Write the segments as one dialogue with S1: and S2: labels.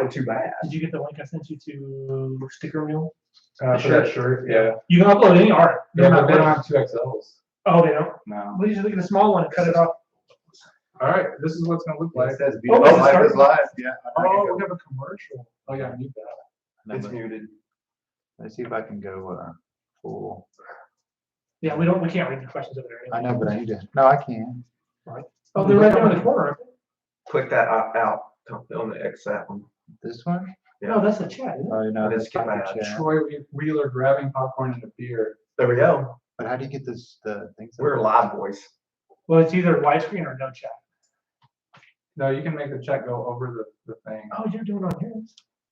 S1: look too bad.
S2: Did you get the link I sent you to Sticker Mill?
S3: For that shirt, yeah.
S2: You can upload any art.
S3: Yeah, but they don't have 2XLs.
S2: Oh, they don't?
S3: No.
S2: Well, you just look at the small one and cut it off.
S3: All right, this is what's gonna look like.
S4: It says
S2: Oh,
S4: beautiful
S2: it's
S4: life is live. Yeah.
S3: Oh, we have a commercial. Oh yeah, I need that.
S1: It's muted.
S4: Let's see if I can go full.
S2: Yeah, we can't read the questions over there
S4: I
S2: anyway.
S4: know, but I need to. No, I can.
S2: Oh, they're right there in the corner, aren't they?
S1: Click that out on the X that one.
S4: This one?
S1: Yeah.
S2: No, that's the chat, isn't it?
S4: Oh, no,
S1: Let's
S4: that's
S1: get
S4: not the
S1: that.
S4: chat.
S3: Troy Wheeler grabbing popcorn and a beer.
S1: There we go.
S4: But how do you get the things?
S1: We're live, boys.
S2: Well, it's either widescreen or no chat.
S3: No, you can make the chat go over the thing.
S2: Oh, you're doing it on here.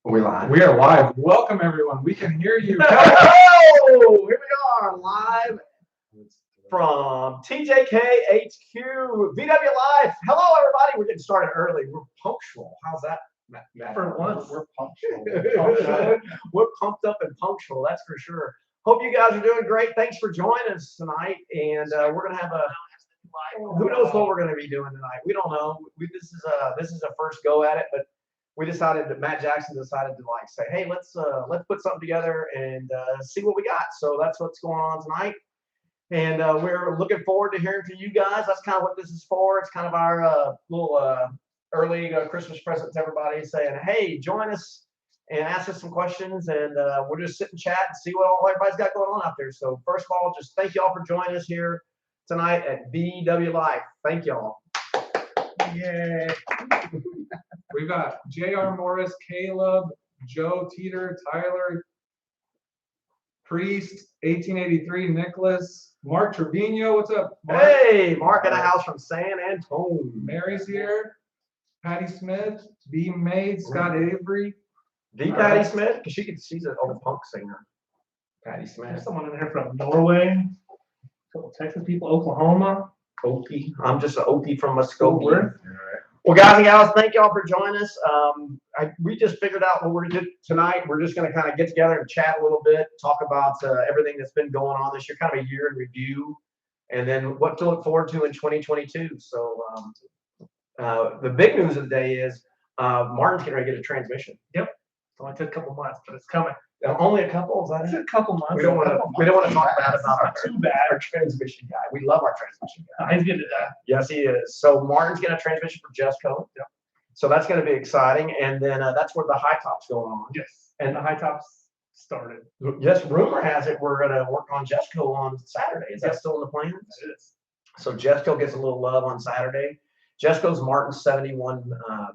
S1: We're live.
S3: We are live. Welcome everyone. We can hear you.
S1: Oh, here we are live from TJK HQ VW Live. Hello, everybody. We're getting started early. We're punctual. How's that, Matt?
S2: For once.
S4: We're punctual.
S1: We're pumped up and punctual. That's for sure. Hope you guys are doing great. Thanks for joining us tonight. And we're gonna have who knows what we're gonna be doing tonight. We don't know. This is a first go at it, but we decided that Matt Jackson decided to say, hey, let's put something together and see what we got. So that's what's going on tonight. And we're looking forward to hearing from you guys. That's kind of what this is for. It's kind of our little early Christmas present to everybody, saying, hey, join us and ask us some questions. And we'll just sit and chat and see what all everybody's got going on out there. So first of all, just thank y'all for joining us here tonight at VW Live. Thank y'all.
S4: Yay.
S3: We've got J.R. Morris, Caleb, Joe Teeter, Tyler, Priest, 1883, Nicholas, Mark Trevino. What's up, Mark?
S1: Hey, Mark in the house from San Antonio.
S3: Mary's here. Patty Smith, B. Maid, Scott Avery.
S1: The Patty Smith, because she's an old punk singer. Patty
S2: There's
S1: Smith.
S2: someone in there from Norway, a couple Texas people, Oklahoma.
S1: Opie. I'm just an Opie from Muskogee.
S2: Word.
S1: Well, guys and gals, thank y'all for joining us. We just figured out what we're going to do tonight. We're just going to kind of get together and chat a little bit, talk about everything that's been going on this year, kind of a year in review, and then what to look forward to in 2022. So the big news of the day is Martin's getting ready to get a transmission.
S2: Yep. It only took a couple months, but it's coming.
S1: Only a couple? Is that
S2: It's
S1: it?
S2: a couple months.
S1: We don't want to talk bad about
S2: Not too bad.
S1: our transmission guy. We love our transmission guy.
S2: He's getting it done.
S1: Yes, he is. So Martin's getting a transmission for Jesco.
S2: Yep.
S1: So that's going to be exciting. And then that's where the high top's going on.
S2: Yes. And the high tops started.
S1: Yes, rumor has it we're going to work on Jesco on Saturday. Is that still in the plans?
S2: It is.
S1: So Jesco gets a little love on Saturday. Jesco's Martin's 71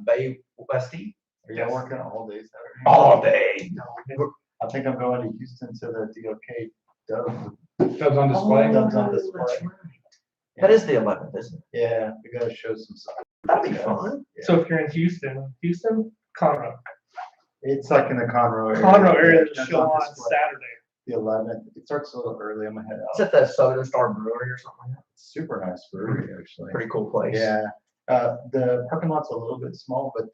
S1: Bay Westie.
S4: Are y'all working all day Saturday?
S1: All day.
S4: I think I'm going to Houston to the DOK Dub.
S3: Dubs on display.
S4: Dubs on display.
S1: That's right. That is the 11th, isn't it?
S4: Yeah, we got to show some stuff.
S1: That'll be fun.
S4: Yeah.
S2: So if you're in Houston, Conroe.
S4: It's like in the Conroe area.
S2: Conroe area,
S4: Yeah,
S2: there's a
S4: that's
S2: show on
S4: display.
S2: Saturday.
S4: The 11th. It starts a little early. I'm gonna head
S1: Is
S4: out.
S1: it the Southern Star Brewery or something like that?
S4: Super nice brewery, actually.
S1: Pretty cool place.
S4: Yeah. The parking lot's a little bit small, but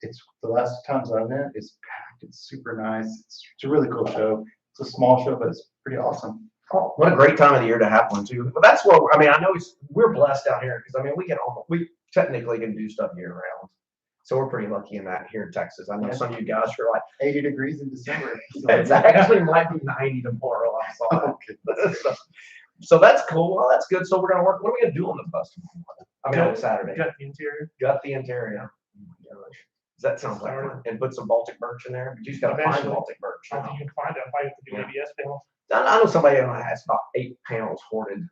S4: it's the last times I've been, it's packed. It's super nice. It's a really cool show. It's a small show, but it's pretty awesome.
S1: Oh, what a great time of the year to have one too. But that's what I mean. I know we're blessed out here because I mean we technically can do stuff year round, so we're pretty lucky in that here in Texas. I know some of you guys are like
S4: 80 degrees in December.
S1: it's actually might be 90 tomorrow. I saw that.
S4: Okay.
S1: So that's cool. Well, that's good. So we're gonna work. What are we gonna do on the bus tomorrow? I mean on Saturday.
S2: Got the interior.
S1: Gut the interior. Oh my gosh. Does that sound like fun? And put some Baltic birch in there. But you just gotta find
S2: Eventually.
S1: Baltic birch.
S2: I don't think you can find it. I might have to do
S1: Yeah.
S2: ABS panels.
S1: I know somebody who has about 8 panels hoarded.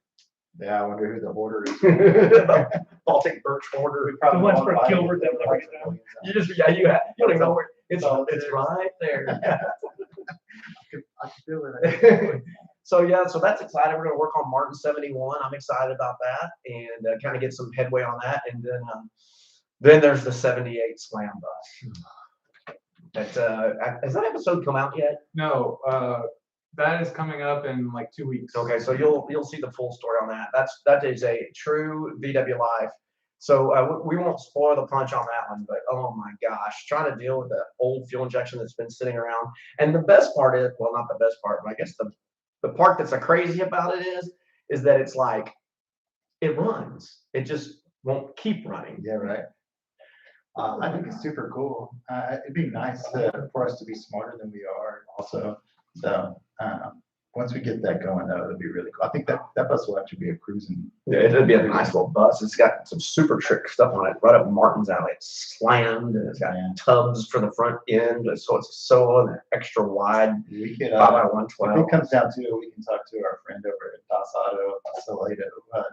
S4: Yeah, I wonder who the hoarder is.
S1: Baltic birch hoarder.
S2: The ones for Gilbert that will never get done.
S1: You just you don't even know where it's right there.
S4: I can feel it.
S1: So that's exciting. We're gonna work on Martin 71. I'm excited about that and kind of get some headway on that. And then there's the 78 Slam bus. Has that episode come out yet?
S3: No, that is coming up in like 2 weeks.
S1: Okay, so you'll see the full story on that. That is a true VW Life. So we won't spoil the punch on that one, but oh my gosh, trying to deal with the old fuel injection that's been sitting around. And the best part is, well, not the best part, but I guess the part that's crazy about it is that it's like it runs. It just won't keep running.
S4: Yeah, right. I think it's super cool. It'd be nice for us to be smarter than we are also. So, once we get that going, though, it'll be really cool. I think that bus will actually be a cruising.
S1: Yeah, it'd be a nice little bus. It's got some super trick stuff on it, right up Martin's alley. It's slammed, and it's got tubs for the front end, so it's solo and extra wide.
S4: We could,
S1: 5x112.
S4: if it comes down to it, we can talk to our friend over at Das Auto, Salado,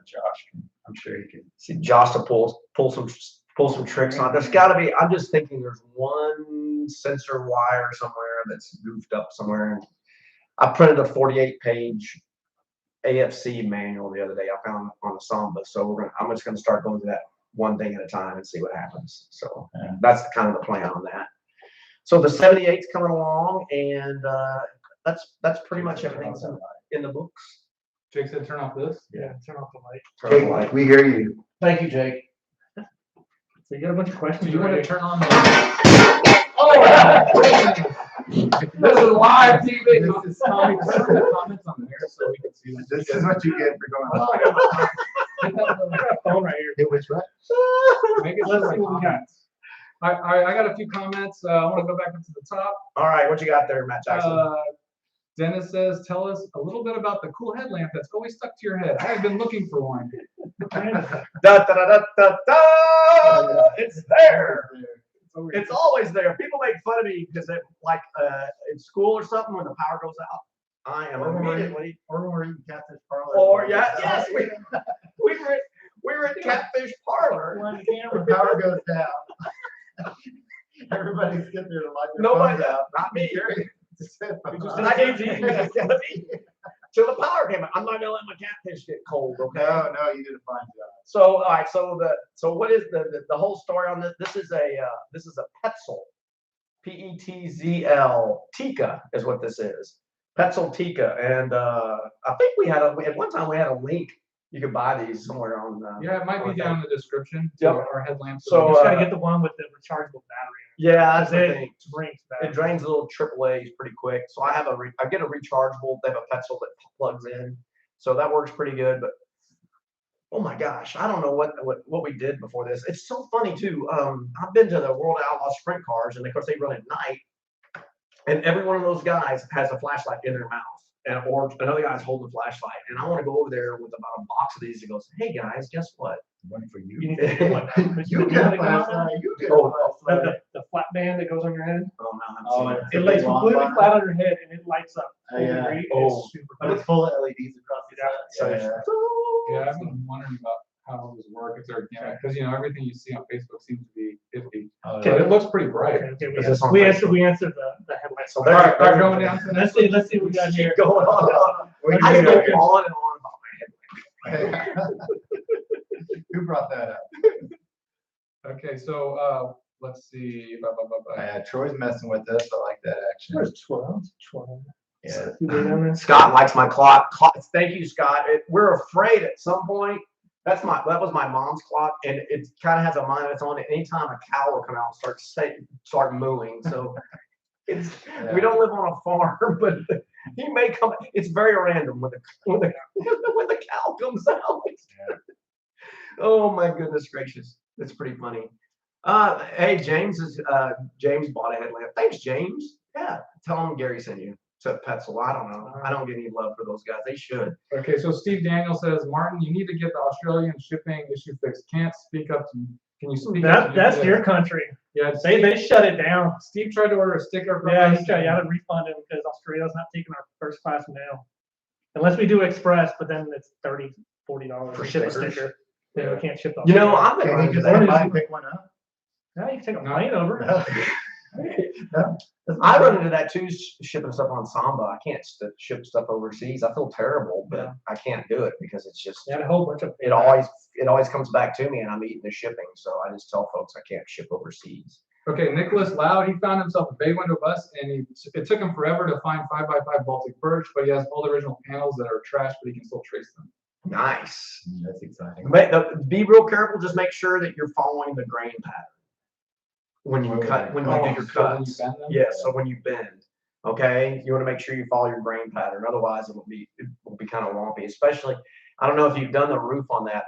S4: Josh. I'm sure he can.
S1: See Josh to pull some tricks on it. There's got to be. I'm just thinking there's one sensor wire somewhere that's goofed up somewhere. And I printed a 48-page AFC manual the other day. I found on the Samba, so I'm just gonna start going through that one thing at a time and see what happens. So that's kind of the plan on that. So the 78's coming along, and that's pretty much everything in the books.
S3: Jake said turn off this.
S2: Yeah, turn off the light.
S1: Turn on the light.
S4: We hear you.
S2: Thank you, Jake. So you got a bunch of questions.
S3: Do you want to
S2: already?
S3: turn on the? Oh, this is live TV. This is Tommy. Turn the comments on there so we can see this.
S4: This is what you get for going.
S2: Oh, I got a phone right here.
S4: It was right.
S3: Make it
S2: Let's see what we got.
S3: I got a few comments. I want to go back up to the top.
S1: All right, what you got there, Matt Jackson?
S3: Dennis says, tell us a little bit about the cool headlamp that's always stuck to your head. I have been looking for one.
S1: Da, da, da, da, da. It's there. It's always there. People make fun of me because, like, in school or something, when the power goes out, I am immediately.
S4: Or when we're eating catfish parlor.
S1: Or yes, we were at Catfish Parlor.
S4: When the power goes down, everybody's sitting there to light their
S1: Nobody,
S4: phones out.
S1: not me.
S4: And
S1: I gave you till the power came out. I'm not gonna let my catfish get cold, okay?
S4: No, you did a fine job.
S1: So, all right. So what is the whole story on this? This is a Petzl, Petzl Tika is what this is. Petzl Tika, and I think at one time we had a link. You could buy these somewhere on.
S3: Yeah, it might be down in the description.
S1: Yep.
S3: Our headlamps.
S1: So,
S2: You just gotta get the one with the rechargeable battery.
S1: Yeah, that's the
S2: It
S1: thing.
S2: drains
S1: It
S2: battery.
S1: drains a little AAA's pretty quick. So I get a rechargeable. They have a Petzl that plugs in, so that works pretty good. But oh my gosh, I don't know what we did before this. It's so funny too. I've been to the World Outlaw Sprint Cars, and of course they run at night, and every one of those guys has a flashlight in their mouth, or another guy's holding a flashlight. And I want to go over there with about a box of these and goes, "Hey guys, guess what?
S4: One for you.
S2: You need to get one.
S4: You get a flashlight. You get a
S1: Oh,
S4: flashlight.
S2: The flat band that goes on your head.
S1: Oh no, I'm
S4: Oh,
S1: seeing
S4: it's
S1: it.
S2: It lays
S4: big long
S2: completely
S4: bar.
S2: flat on your head and it lights up.
S4: Yeah.
S2: It's
S1: Oh.
S2: super
S4: But
S2: fun.
S4: it's full of LEDs across the side.
S3: Yeah, I've been wondering about how those work. If they're because everything you see on Facebook seems to be iffy.
S4: Oh,
S3: But it looks pretty bright.
S2: Okay,
S1: Is this on
S2: we
S1: Facebook?
S2: answered the headlights.
S1: So
S3: All
S1: there-
S3: right, going down to the next.
S2: Let's see what we got here.
S1: Keep going on.
S4: Wait,
S1: I
S4: you
S1: go
S4: go.
S1: on and on about my head.
S4: Who brought that up?
S3: Okay, so let's see.
S4: Troy's messing with us. I like that action.
S2: Where's 12? 12.
S4: Yeah.
S2: You go down there?
S1: Scott likes my clock. Thank you, Scott. We're afraid at some point. That was my mom's clock, and it kind of has a mind of its own. Anytime a cow will come out and start mooing, so we don't live on a farm, but he may come. It's very random when the cow comes out.
S4: Yeah.
S1: Oh my goodness gracious, that's pretty funny. Hey, James bought a headlamp. Thanks, James. Yeah, tell him Gary sent you to Petzl. I don't know. I don't get any love for those guys. They should.
S3: Okay, so Steve Daniel says, Martin, you need to get the Australian shipping issue fixed. Can't speak up to. Can you speak up?
S2: That's your country.
S3: Yeah,
S2: They shut it down.
S3: Steve tried to order a sticker from
S2: Yeah,
S3: us.
S2: he's trying to refund him because Australia's not taking our first class mail. Unless we do express, but then it's $30, $40
S1: For
S2: to ship a
S1: stickers.
S2: sticker. Yeah, we can't ship them.
S1: You know, I've been
S4: Can
S1: running
S4: you
S1: to
S4: just
S1: that.
S4: come by and pick one up?
S2: Now you can take a plane over.
S1: I run into that too, shipping stuff on Samba. I can't ship stuff overseas. I feel terrible, but I can't do it because it's just
S2: They had a whole bunch of.
S1: it always comes back to me, and I'm eating the shipping. So I just tell folks I can't ship overseas.
S3: Okay, Nicholas Loud, he found himself a bay window bus, and it took him forever to find 5x5 Baltic birch, but he has all the original panels that are trashed, but he can still trace them.
S1: Nice.
S4: That's exciting.
S1: But be real careful. Just make sure that you're following the grain pattern when you cut, when you do your
S3: So when you
S1: cuts.
S3: bend them?
S1: Yeah. So when you bend, okay, you want to make sure you follow your grain pattern. Otherwise, it will be kind of lumpy. Especially, I don't know if you've done the roof on that.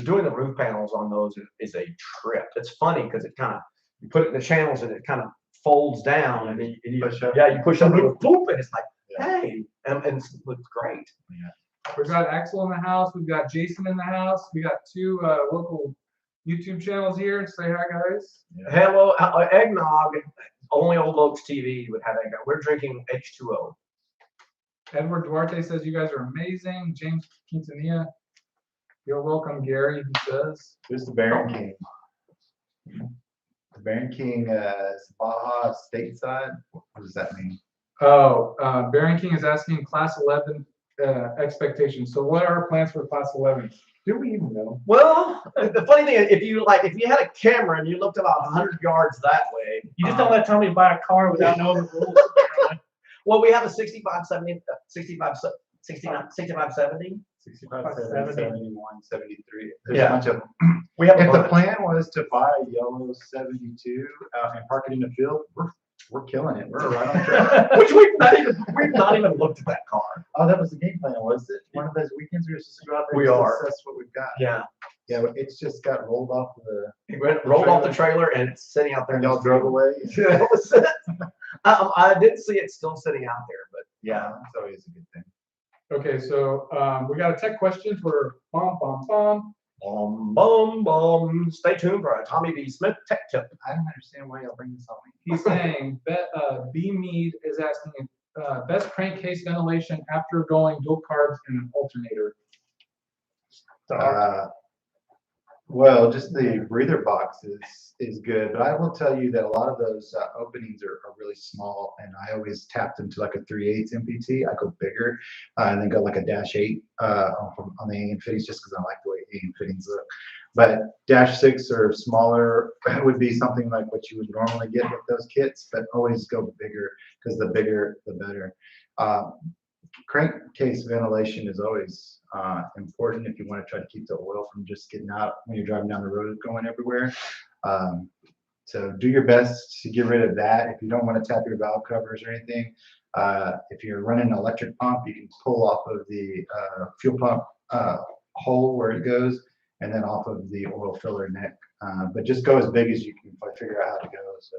S1: doing the roof panels on those is a trip. It's funny because it kind of, you put it in the channels and it kind of folds down and then you
S4: Push up.
S1: you push up and it boop, and it's like,
S4: Yeah.
S1: hey, and it looks great.
S3: We've got Axel in the house. We've got Jason in the house. We got two local YouTube channels here. Say hi, guys.
S1: Hello, eggnog. Only Old Oaks TV would have eggnog. We're drinking H2O.
S3: Edward Duarte says you guys are amazing. James Quintanilla, you're welcome, Gary. He says.
S4: Who's the Baron King? The Baron King is Baja stateside. What does that mean?
S3: Oh, Baron King is asking class 11 expectations. So what are our plans for class 11? Do we even know?
S1: Well, the funny thing is, if you had a camera and you looked about 100 yards that way,
S2: You just don't let Tommy buy a car without knowing the rules. apparently.
S1: well, we have a 65, 70, 65, 69, 65, 70.
S4: 65,
S2: 70.
S4: 70, 71, 73. There's
S1: Yeah.
S4: a bunch of them.
S1: We have a
S4: If the
S1: bunch.
S4: plan was to buy a yellow 72 and park it in the field, we're killing it. We're right on track.
S1: Which we've not even looked at that car.
S4: Oh, that was the game plan, was it? One of those weekends we were supposed to go out there
S1: We
S4: and
S1: are.
S4: assess what we've got.
S1: Yeah.
S4: Yeah, but it's just got rolled off the.
S1: It rolled off the trailer and it's sitting out there.
S4: And y'all drove away.
S1: That was it. I didn't see it still sitting out there, but yeah.
S4: It's always a good thing.
S3: Okay, so we got a tech question for Bum.
S1: Stay tuned for a Tommy B. Smith tech tip.
S4: I don't understand why y'all bring this on me.
S3: He's saying B Mead is asking best crankcase ventilation after going dual carbs and an alternator.
S4: Well, just the breather box is good, but I will tell you that a lot of those openings are really small, and I always tap them to like a 3/8 MPT. I go bigger and then go like a -8 on the AN fittings just because I like the way AN fittings look. But -6 or smaller would be something like what you would normally get with those kits, but always go bigger because the bigger the better. Crankcase ventilation is always important if you want to try to keep the oil from just getting out when you're driving down the road going everywhere. So do your best to get rid of that. If you don't want to tap your valve covers or anything, if you're running an electric pump, you can pull off of the fuel pump hole where it goes and then off of the oil filler neck. But just go as big as you can figure out how to go. So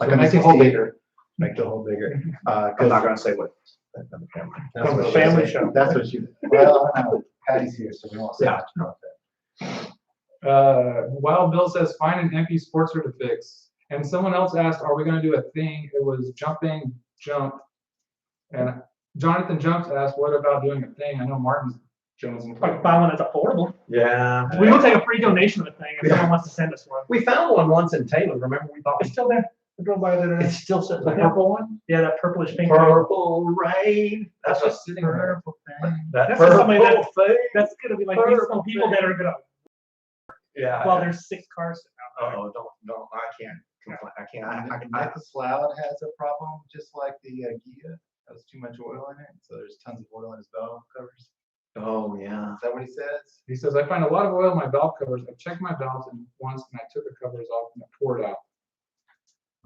S4: like
S3: make
S4: the
S3: the hole
S4: hole
S3: bigger.
S4: make the hole bigger.
S1: I'm not going to say what.
S4: That's
S2: From
S4: what
S2: the
S4: she
S2: family
S4: said.
S2: show.
S4: That's what she. Well, no, Patty's here, so we won't say
S1: Yeah.
S4: much about that.
S3: Wild Bill says find an empty Sportster to fix. And someone else asked, are we going to do a thing? It was jumping, jump. And Jonathan Jumps asked, what about doing a thing? I know Martin's Jones and
S2: Like buy one that's affordable.
S1: Yeah.
S2: We will take a free donation of a thing if someone wants to send us one.
S1: We found one once in Taylor. Remember, we thought
S2: It's still there. We drove by there today.
S1: it's still sitting
S3: the
S1: there.
S3: purple one.
S2: Yeah, that purplish pink. one.
S1: Purple rain. That's
S3: just
S1: just
S3: sitting there.
S1: that
S2: That's just somebody
S1: purple thing.
S2: That's gonna be like these some people that are gonna.
S1: Yeah.
S2: Well, there's 6 cars sitting out there.
S1: Oh, don't. I can't complain. I can't.
S4: Nicholas Loud has a problem, just like the Gia. Has too much oil in it, so there's tons of oil in his valve covers.
S1: Oh, yeah.
S4: Is that what he says?
S3: He says, I find a lot of oil in my valve covers. I've checked my valves once and I took the covers off and I poured out.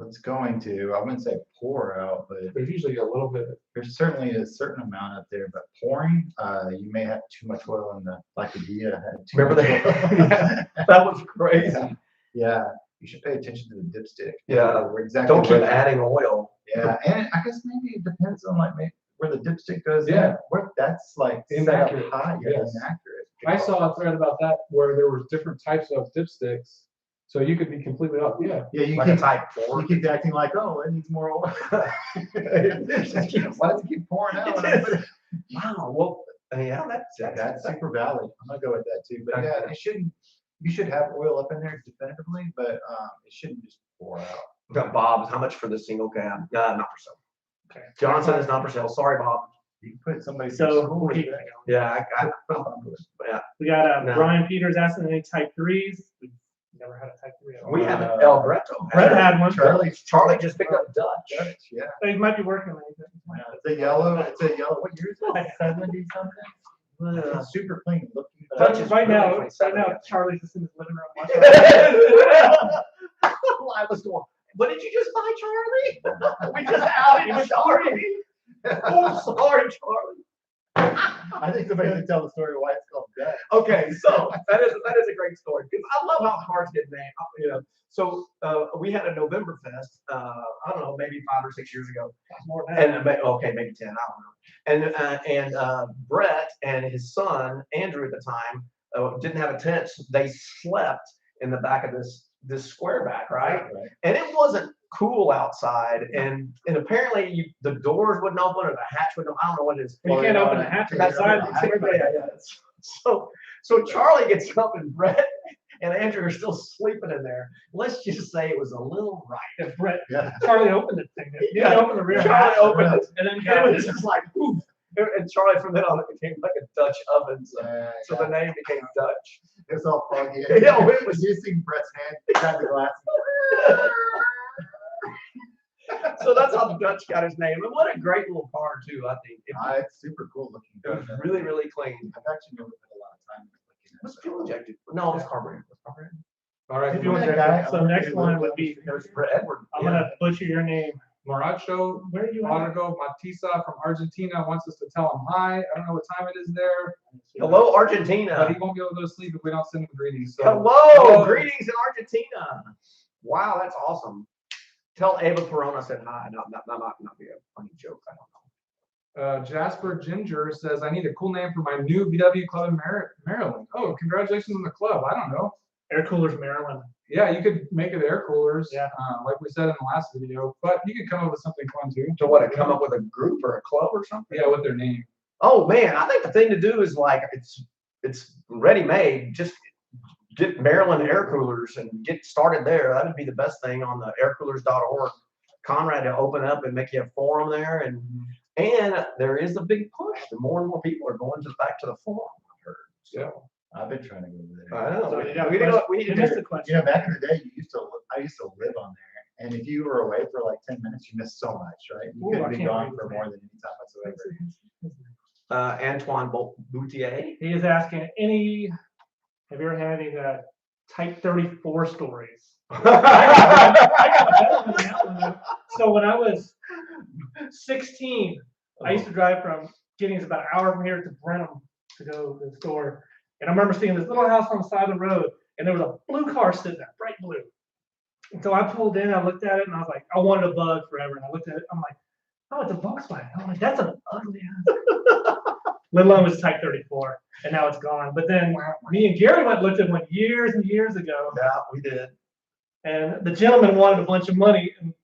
S4: It's going to. I wouldn't say pour out, but
S3: There's usually a little bit.
S4: there's certainly a certain amount out there. But pouring, you may have too much oil in the like the Gia had. Too
S1: Remember
S4: much
S1: that?
S4: oil.
S1: Yeah, that was crazy.
S4: Yeah, you should pay attention to the dipstick.
S1: Yeah,
S4: Where exactly.
S1: Don't keep
S4: where the-
S1: adding oil.
S4: Yeah, and I guess maybe it depends on like maybe where the dipstick goes.
S3: Yeah.
S4: in, where that's like
S3: Inaccurate.
S4: set up high, yeah,
S3: Yes.
S4: inaccurate.
S3: I saw a thread about that where there was different types of dipsticks. So you could be completely off. Yeah.
S4: Yeah, you
S1: Like a
S4: keep
S1: type 4.
S4: you keep acting like, oh, it needs more oil. Why does it keep pouring out? when I put it-
S1: Wow. Well, yeah,
S4: That's super valid. I'm gonna go with that too. But yeah, it shouldn't. You should have oil up in there definitively, but it shouldn't just pour out.
S1: Got Bob's. How much for the single cab? Not for sale.
S2: Okay.
S1: Johnson is not for sale. Sorry, Bob.
S4: You can put somebody.
S2: So
S4: through school
S2: we'll
S4: with
S2: keep
S4: that.
S2: that going.
S1: Yeah, yeah.
S2: We got
S1: No.
S2: Brian Peters asking any type 3s. We've never had a type 3.
S1: We have an El Bretto.
S2: Brett had one.
S1: Charlie just picked up Dutch.
S4: Dutch, yeah.
S2: They might be working on it.
S4: Yeah, it's a yellow. It's a yellow. What year is it?
S2: Like
S4: 70 something. It's super clean looking. but
S1: Dutch
S4: I-
S1: is
S2: Right now,
S1: really
S2: right
S1: 27,
S2: now,
S1: yeah.
S2: Charlie's just in his living room watching.
S1: I was going, what did you just buy, Charlie? We just outed Charlie. Oh, sorry, Charlie.
S4: I think somebody should tell the story why it's called Dutch.
S1: Okay, so that is a great story because I love how cars get named. You know, so we had a November Fest. I don't know, maybe 5 or 6 years ago.
S2: More than that.
S1: And okay, maybe 10. I don't know. And Brett and his son Andrew at the time didn't have a tent. So they slept in the back of this square back, right? And it wasn't cool outside, and apparently the doors wouldn't open or the hatch wouldn't. I don't know what it is.
S2: You can't open the hatch outside.
S1: So Charlie gets up and Brett and Andrew are still sleeping in there. Let's just say it was a little right.
S2: If Brett,
S4: Yeah.
S2: Charlie opened the thing. He
S1: Yeah.
S2: opened the rear
S1: Charlie
S2: hatch,
S1: opened it,
S2: and then
S1: and it was just like oof. And Charlie from then on it became like a Dutch oven. So the name became Dutch.
S4: It was all foggy.
S1: Yeah, it was.
S4: You see Brett's hand, grab the glass.
S1: So that's how the Dutch got his name. And what a great little car too, I think.
S4: It's super cool looking.
S1: It was really, really clean.
S4: I've actually never spent a lot of time looking at
S1: Was
S4: it.
S1: fuel injected? No, it was carbureted.
S3: All right.
S2: If you want
S4: that guy-
S2: so next one would be,
S1: There's Brett Edward.
S2: I'm gonna butcher your name.
S3: Maracho
S2: Where are you at?
S3: Largo Matisa from Argentina wants us to tell him hi. I don't know what time it is there,
S1: Hello,
S3: but
S1: Argentina.
S3: he won't be able to go to sleep if we don't send him greetings. So
S1: Hello, greetings in Argentina. Wow, that's awesome. Tell Ava Perona I said hi. Not be a funny joke. I don't know.
S3: Jasper Ginger says, I need a cool name for my new VW club in Maryland. Oh, congratulations on the club. I don't know.
S2: Air Coolers Maryland.
S3: Yeah, you could make it air coolers,
S2: Yeah.
S3: like we said in the last video, but you could come up with something fun too.
S1: So what? Come up with a group or a club or something?
S3: Yeah, with their name.
S1: Oh man, I think the thing to do is like it's ready made. Just get Maryland air coolers and get started there. That would be the best thing on the aircoolers.org. Conrad to open up and make you a forum there, and there is a big push. The more and more people are going back to the forum. I've heard. So
S4: I've been trying to go over there.
S1: I know.
S2: So you got a
S1: We need to
S2: question?
S1: we need to
S2: You
S1: do
S2: missed
S1: it.
S2: the question.
S4: You know, back in the day, I used to live on there, and if you were away for like 10 minutes, you missed so much, right? You
S2: Ooh,
S4: couldn't
S2: I
S4: be
S2: can't
S4: gone
S2: read
S4: for
S2: his
S4: more
S2: name.
S4: than any time whatsoever.
S1: Antoine Boutier.
S2: He is asking have you ever had any Type 34 stories? So when I was 16, I used to drive from Giddings about an hour from here to Brenham to go to the store. And I remember seeing this little house on the side of the road, and there was a blue car sitting there, bright blue. And so I pulled in, I looked at it, and I was like, I wanted a Bug forever. And I looked at it, I'm like, oh, it's a Volkswagen. I'm like, that's an ugly house. Let alone was Type 34, and now it's gone. But then me and Gary went and looked at one years and years ago,
S1: Yeah, we did.
S2: and the gentleman wanted a bunch of money, and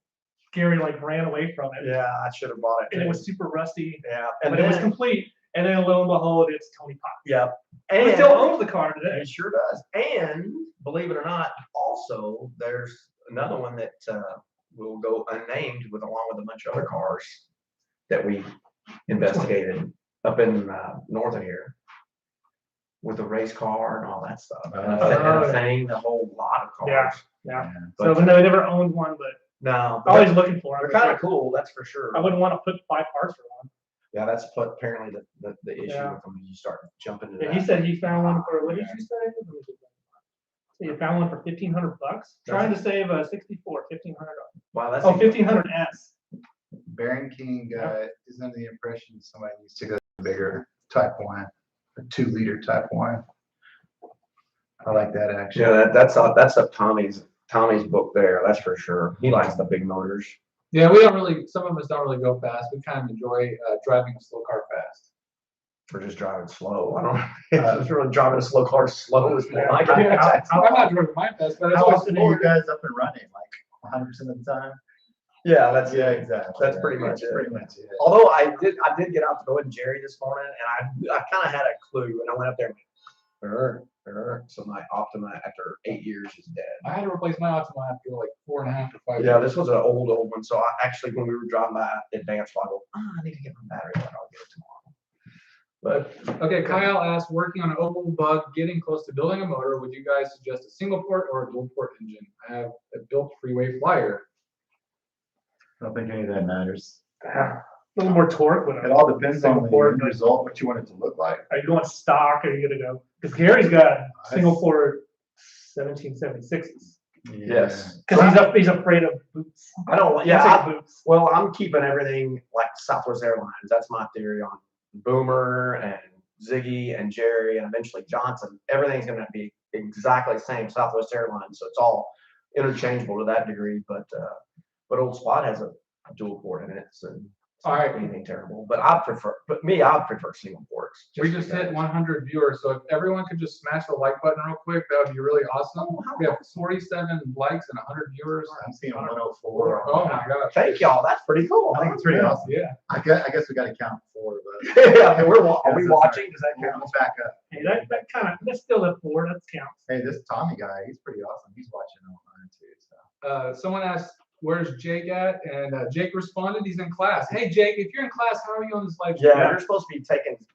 S2: Gary like ran away from it.
S1: Yeah, I should have bought it.
S2: And it was super rusty,
S1: Yeah,
S2: but it was complete. And then lo and behold, it's Tony Pop.
S1: Yeah,
S2: And he still owns the car today.
S1: It sure does. And believe it or not, also there's another one that will go unnamed along with a bunch of other cars that we investigated up in north of here with the race car and all that stuff. And a thing, a whole lot of cars.
S2: Yeah.
S1: But
S2: So no, we never owned one, but
S1: no,
S2: always looking for
S1: they're
S2: them.
S1: kind of cool. That's for sure.
S2: I wouldn't want to put 5 parts for one.
S1: Yeah, that's apparently the issue
S2: Yeah.
S1: with them. You start jumping into
S2: Yeah,
S1: that.
S2: he said he found one for, what did you say? Let me see. So you found one for $1,500, trying to save a 64, $1,500.
S1: Wow, that's
S2: Oh, 1,500S.
S4: Baron King is under the impression somebody needs to go bigger Type 1, a 2-liter Type 1. I like that actually.
S1: Yeah, that's up Tommy's book there. That's for sure. He likes the big motors.
S3: Yeah, we don't really, some of us don't really go fast. We kind of enjoy driving a slow car fast.
S1: We're just driving slow. I don't. It's really driving a slow car slow is more like
S3: I'm
S1: it.
S3: not driving my fast, but it's
S4: How
S3: always
S4: often are you guys up and running? Like 100% of the time?
S1: Yeah, that's
S4: exactly.
S1: That's pretty much it.
S4: Pretty much it.
S1: Although I did get out to go with Jerry this morning, and I kind of had a clue, and I went up there. So my Optima after 8 years is dead.
S3: I had to replace my Optima after like 4.5 or 5
S1: Yeah,
S3: years.
S1: this was an old one. So I actually, when we were driving by Advanced, I go, I need to get my battery, but I'll get it tomorrow. But
S3: Okay, Kyle asked, working on an Opel Bug, getting close to building a motor, would you guys suggest a single port or a dual port engine? I have a built freeway flyer.
S4: I don't think any of that matters.
S2: A little more torque.
S4: It all depends on the
S2: port,
S4: end result, what you want it to look like.
S2: Are you going stock? Or are you going to go? Because Gary's got single port 1776s.
S1: yes,
S2: Because he's afraid of boots.
S1: I don't.
S2: He'll take
S1: Yeah,
S2: boots.
S1: well, I'm keeping everything like Southwest Airlines. That's my theory on Boomer and Ziggy and Jerry and eventually Johnson, everything's going to be exactly the same Southwest Airlines. So it's all interchangeable to that degree. But Old Spot has a dual port in it. So it's
S3: All right.
S1: not anything terrible. But I prefer single ports.
S3: We just hit 100 viewers, so if everyone could just smash the like button real quick, that would be really awesome. We have 47 likes and 100 viewers.
S4: I'm seeing 104.
S3: Oh my gosh.
S1: Thank y'all. That's pretty cool.
S4: I think it's pretty awesome.
S3: Yeah.
S4: I guess we got to count 4 of us.
S1: Yeah, I mean, are we watching? Does that count?
S4: Let's back up.
S2: Hey, that's still a 4. That counts.
S4: Hey, this Tommy guy, he's pretty awesome. He's watching online too. So.
S3: Someone asked, where's Jake at? And Jake responded, he's in class. Hey, Jake, if you're in class, how are you on this live stream?
S1: Yeah, you're supposed to be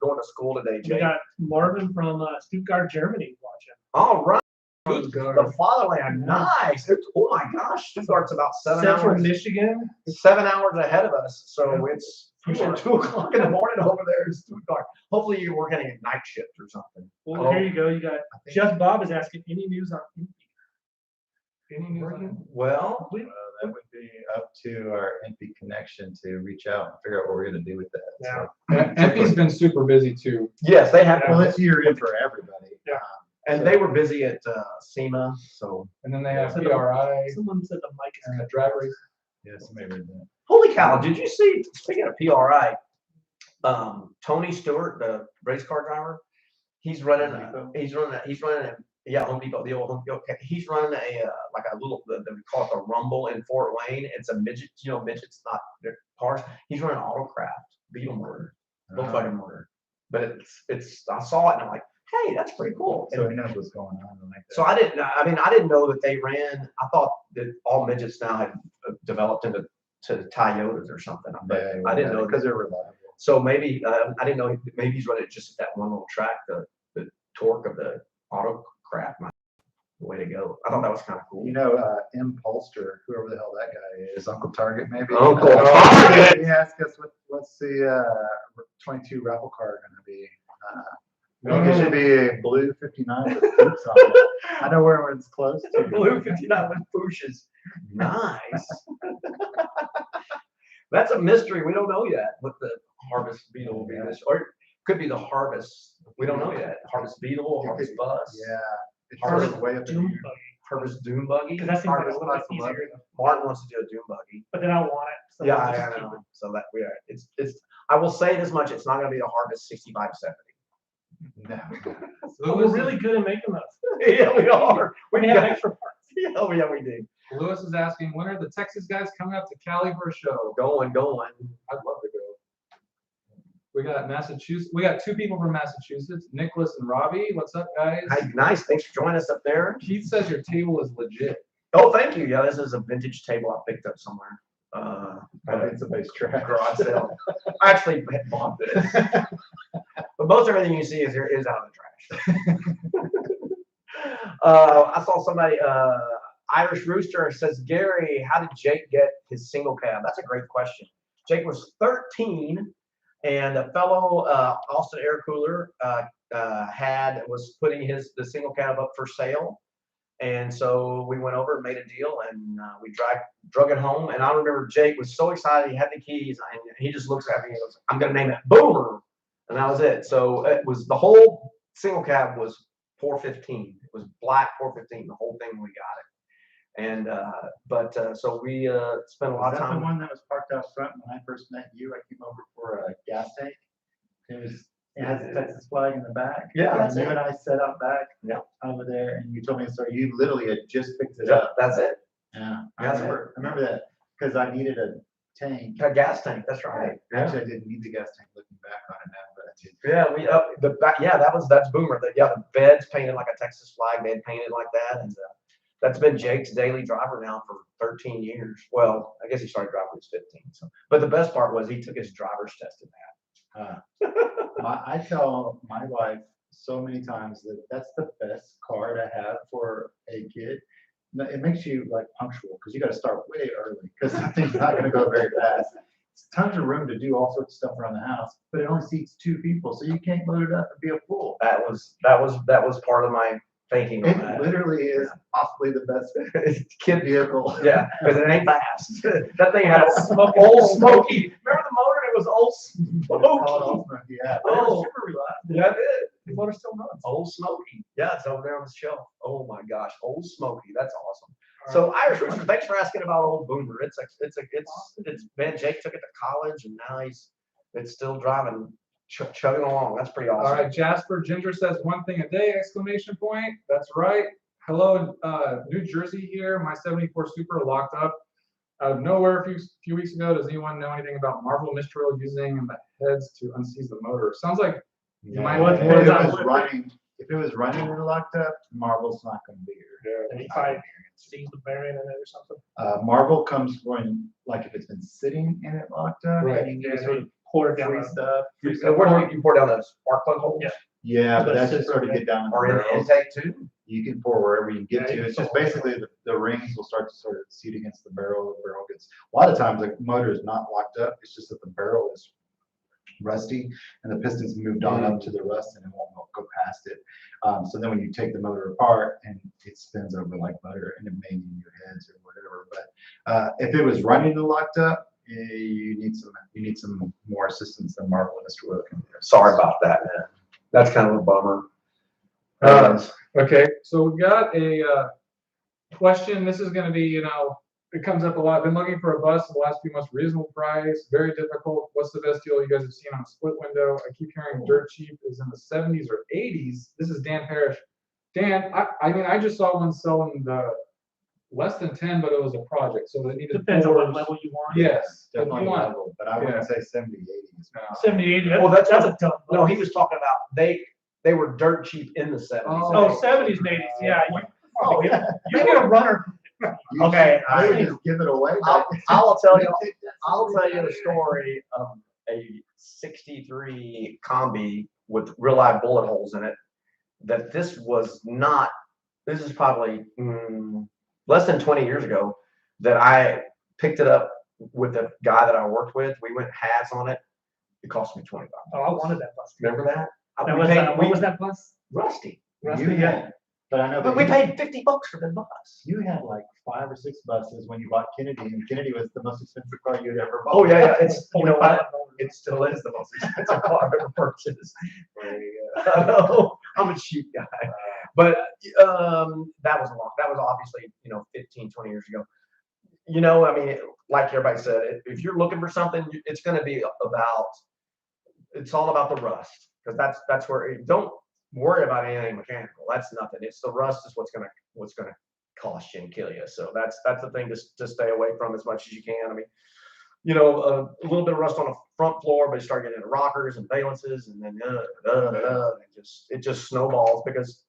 S1: going to school today,
S2: We
S1: Jake.
S2: got Marvin from Stuttgart, Germany watching.
S1: All right.
S3: Let's go.
S1: The fatherland, nice. Oh my gosh, Stuttgart's about 7
S2: Central
S1: hours.
S2: Michigan.
S1: 7 hours ahead of us, so it's
S2: Sure.
S1: 2 o'clock in the morning over there in Stuttgart. Hopefully you were getting a night shift or something.
S2: Well, here you go. You got Jeff Bob is asking any news on
S3: Any news on
S1: Well,
S4: That would be up to our NP connection to reach out and figure out what we're going to do with that.
S2: Yeah.
S3: it? Empty's been super busy too.
S1: yes, they have.
S4: Well, this year in for everybody.
S2: Yeah.
S1: And they were busy at SEMA, so.
S3: And then they have
S2: So
S3: PRI
S2: Someone said the mic is
S3: and
S2: cut.
S3: a drag race.
S4: Yeah, somebody read that.
S1: Holy cow! Did you see? Speaking of PRI, Tony Stewart, the race car driver, he's running. Yeah, Home Depot, the old Home Depot. He's running like a little, we call it the Rumble in Fort Wayne. It's a midget, midgets, not their cars. He's running Autocraft, Beetle motor, Volkswagen motor. But I saw it and I'm like, hey, that's pretty cool.
S4: So he knows what's going on. Like that.
S1: So I didn't know that they ran. I thought that all midgets now had developed into Toyotas or something. But I didn't know
S4: because they're reliable.
S1: So maybe I didn't know. Maybe he's running it just at that one little track. The torque of the Autocraft might be the way to go. I thought that was kind of cool.
S4: Impulster, whoever the hell that guy is, Uncle Target maybe.
S1: Uncle Target.
S4: He asked us what's the 22 raffle car going to be. I think it should be a blue 59 with boots on it. I know where it's close to.
S1: Blue 59 with bushes. Nice. That's a mystery. We don't know yet what the Harvest Beetle will be. Or it could be the Harvest. We don't know yet. Harvest Beetle, Harvest Bus.
S4: Yeah. It's
S1: Harvest
S4: sort of way up in
S2: Doom
S4: here.
S2: buggy.
S1: Harvest Doom Buggy.
S2: Because that seems like a
S4: Harvest
S2: little bit
S4: Bus
S2: easier.
S1: Martin wants to do a Doom Buggy.
S2: But then I want it. So
S1: Yeah,
S2: I'll
S1: I
S2: just keep
S1: know.
S2: it.
S1: So that we are. It's. I will say this much. It's not going to be the Harvest 6570.
S4: No.
S2: But we're really good at making those.
S1: Yeah, we are.
S2: We have extra parts.
S1: Yeah, we do.
S3: Lewis is asking, when are the Texas guys coming up to Cali for a show?
S1: Going.
S3: I'd love to go. We got Massachusetts. We got 2 people from Massachusetts, Nicholas and Robbie. What's up, guys?
S1: Hi, nice. Thanks for joining us up there.
S3: Keith says your table is legit.
S1: Oh, thank you. Yeah, this is a vintage table I picked up somewhere.
S4: I think it's a base track.
S1: Garage sale. I actually bought this. But most everything you see is out of the trash. I saw somebody, Irish Rooster says, Gary, how did Jake get his single cab? That's a great question. Jake was 13, and a fellow Austin Air Cooler was putting the single cab up for sale. And so we went over and made a deal, and we drug it home. And I remember Jake was so excited. He had the keys, and he just looks at me and goes, I'm going to name it Boomer. And that was it. So it was the whole single cab was 415. It was black 415. The whole thing, we got it. And so we spent a lot of time.
S4: The one that was parked out front when I first met you. I came over for a gas tank. It has a Texas flag in the back.
S1: Yeah, that's
S4: and you
S1: it.
S4: and I set up back over there, and you told me the story. You literally had just picked it up.
S1: That's it.
S4: Yeah,
S1: That's
S4: I remember that because I needed a tank.
S1: A gas tank. That's right.
S4: Actually, I didn't need the gas tank looking back on it now, but I did.
S1: Yeah, that's Boomer. The bed's painted like a Texas flag. They had painted like that, and that's been Jake's daily driver now for 13 years. Well, I guess he started driving when he was 15. So, but the best part was he took his driver's test in that.
S4: I tell my wife so many times that that's the best car to have for a kid. It makes you like punctual because you got to start way early because the thing's not going to go very fast. It's tons of room to do all sorts of stuff around the house, but it only seats 2 people, so you can't load it up and be a fool.
S1: That was part of my thinking on
S4: It
S1: that.
S4: literally is possibly the best kid vehicle.
S1: Yeah, because it ain't fast. That thing had a old smoky. Remember the motor? It was Old Smoky.
S4: Yeah.
S1: Oh.
S4: Super reliable.
S1: Yeah, it is.
S2: The motor still runs.
S1: Old Smoky. Yeah, it's over there on the shelf. Oh my gosh, Old Smoky. That's awesome. So Irish Rooster, thanks for asking about Old Boomer. It's man, Jake took it to college and now it's still driving, chugging along. That's pretty awesome.
S3: All right, Jasper Ginger says 1 thing a day, exclamation point. That's right. Hello, New Jersey here. My 74 Super locked up out of nowhere a few weeks ago. Does anyone know anything about Marvel Mystery using the heads to unseize the motor? Sounds like you might
S4: If
S3: have
S4: it was running, and locked up, Marvel's not going to be here.
S2: And he probably sees the bearing in it or something.
S4: Marvel comes when, like, if it's been sitting in it locked up,
S3: Right.
S4: and you can
S2: Yeah,
S4: sort of
S2: pour it down.
S4: free stuff.
S1: Where do you pour down those spark plug holes?
S2: Yeah.
S4: Yeah, but
S2: But
S4: that's
S2: it's
S4: just sort of get down in the
S1: Or in the
S4: barrels.
S1: intake too?
S4: You can pour wherever you get
S2: Yeah,
S4: to.
S2: you
S4: It's
S2: can
S4: just
S2: pour
S4: basically the rings will start to sort of seat against the barrel. The barrel gets, a lot of times the motor is not locked up. It's just that the barrel is rusty and the piston's moved on up to the rust and it won't go past it. So then when you take the motor apart and it spins over like butter and it may need your heads or whatever. But if it was running and locked up, you need some more assistance than Marvel and Mr. Will can do.
S1: Sorry about that, man. That's kind of a bummer.
S3: Okay, so we got a question. This is going to be, it comes up a lot. Been looking for a bus in the last few months, reasonable price, very difficult. What's the best deal you guys have seen on a split window? I keep hearing dirt cheap is in the 70s or 80s. This is Dan Parrish. Dan, I just saw one selling the less than 10, but it was a project, so they needed
S2: Depends on what
S3: doors.
S2: level you want.
S3: Yes,
S4: Definitely
S3: one.
S4: level, but I wouldn't say 70, 80s.
S2: 70, 80.
S1: Well, that's
S2: a tough.
S1: No, he was talking about they were dirt cheap in the 70s.
S2: Oh, 70s and 80s. Yeah.
S1: Oh, yeah.
S2: You get a runner.
S1: Okay,
S4: I would just give it away.
S1: I'll tell you the story of a 63 combi with real live bullet holes in it. This is probably less than 20 years ago that I picked it up with a guy that I worked with. We went halves on it. It cost me $25.
S2: Oh, I wanted that bus.
S1: Remember that?
S2: What was that bus?
S1: Rusty.
S2: Rusty, yeah.
S4: But I know
S1: But we paid $50 for the bus.
S4: you had like 5 or 6 buses when you bought Kennedy, and Kennedy was the most expensive car you'd ever bought.
S1: Oh yeah. It's you know what?
S2: $5.
S1: It still is the most expensive car I've ever purchased. I know, I'm a cheap guy. But that was obviously 15, 20 years ago. I mean, like everybody said, if you're looking for something, it's going to be it's all about the rust, because that's where don't worry about anything mechanical. That's nothing. It's the rust is what's gonna cost you and kill you. So that's the thing to stay away from as much as you can. I mean, a little bit of rust on the front floor, but you start getting into rockers and valances, and then it just snowballs, because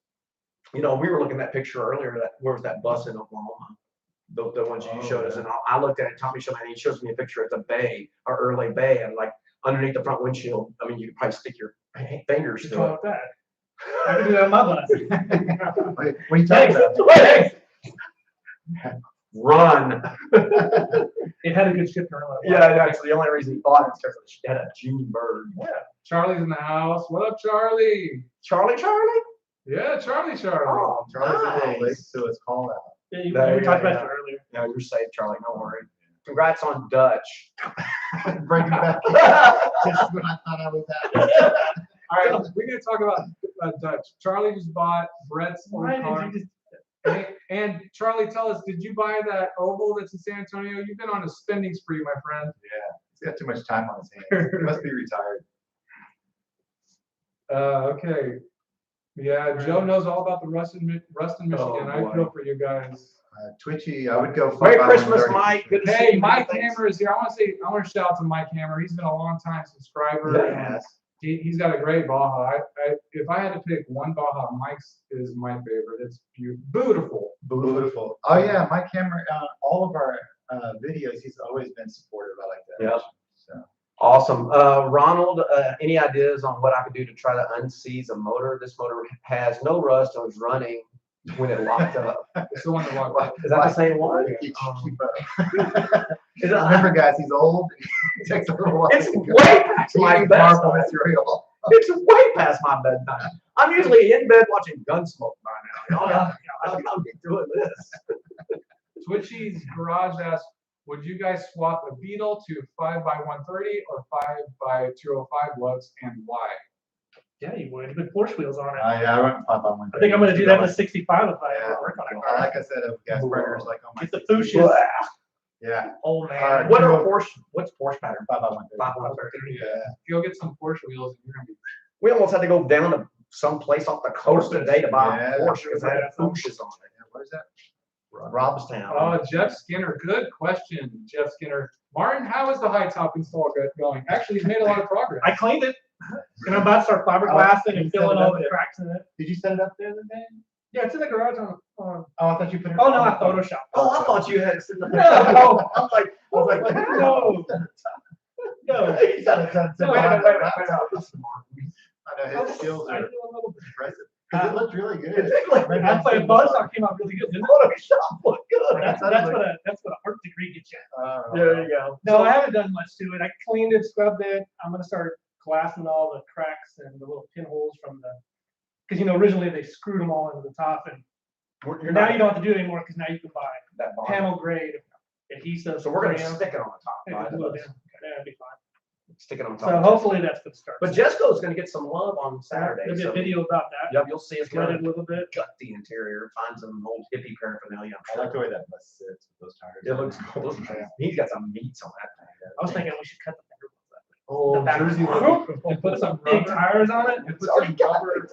S1: we were looking at that picture earlier. Where was that bus in Oklahoma? The ones you showed us, and I looked at it. Tommy showed me, and he shows me a picture at the bay, or early bay, and like underneath the front windshield. I mean, you could probably stick your fingers
S2: What's
S1: through
S2: wrong
S1: it.
S2: with that? I can do that on my bus.
S4: What are you talking about?
S1: Run.
S2: It had a good shifter.
S1: Yeah, actually, the only reason he bought it is because it had a June bird.
S2: Yeah.
S3: Charlie's in the house. What up, Charlie?
S1: Charlie?
S3: Yeah, Charlie.
S1: Oh,
S4: Charlie's a little late
S1: nice.
S4: to his call out.
S2: Yeah, we
S1: Yeah,
S2: talked about
S1: yeah.
S2: it earlier.
S1: No, you're safe, Charlie. Don't worry. Congrats on Dutch.
S4: Bring it back. Just when I thought I was at.
S3: All right, we're going to talk about Dutch. Charlie just bought Brett's old
S2: Why
S3: car.
S2: did you
S3: And Charlie, tell us, did you buy that oval that's in San Antonio? You've been on a spending spree, my friend.
S4: Yeah, he's got too much time on his hands. He must be retired.
S3: Okay. Yeah, Joe knows all about the rust in Michigan.
S1: Oh,
S3: I
S1: boy.
S3: feel for you guys.
S4: Twitchy, I would go.
S1: Merry
S4: for
S1: Christmas,
S4: 530.
S1: Mike. Good to see
S3: Hey,
S1: you.
S3: Mike
S1: Thanks.
S3: Hammer is here. I want to shout out to Mike Hammer. He's been a long time subscriber.
S1: Yes.
S3: He's got a great Baja. If I had to pick one Baja, Mike's is my favorite. It's beautiful.
S4: Beautiful. Oh yeah, Mike Hammer. All of our videos, he's always been supportive. I like that.
S1: Yep.
S4: So.
S1: Awesome. Ronald, any ideas on what I could do to try to unseize a motor? This motor has no rust and was running when it locked up.
S3: It's the one that locked up.
S1: Is that the same one?
S4: Keep up.
S1: Is it-
S4: Remember, guys, he's old. It takes a little while.
S1: It's way past my
S4: He's
S1: bedtime.
S4: Marvel material.
S1: It's way past my bedtime. I'm usually in bed watching Gunsmoke by now. I'll be doing this.
S3: Twitchy's Garage asks, would you guys swap a Beetle to 5x130 or 5x205 lugs, and why?
S2: Yeah, you would. Put Porsche wheels on it.
S4: Yeah, I went 5x1.
S2: I think I'm gonna do that in a 65 if I
S4: Yeah.
S2: work on it.
S4: Like I said, gas burners like on my.
S2: Get the Fuchsias.
S4: Yeah.
S2: Oh man.
S1: What are what's Porsche pattern?
S4: 5x130.
S1: 5x130.
S3: Yeah. You'll get some Porsche wheels and you're gonna be.
S1: We almost had to go down to some place off the coast today to buy
S4: Yeah.
S1: a Porsche because they had Fuchsias on it.
S4: What is that?
S1: Robstown.
S3: Oh, Jeff Skinner, good question, Jeff Skinner. Martin, how is the high top install going? Actually, he's made a lot of progress.
S2: I cleaned it. And I'm about to start fiberglassing and filling all the cracks in it.
S4: Did you set it up there the day?
S2: Yeah, it's in the garage on.
S4: Oh, I thought you put it.
S2: Oh no, I photoshopped.
S1: Oh, I thought you had.
S2: No.
S1: I'm like,
S2: No. No.
S1: He's done it.
S2: No,
S1: Wait a minute, wait a minute.
S4: I know his skills
S2: I
S4: are
S2: do a little bit.
S4: impressive. Because it looked really good.
S2: I played Buzzsaw came out really good, didn't it?
S1: Photoshop look good.
S2: That's what a art degree gets you.
S1: There you go.
S2: No, I haven't done much to it. I cleaned it, scrubbed it. I'm gonna start glassing all the cracks and the little pinholes from the, because originally they screwed them all into the top, and now you don't have to do it anymore because now you can buy
S1: that bond.
S2: panel grade adhesive.
S1: So we're gonna
S2: crayons.
S1: stick it on the top.
S2: Yeah,
S1: Right?
S2: glue it in. Yeah, it'd be fine.
S1: Stick it on
S2: So
S1: top.
S2: hopefully that's gonna start.
S1: But Jesco's gonna get some love on Saturday.
S2: There'll be
S1: so
S2: a video about that.
S1: Yep, you'll see us
S2: Gut it
S1: gonna
S2: a little bit.
S1: gut the interior, find some old hippie paraphernalia.
S4: I like the way that bus sits with those tires.
S1: It looks cool. He's got some meats on that thing.
S2: I was thinking we should cut the finger
S3: Oh,
S2: the back.
S3: Jersey
S2: Whoop.
S3: and put some
S2: big
S3: rubber.
S2: tires on it.
S3: And put some rubber,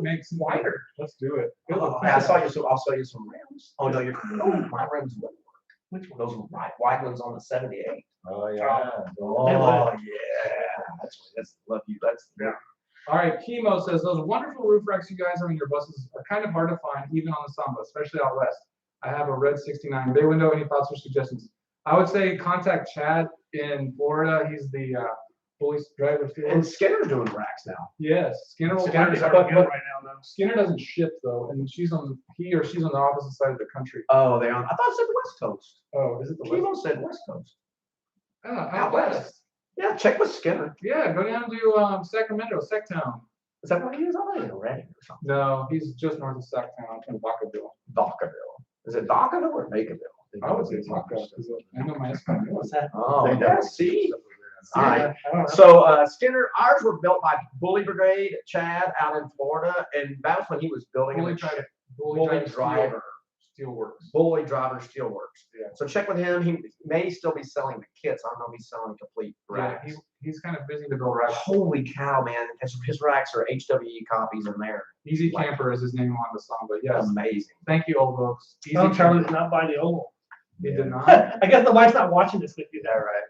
S3: makes wider. Let's do it.
S1: Oh, I saw you. So I'll show you some rims. Oh no, my rims wouldn't work.
S2: Which one?
S1: Those wide ones on the 78.
S4: Oh, yeah.
S1: Oh yeah, that's love you. That's yeah.
S3: All right, Chemo says those wonderful roof racks you guys have in your buses are kind of hard to find, even on the Samba, especially out west. I have a red 69 bay window. Any thoughts or suggestions? I would say contact Chad in Florida. He's the police driver.
S1: And Skinner's doing racks now.
S3: Yes, Skinner will
S2: Skinner's
S3: find it,
S2: already good right now, though.
S3: Skinner doesn't ship though, and he or she's on the opposite side of the country.
S1: Oh, they on. I thought it said West Coast.
S3: Oh, is it the west?
S1: Chemo said West Coast.
S3: Out west.
S1: Yeah, check with Skinner.
S3: Yeah, go down to Sacramento, Sacktown.
S1: Is that where he is? I don't know, Redding or something.
S3: No, he's just north of Sacktown in Vacaville.
S1: Vacaville. Is it Vacaville or Vacaville?
S3: I would say Vacaville. I know my Espanol.
S2: What's that?
S1: Oh,
S4: They
S1: yeah,
S4: know.
S1: see? All right.
S2: I don't know.
S1: So Skinner, ours were built by Bully Brigade, Chad, out in Florida, and that was when he was building them. Bully Driver.
S3: Steelworks.
S1: Bully Driver Steelworks.
S3: Yeah.
S1: So check with him. He may still be selling the kits. I don't know if he's selling complete
S3: Yeah,
S1: racks.
S3: he's kind of busy to build racks.
S1: Holy cow, man! His racks are HWE copies in there.
S3: Easy Camper is his name on the song, but yes.
S1: Amazing.
S3: Thank you, old folks. Easy
S2: Oh, Charlie
S3: Camper.
S2: did not buy the oval.
S3: He did not.
S2: I guess the wife's not watching this with you.
S4: Yeah, right.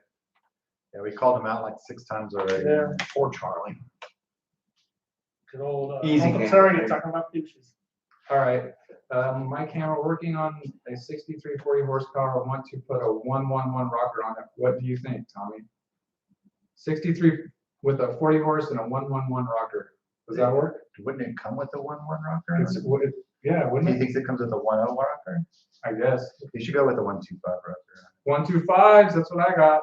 S4: Yeah, we called him out like 6 times already.
S2: Yeah.
S1: Poor Charlie.
S2: Good old
S1: Easy
S2: Uncle
S1: game.
S2: Terry talking about douches.
S3: All right. My camera working on a 6340 horsepower. I want to put a 111 rocker on it. What do you think, Tommy? 63 with a 40 horse and a 111 rocker. Does that work?
S4: Wouldn't it come with a 1-1 rocker?
S3: Yeah,
S4: He
S3: wouldn't it?
S4: thinks it comes with a 1-0 rocker.
S3: I guess.
S4: You should go with a 1-2-5 rocker.
S3: 125s. That's what I got.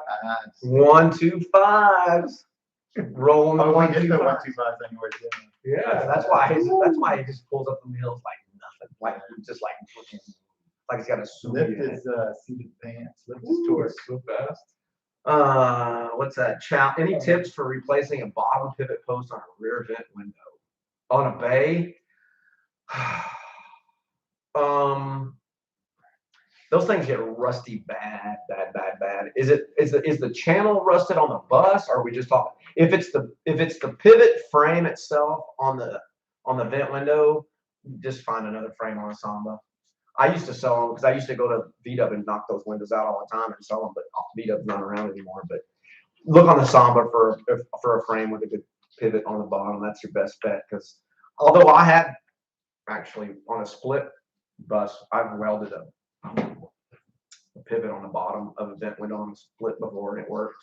S1: 1-2-5s. Rolling the
S4: Oh, we did
S1: 1-2-5s.
S4: the 1-2-5s anywhere. didn't we?
S3: Yeah.
S1: That's why he just pulls up the wheels like nothing, like just like looking like he's got a suit.
S4: Lift
S1: in it.
S4: his seated pants. Lift his torque.
S3: So fast.
S1: What's that? Any tips for replacing a bottom pivot post on a rear vent window on a bay? Those things get rusty bad. Is the channel rusted on the bus? Or are we just talking? If it's the pivot frame itself on the vent window, just find another frame on a Samba. I used to sell them because I used to go to VW and knock those windows out all the time and sell them, but VW's not around anymore. But look on the Samba for a frame with a good pivot on the bottom. That's your best bet. Because although I had actually on a split bus, I've welded a pivot on the bottom of a vent window on a split before and it worked.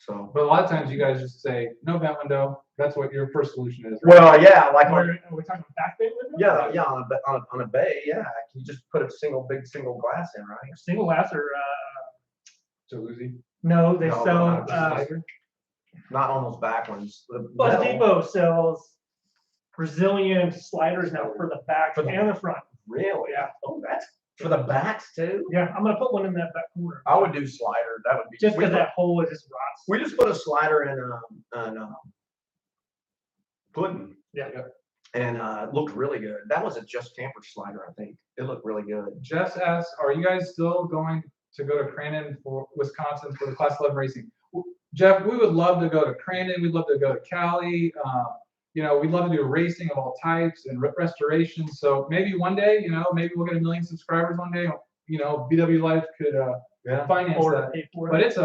S1: So,
S3: But a lot of times you guys just say no vent window. That's what your first solution is. Right?
S1: well, yeah, like
S2: Are we talking back bay window?
S1: yeah, on a bay, yeah, you just put a big single glass in, right?
S2: Single glass or
S3: Jalousie.
S2: no? They
S1: No,
S2: sell.
S1: not Not on those back ones. The
S2: Bus
S1: metal.
S2: Depot sells Brazilian sliders now for the back
S1: For the-
S2: and the front.
S1: Really?
S2: Yeah.
S1: Oh, that's For the backs too?
S2: Yeah, I'm gonna put one in that back corner.
S1: I would do slider. That would be
S2: Just
S1: we
S2: because
S1: put-
S2: that hole is just rots.
S1: We just put a slider in pudding.
S2: Yeah.
S1: And it looked really good. That was a Just Camper slider, I think. It looked really good.
S3: Jess asks, are you guys still going to go to Crandon Wisconsin for the Class 11 racing? Jeff, we would love to go to Crandon. We'd love to go to Cali. You know, we'd love to do racing of all types and restoration. So maybe one day, you know, maybe we'll get 1 million subscribers one day. You know, BW Life could finance
S2: Or
S3: that.
S2: pay for it.
S3: But it's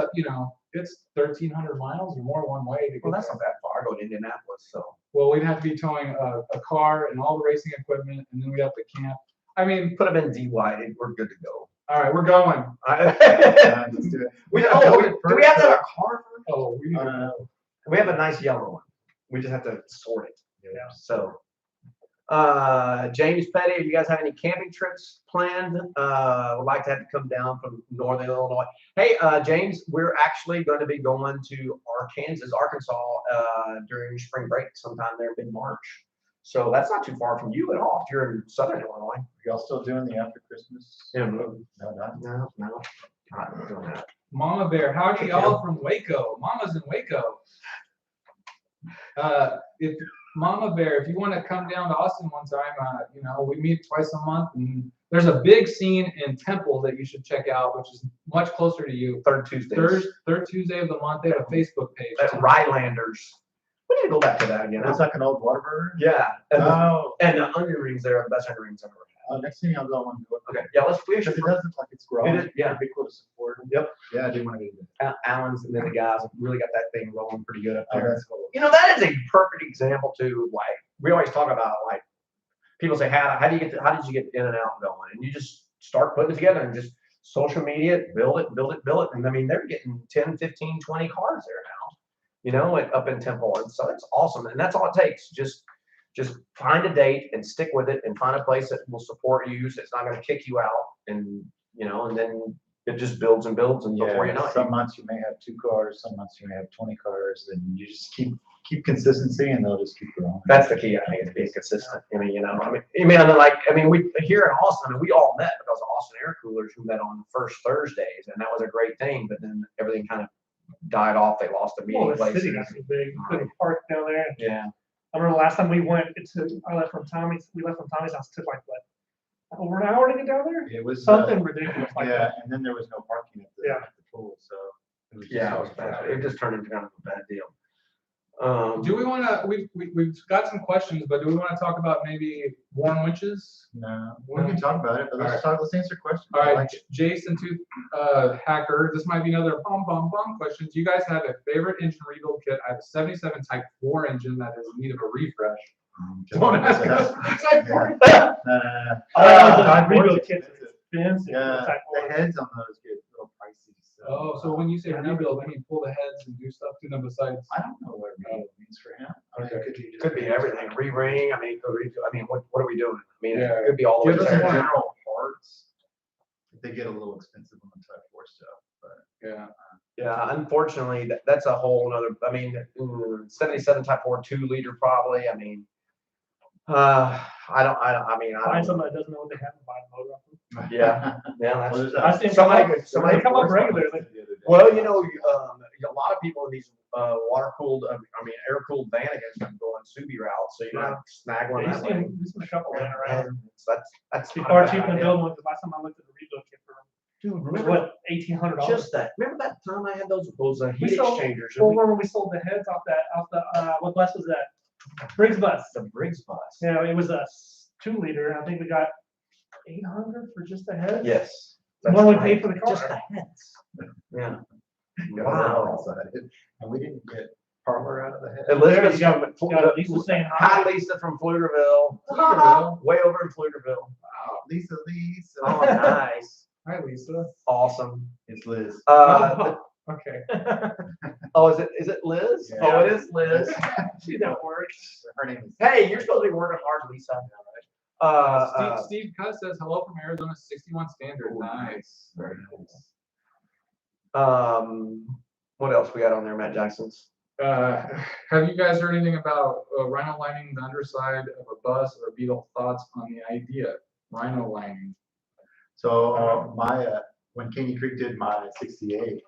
S3: it's 1,300 miles or more one way to get
S1: Well, that's
S3: there.
S1: not that far. I go to Indianapolis, so.
S3: Well, we'd have to be towing a car and all the racing equipment, and then we'd have to camp. I mean,
S1: Put them in DY. We're good to go.
S3: all right, we're going.
S4: Let's do it.
S1: do we
S4: gotta
S1: have
S4: build
S1: to
S4: it
S1: have
S4: first,
S1: a car first?
S3: Oh, we need to
S4: though.
S1: We have a nice yellow one. We just have to sort it.
S2: Yeah.
S1: So, James Petty, you guys have any camping trips planned? Would like to have to come down from Northern Illinois. Hey, James, we're actually going to be going to Arkansas during spring break sometime there mid-March. So that's not too far from you at all. If you're in Southern Illinois.
S4: Y'all still doing the after Christmas?
S1: Yeah.
S4: No, not.
S1: No, not doing that.
S3: Mama Bear, howdy y'all from Waco. Mama's in Waco. If Mama Bear, if you want to come down to Austin one time, you know, we meet twice a month, and there's a big scene in Temple that you should check out, which is much closer to you.
S1: Third Tuesday.
S3: Third Tuesday of the month. They have a Facebook page.
S1: At Rylanders. We need to go back to that again.
S4: It's like an old Whataburger?
S1: Yeah. And,
S4: Oh,
S1: and the onion rings there are the best onion rings I've ever
S4: next thing I'll go on to it.
S1: had. Okay. Yeah, we
S4: Because
S1: should.
S4: it does look like it's growing.
S1: It is, yeah.
S4: It'd be cool to support.
S1: Yep.
S4: Yeah, I do want to do that.
S1: Alan's and then the guys have really got that thing rolling pretty good up
S4: Oh,
S1: there.
S4: that's cool.
S1: You know, that is a perfect example to like we always talk about like people say how did you get in and out going? And you just start putting it together and just social media, build it. And I mean they're getting 10, 15, 20 cars there now, you know, up in Temple. And so it's awesome. And that's all it takes. Just find a date and stick with it and find a place that will support you. So it's not going to kick you out and you know, and then it just builds and builds and before you know it.
S4: Some months you may have 2 cars, some months you may have 20 cars, and you just keep consistency and they'll just keep growing.
S1: That's the key, I think, is being consistent. I mean, you know, we here in Austin, I mean, we all met because of Austin Air Coolers who met on the first Thursdays, and that was a great thing. But then everything kind of died off. They lost the meeting
S2: Well, the
S1: places.
S2: city got so big. You couldn't park down there.
S1: Yeah,
S2: I remember the last time we went, I left from Tommy's. We left from Tommy's house. It took like what, over an hour to get down there?
S4: It was
S2: Something ridiculous like
S4: yeah,
S2: that.
S4: and then there was no parking at
S2: Yeah.
S4: the pool, so it was
S1: yeah, it
S4: just
S1: was bad. It just turned into kind of a bad deal.
S3: Do we want to? We've got some questions, but do we want to talk about maybe warm winches?
S4: No, we can talk about it, but let's answer questions.
S3: All right,
S4: Like,
S3: Jason Hacker. This might be another bomb question. Do you guys have a favorite engine rebuild kit? I have a 77 Type 4 engine that is in need of a refresh. Don't ask us. Type 4.
S4: No.
S2: I rebuild kits. Expensive.
S4: Yeah,
S2: It's like,
S4: the heads on those get a little pricey.
S3: Oh, so when you say rebuild, I mean pull the heads and do stuff to them besides.
S4: I don't know what rebuild means for him. I mean, it
S1: Could be everything. Re-ring. I mean, what are we doing? I mean,
S3: Yeah.
S1: it could be all the
S3: Give
S1: way
S3: us
S1: there.
S3: more.
S4: general parts. They get a little expensive on the Type 4 stuff, but
S3: Yeah.
S1: Yeah, unfortunately, that's a whole nother. I mean, 77 Type 4 2-liter probably. I mean, I mean, I
S2: Find
S1: don't.
S2: somebody that doesn't know what they have and buy a motor off them.
S1: Yeah, yeah.
S4: Well, there's
S1: That's,
S2: I see them
S1: somebody
S2: come up-
S1: could- somebody
S2: they come up
S1: could-
S2: regularly.
S1: Well, you know, a lot of people in these water-cooled, air-cooled Vanagons can go on Subi routes, so you don't have to snag one
S2: Yeah,
S1: that
S2: you
S1: way.
S2: see a couple laying around.
S1: And that's
S2: It'd be
S1: not
S2: far
S1: a bad
S2: cheaper than
S1: idea.
S2: building one. The last time I looked at the rebuild kit for them,
S1: Dude,
S2: it was
S1: remember
S2: what, $1,800?
S1: just that? Remember that time I had those
S2: We
S1: heat
S2: sold-
S1: exchangers?
S2: Well, remember we sold the heads off the what bus was that? Briggs bus.
S1: The Briggs bus.
S2: Yeah, it was a 2-liter, and I think we got 800 for just the heads.
S1: Yes.
S2: The
S1: that's
S2: one we
S1: right.
S2: paid for the car.
S1: Just the heads. Yeah.
S4: Wow.
S1: Wow.
S4: And we didn't get Parlor out of the head.
S1: Elizabeth's
S2: There you
S1: from
S2: Got Lisa saying hi.
S1: Hi, Lisa from Pflugerville.
S3: Pflugerville.
S1: Way over in Pflugerville.
S4: Wow, Lisa.
S1: Oh, nice.
S3: Hi, Lisa.
S1: Awesome.
S4: It's Liz.
S3: Okay.
S1: Oh, is it Liz?
S4: Yeah.
S1: Oh, it is Liz.
S2: She's at work.
S4: Her name is.
S1: Hey, you're supposed to be working hard, Lisa.
S3: Steve Cuss says hello from Arizona 61 Standard. Nice.
S1: Very nice. What else we got on there, Matt Jackson's?
S3: Have you guys heard anything about rhino lining the underside of a bus or Beetle? Thoughts on the idea? Rhino lining.
S4: So when Caney Creek did my 68,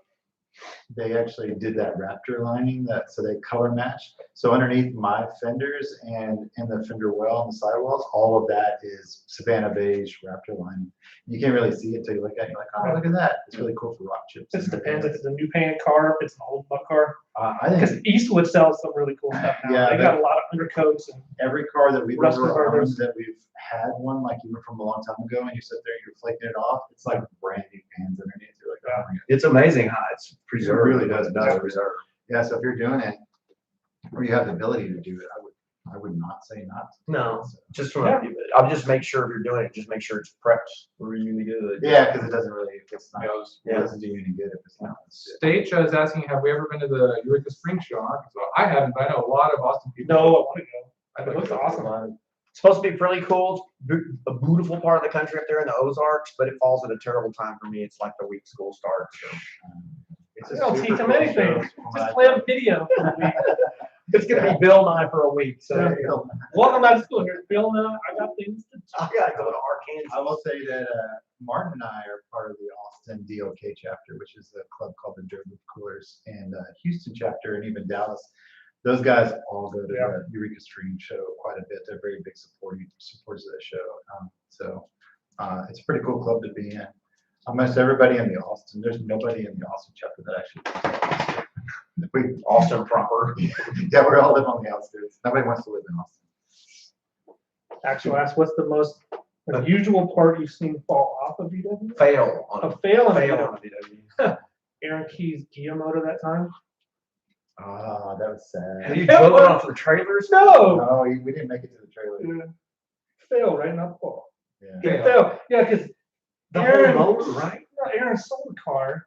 S4: they actually did that Raptor lining so they color matched. So underneath my fenders and the fender well and the sidewalls, all of that is Savannah beige Raptor lining. You can't really see it till you look at it. You're like, oh, look at that. It's really cool for rock chips.
S2: It just depends if it's a new painted car, if it's an old buck car.
S4: I think
S2: Because Eastwood sells some really cool stuff now.
S4: Yeah,
S2: They got a lot of undercoats and
S4: every car that we've
S2: Rust
S4: ever
S2: preservers.
S4: owned that we've had one, like even from a long time ago, and you sit there and you're flaking it off, it's like brand new pans underneath. You're like, oh my God.
S1: It's amazing how it's preserved.
S4: really does
S1: preserve.
S4: Yeah, so if you're doing it, or you have the ability to do it, I would not say not to.
S1: No,
S4: So,
S1: just from I'll just make sure if you're doing it, just make sure it's prepped really good.
S4: yeah, because it doesn't really, it's not,
S1: Yeah.
S4: it doesn't do you any good if it's not.
S3: Stage is asking, have we ever been to the Eureka Springs show in Arkansas? I haven't, but I know a lot of Austin people.
S2: no, I want to go.
S3: I'd
S2: It
S3: like
S2: looks
S3: to go.
S2: awesome.
S1: It's supposed to be really cool. It's a beautiful part of the country up there in the Ozarks, but it falls at a terrible time for me. It's like the week school starts. So.
S4: It's
S2: I
S4: a
S2: don't
S4: super
S2: teach them
S4: cool
S2: anything.
S4: show from what
S2: Just
S4: I've
S2: play a
S4: heard.
S2: video for a week.
S1: It's gonna be Bill and I for a week. So
S2: Yeah. Welcome back to school. Here's Bill now. I got things to
S1: I gotta go to Arkansas.
S4: I will say that Martin and I are part of the Austin DOK chapter, which is a club called the Dirt Roof Coolers, and Houston chapter, and even Dallas. Those guys all go to the Eureka Stream show quite a bit. They're very big supporters of the show. So it's a pretty cool club to be in. Almost everybody in the Austin, there's nobody in the Austin chapter that actually we
S1: Austin proper.
S4: yeah, we all live on the outskirts. Nobody wants to live in Austin.
S2: actually ask what's the most unusual part you've seen fall off of VW?
S1: Fail on
S2: A fail on a
S1: fail
S2: VW.
S1: on a VW.
S2: Aaron Key's Gia motor that time.
S4: Ah, that was
S1: Have
S4: sad.
S1: you drove it off the trailers?
S2: No.
S4: No, we didn't make it to the trailer.
S2: Fail, right? Not fall.
S4: Yeah.
S2: He failed. Yeah, because
S1: The
S2: Aaron,
S1: whole motor, right?
S2: Aaron sold the car,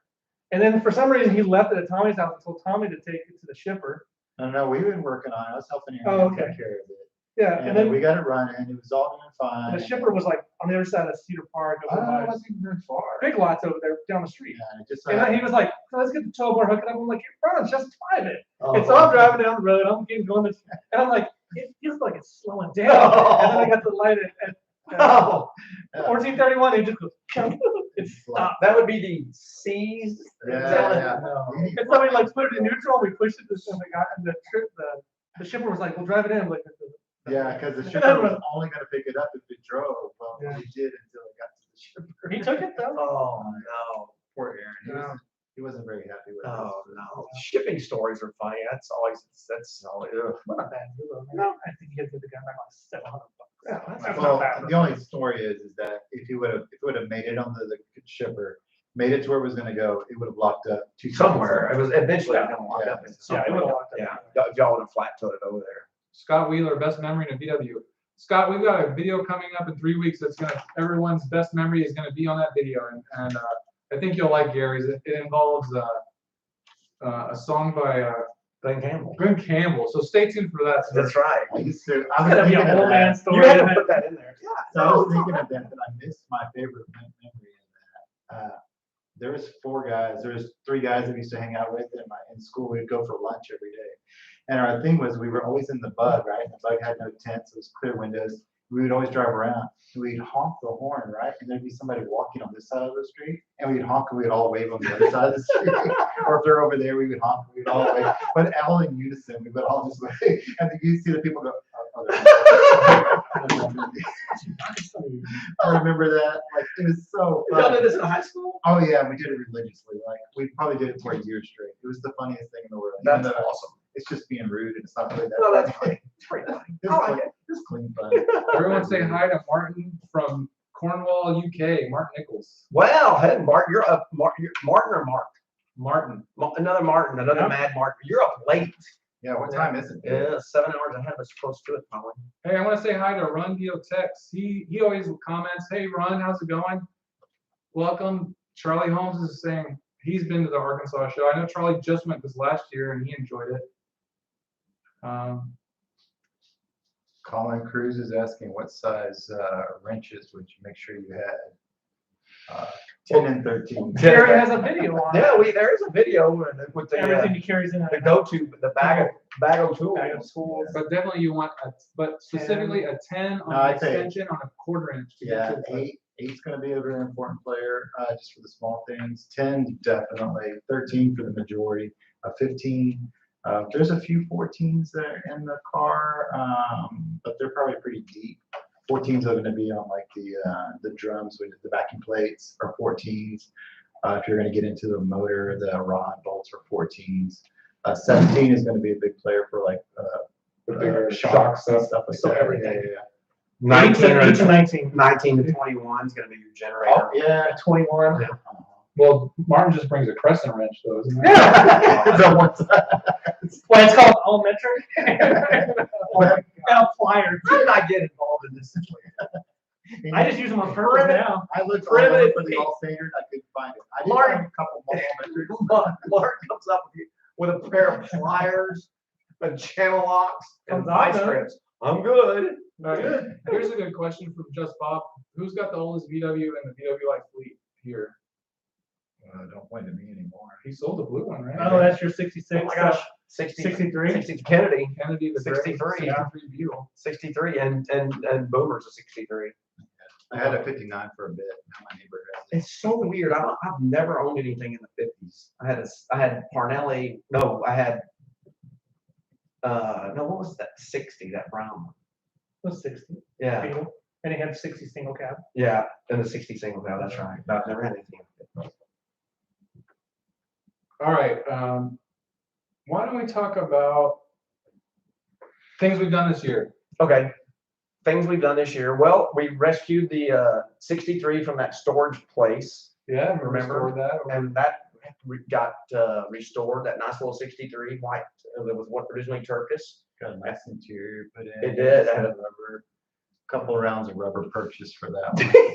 S2: and then for some reason he left it at Tommy's house and told Tommy to take it to the shipper.
S4: No, we've been working on it. I was helping
S2: Oh,
S4: Aaron
S2: okay.
S4: take care of it.
S2: Yeah,
S4: And
S2: and then
S4: we got it running. It was all doing fine.
S2: the shipper was like on the other side of Cedar Park, over
S4: Oh,
S2: by
S4: it wasn't even very far.
S2: Big Lots over there down the street.
S4: Yeah, it just
S2: And then he was like, let's get the tow bar hooked up. I'm like, bro, just drive it.
S1: Oh,
S2: And so I'm driving down the road, I'm getting going, and I'm like, it feels like it's slowing down. And then I got the light at
S1: Oh,
S2: 1431, it just goes, it stopped.
S1: that would be the C's.
S4: Yeah.
S2: And somebody like put it in neutral, we pushed it to the guy, and the shipper was like, we'll drive it in. Like,
S4: Yeah, because the shipper was only going to pick it up if it drove. Well,
S2: Yeah.
S4: he did until it got to the shipper.
S2: he took it though.
S1: Oh no.
S4: Poor Aaron. He wasn't very happy with it.
S1: Oh no. Shipping stories are funny. That's always ugh.
S2: Not a bad deal. No, I think he had the guy by like $700.
S1: Yeah, that's
S2: That's
S4: Well,
S2: not bad.
S4: the only story is that if he would have made it onto the shipper, made it to where it was going to go, it would have locked up
S1: Somewhere. It was eventually gonna lock up. into
S2: Yeah, it
S1: somewhere.
S2: would've locked up.
S1: Yeah. Y'all would have flat toed it over there.
S3: Scott Wheeler, best memory in a VW. Scott, we've got a video coming up in 3 weeks. That's everyone's best memory is gonna be on that video, and I think you'll like Gary's. It involves a song by
S1: Glenn Campbell.
S3: Glenn Campbell. So stay tuned for that.
S1: That's right.
S4: I
S2: It's gonna be a
S4: thinking of
S2: old man
S4: that.
S2: story.
S1: You had to
S2: isn't it?
S1: put that in there. Yeah.
S4: So I was thinking of that, but I missed my favorite memory in that. There was 4 guys. There was 3 guys that we used to hang out with in school. We'd go for lunch every day. And our thing was we were always in the Bug, right? And the Bug had no tents. It was clear windows. We would always drive around. And we'd honk the horn, right? And there'd be somebody walking on this side of the street. And we'd honk and we'd all wave on the other side of the street. Or if they're over there, we would honk and we'd all wave. But all in unison, we would all just wave. And then you see the people go, oh, I remember that. Like, it was so
S1: Y'all
S4: fun.
S1: did this in high school?
S4: Oh yeah, we did it religiously. Like we probably did it for a year straight. It was the funniest thing in the world. Even
S1: That's
S4: though
S1: awesome.
S4: It's just being rude and it's not really that.
S1: No, that's
S4: funny.
S1: funny. It's pretty funny.
S4: It's
S1: I like
S4: clean-
S1: it.
S4: it's clean fun.
S3: Everyone say hi to Martin from Cornwall, UK. Martin Nichols.
S1: Well, hey, Mark, you're up. Martin or Mark?
S3: Martin.
S1: Another Martin, another
S2: Yeah.
S1: mad Martin. You're up late.
S4: Yeah, what time is it?
S1: Yeah, 7 hours ahead of us, close to it, probably.
S3: Hey, I want to say hi to Run Tex. He always comments, "Hey, Run, how's it going? Welcome." Charlie Holmes is saying he's been to the Arkansas show. I know Charlie just went this last year and he enjoyed it.
S4: Colin Cruz is asking what size wrenches would you make sure you had? 10 and 13.
S2: Gary has a video on
S1: Yeah,
S2: it.
S1: there is a video with
S2: Everything he carries in
S1: the go-to, the bag of tools.
S2: Bag of tools.
S3: But definitely you want but specifically a 10 on
S4: No,
S3: the
S4: I'd say-
S3: extension on a 1/4 inch. To get
S4: Yeah,
S3: to the-
S4: Eight's going to be a very important player, just for the small things. 10 definitely. 13 for the majority. 15. There's a few 14s that are in the car, but they're probably pretty deep. 14s are going to be on like the drums with the backing plates are 14s. If you're going to get into the motor, the rod bolts are 14s. 17 is going to be a big player for like
S3: The bigger
S4: shocks and
S3: stuff.
S4: stuff like
S2: So
S4: that.
S2: everything.
S4: Yeah.
S1: 19 or
S2: 19.
S1: 19 to 21 is going to be your generator.
S4: Oh, yeah.
S2: 21.
S3: Well, Martin just brings a crescent wrench though, isn't it?
S2: Well, it's called all metric. Now pliers.
S1: How did I get involved in this situation?
S2: I just use them on purpose now.
S4: I looked all over
S1: Primitive
S4: for the
S1: thing.
S4: all standard. I couldn't find it. I did
S1: Mark-
S4: find a couple multiple
S1: Mark comes up with a pair of pliers, a channel locks, and
S2: Comes
S1: vice
S2: out, huh?
S1: grips. I'm good.
S3: All right. Here's a good question from Just Bob. Who's got the oldest VW in the VW Life fleet here?
S4: Don't point to me anymore.
S3: He sold the blue one, right?
S2: Oh, that's your 66.
S1: Oh my gosh. 60,
S2: 63.
S1: 60 Kennedy,
S3: Kennedy, the gray
S1: 63, yeah.
S3: 63 Beetle.
S1: 63, and Boomer's a 63.
S4: I had a 59 for a bit. Now my neighbor has it.
S1: It's so weird. I've never owned anything in the 50s. I had Parnelli. No, I had no. What was that 60? That brown one.
S2: It was 60.
S1: Yeah,
S2: Beetle. And he had 60 single cab.
S1: yeah, and the 60 single now. That's right. No, I've never had anything. In the 50s.
S3: All right. Why don't we talk about things we've done this year?
S1: Okay, things we've done this year. Well, we rescued the 63 from that storage place,
S3: Yeah,
S1: Remember?
S3: restored that.
S1: and that got restored. That nice little 63 white that was what originally Turkish.
S4: Got a nice interior put in.
S1: It did.
S4: Had a rubber, couple of rounds of rubber purchased for that one.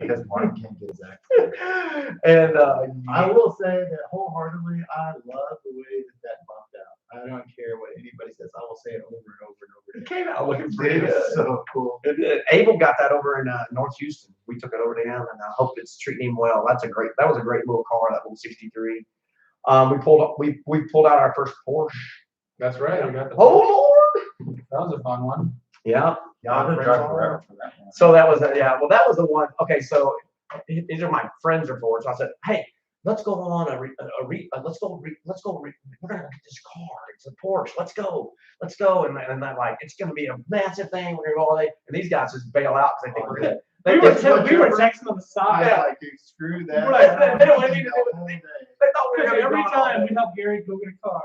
S4: Because Martin can't get exactly.
S1: And
S4: I will say that wholeheartedly, I love the way that bumped out. I don't care what anybody says. I will say it over and over and over
S1: it
S4: again.
S1: came out looking pretty
S4: It
S1: good.
S4: is so cool.
S1: It did. Abel got that over in North Houston. We took it over to him, and I hope it's treating him well. That was a great little car, that little 63. We pulled out our first Porsche.
S3: That's right. We got the
S1: Oh Lord!
S3: That was a fun one.
S1: Yeah.
S4: Yeah, I've been driving forever for that one.
S1: So that was well, that was the one. Okay, so these are my friends are for it. So I said, hey, let's go on we're gonna get this car. It's a Porsche. Let's go. And they're like, it's gonna be a massive thing. We're gonna go all day. And these guys just bail out because they think we're gonna.
S2: We were texting on the
S4: I
S2: side.
S4: was like, dude, screw that.
S2: We're like,
S1: they don't want anything to do with
S4: All day.
S1: They thought we were
S2: Because
S1: gonna be
S2: every
S1: gone all
S2: time
S1: day.
S2: we help Gary go get a car,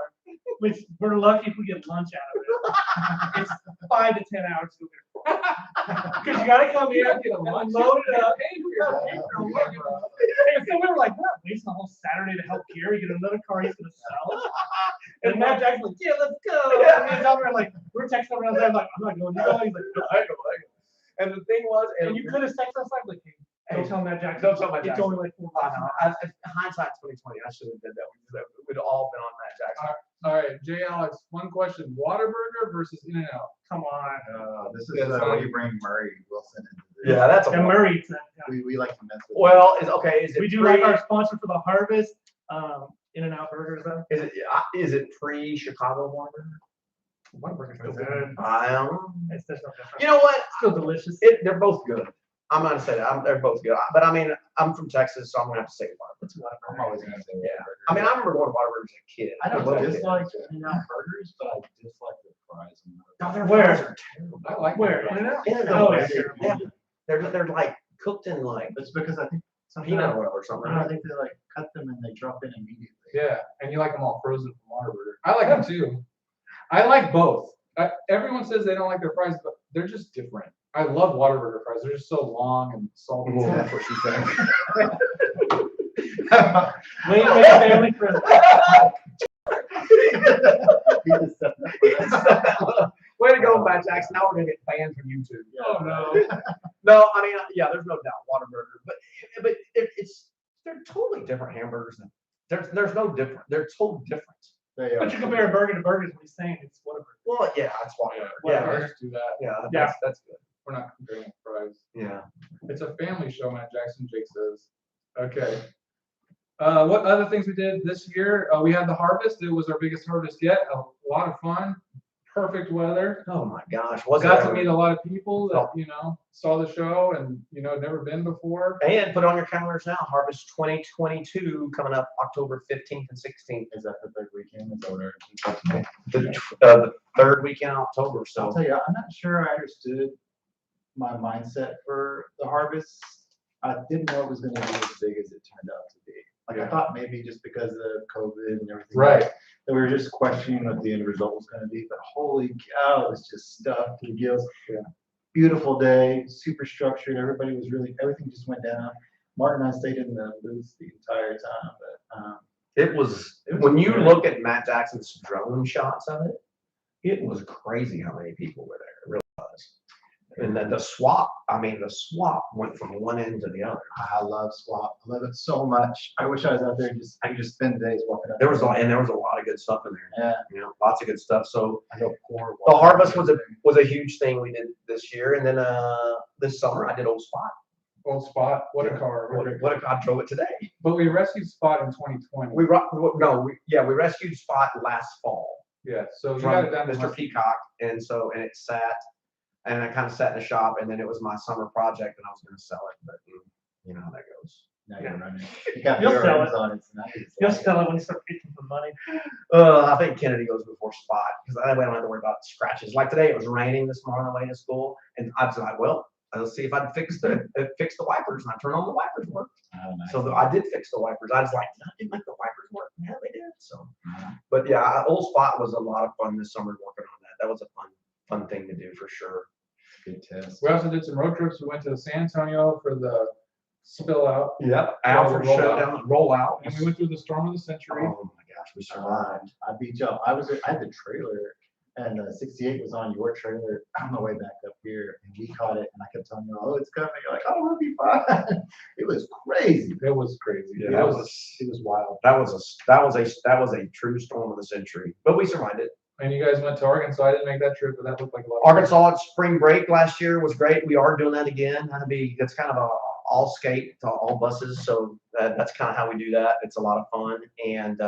S2: which we're lucky if we get lunch out of it. It's 5 to 10 hours to get a car. Because you gotta come here, get a lunch, load it up. And so we were like, we're not wasting a whole Saturday to help Gary get another car he's gonna sell. And Matt Jackson's like, yeah, let's go.
S1: Yeah.
S2: And me and John were like, we're texting around there, like, I'm not going. You go? He's like, no.
S1: I know. And the thing was,
S2: And you could have texted us like, hey, don't tell Matt Jackson.
S1: Don't tell Matt
S2: It's
S1: Jackson.
S2: only like 4
S1: I know. Hindsight 2020. I should have did that. We'd all been on Matt Jackson.
S3: All right, Jay Alex, one question. Whataburger versus In-N-Out.
S2: Come on.
S4: This is
S3: Yes,
S4: when you bring Murray Wilson into this.
S1: Yeah, that's a
S2: And Murray eats that.
S4: We like to mess with
S1: well. Is it
S2: We do
S1: pre,
S2: like our sponsor for the harvest, In-N-Out Burgers though.
S1: is it pre Chicago Whataburger?
S2: Whataburger's still good.
S1: I don't know.
S2: It's just no different.
S1: You know what?
S2: Still delicious.
S1: They're both good. I'm gonna say that. They're both good. But I mean, I'm from Texas, so I'm gonna have to say Whataburger.
S4: I'm always gonna say
S1: Yeah. I mean, I remember going to Whataburger as a kid.
S4: I don't
S1: Little kid.
S4: dislike In-N-Out burgers, but I dislike the fries.
S1: No, their
S2: Where?
S1: fries are terrible.
S3: I like
S2: Where?
S3: that.
S2: In-N-Out?
S1: In-N-Out.
S2: Oh,
S1: Yeah.
S2: yeah.
S1: Yeah. They're like cooked in like
S4: It's because I think
S1: peanut oil or something.
S4: I think they like cut them and they drop in immediately.
S3: Yeah, and you like them all frozen from Whataburger. I like them too. I like both. Everyone says they don't like their fries, but they're just different. I love Whataburger fries. They're just so long and salty.
S1: Yeah.
S4: That's what she said.
S2: Wait, family friendly.
S4: He just said that.
S1: Way to go, Matt Jackson. Now we're gonna get banned from YouTube.
S3: Oh no.
S1: No, I mean, yeah, there's no doubt Whataburger, but they're totally different hamburgers. There's no different. They're totally different.
S4: They are.
S2: But you compare a burger to burgers, what he's saying, it's whatever.
S1: Well, yeah, that's why.
S3: Yeah,
S1: Yeah,
S3: let's do that.
S1: yeah,
S2: Yeah.
S1: that's good.
S3: We're not comparing fries.
S1: Yeah.
S3: It's a family show, Matt Jackson, Jake says. Okay. What other things we did this year? We had the harvest. It was our biggest harvest yet. A lot of fun. perfect weather.
S1: Oh my gosh, was
S3: Got
S1: it
S3: to meet
S1: ever?
S3: a lot of people that, saw the show and, never been before.
S1: And put it on your calendars now. Harvest 2022 coming up October 15th and 16th.
S4: Is that the third weekend? Is that what
S1: The third weekend in October.
S4: I'll
S1: So
S4: tell you, I'm not sure I understood my mindset for the harvest. I didn't know it was going to be as big as it turned out to be. Like I thought maybe just because of COVID and everything,
S3: Right.
S4: that we were just questioning what the end result was going to be. But holy cow, it was just stuffed to the gills.
S3: Yeah.
S4: Beautiful day, super structured. Everything just went down. Mark and I stayed in the booths the entire time, but
S1: it was when you look at Matt Jackson's drone shots of it, it was crazy how many people were there. It really was. And then the swap went from one end to the other.
S4: I love Swap. I love it so much. I wish I was out there and I could just spend days walking out.
S1: There was a lot of good stuff in there.
S4: Yeah.
S1: Lots of good stuff. So
S4: I go pour
S1: the
S4: water.
S1: harvest was a huge thing we did this year, and then this summer I did Old Spot.
S3: Old Spot. What a car.
S1: I drove it today.
S3: But we rescued Spot in 2020.
S1: We rescued Spot last fall
S3: Yeah. So you
S1: from
S3: got it down to
S1: Mr. Peacock, and it sat, and I kind of sat in the shop, and then it was my summer project, and I was going to sell it, but you know how that goes.
S4: Now you're running. You got
S2: You'll
S4: your
S2: sell
S4: rims
S2: it.
S4: on it tonight.
S2: You'll sell it when you start getting some money.
S1: I think Kennedy goes before Spot because that way I don't have to worry about scratches. Like today, it was raining this morning on the way to school, and I was like, well, let's see if I can fix the wipers, and I turned on the wipers work.
S4: Oh, nice.
S1: So I did fix the wipers. I was like, did I didn't make the wipers work? Yeah, they did. So, but yeah, Old Spot was a lot of fun this summer working on that. That was a fun thing to do for sure.
S4: Good test.
S3: We also did some road trips. We went to San Antonio for the spill out.
S1: Yep. Alfred Showdown, rollout.
S3: And we went through the storm of the century.
S1: Oh my gosh, we survived.
S4: I beat you up. I had the trailer, and 68 was on your trailer on the way back up here, and we caught it, and I kept telling you, oh, it's coming. You're like, oh, it'll be fine. It was crazy.
S3: It was crazy.
S1: Yeah,
S3: it was wild.
S1: That was a true storm of the century, but we survived it.
S3: And you guys went to Arkansas. I didn't make that trip, but that looked like a lot.
S1: Arkansas at spring break last year was great. We are doing that again. It's kind of a all skate to all buses, so that's kind of how we do that. It's a lot of fun, and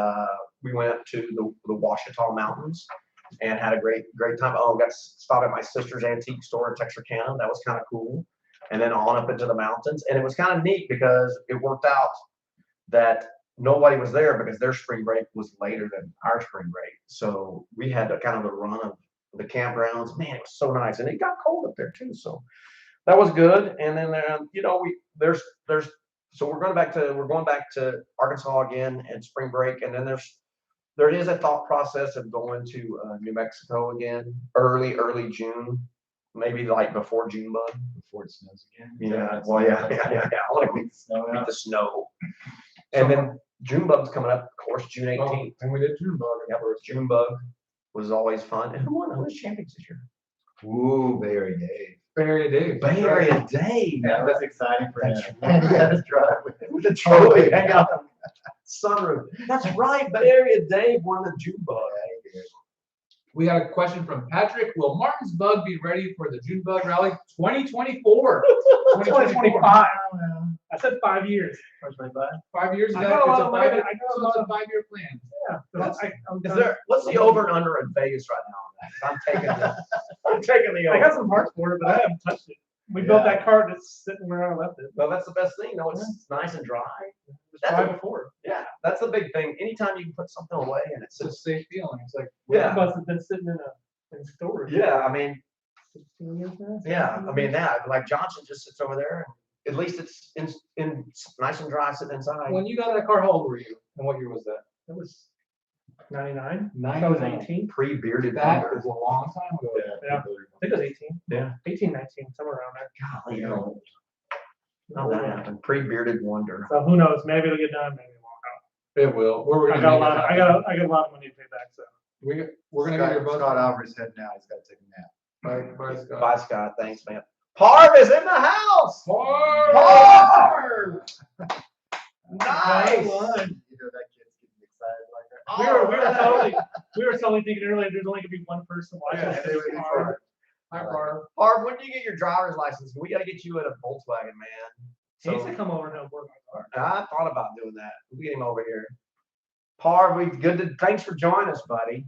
S1: we went to the Ouachita Mountains and had a great time. Oh, got to stop at my sister's antique store in Texarkana. That was kind of cool, and then on up into the mountains, and it was kind of neat because it worked out that nobody was there because their spring break was later than our spring break. So we had kind of a run of the campgrounds. Man, it was so nice, and it got cold up there too. So that was good. And then so we're going back to Arkansas again and spring break, and then there is a thought process of going to New Mexico again, early June, maybe like before June bug.
S4: Before it snows again.
S1: Yeah. Well, yeah. I want to beat the snow. And then June bug's coming up, of course, June 18th.
S3: And we did June bug.
S1: Yep, June bug was always fun. And who won the champions this year?
S4: Ooh, Bay Area Dave.
S3: Bay Area Dave.
S1: Bay Area Dave.
S4: That was exciting for him.
S1: That's
S4: He had his drive
S1: with the trophy. Hang out on the sunroof. That's right. Bay Area Dave won the June bug.
S3: We had a question from Patrick. Will Martin's bug be ready for the June bug rally 2024?
S2: 2025. I said 5 years.
S3: 5 years
S2: I
S3: ago.
S2: got a lot
S3: It's
S2: of
S3: a
S2: money.
S3: five- it's a 5-year plan.
S2: Yeah.
S1: What's the over and under in Vegas right now? I'm taking the
S2: I
S1: over.
S2: got some parts for it, but I haven't touched it. We built that cart and it's sitting where I left it.
S1: Well, that's the best thing. No, it's nice and dry.
S2: It's dry before.
S1: Yeah, that's the big thing. Anytime you can put something away and it's
S3: It's a safe feeling. It's like,
S1: Yeah.
S2: It must have been sitting in storage.
S1: yeah, I mean,
S2: 16 years now.
S1: yeah, like Johnson just sits over there and at least it's in nice and dry sitting inside.
S3: when you got that car, how old were you? And what year was that?
S2: It was 99.
S3: 99.
S2: I was 18.
S1: Pre-bearded
S3: That
S1: wonder.
S3: is a long time ago.
S2: Yeah. I think it was 18.
S1: Yeah.
S2: 18, 19, somewhere around there.
S1: Golly, how old? How'd that happen? Pre-bearded wonder.
S2: So who knows? Maybe it'll get done. Maybe it won't.
S3: It will. We're
S2: I
S3: gonna
S2: got a
S3: make
S2: lot.
S3: it
S2: I
S3: happen.
S2: got a lot of money to pay back. So
S3: We're gonna get your bug.
S4: Scott Alvarez heading out. He's got to take a nap.
S3: Bye, Scott.
S1: Bye, Scott. Thanks, man. Parv is in the house.
S3: Parv!
S1: Parv! Nice.
S4: You know that kid's getting excited like that.
S2: we were totally thinking earlier there's only gonna be one person watching.
S3: Yeah,
S2: It was hard.
S3: Hi, Parv.
S1: Parv, when do you get your driver's license? We got to get you in a Volkswagen, man.
S2: He needs
S1: So
S2: to come over and help work my car.
S1: I thought about doing that. We get him over here. Parv, thanks for joining us, buddy.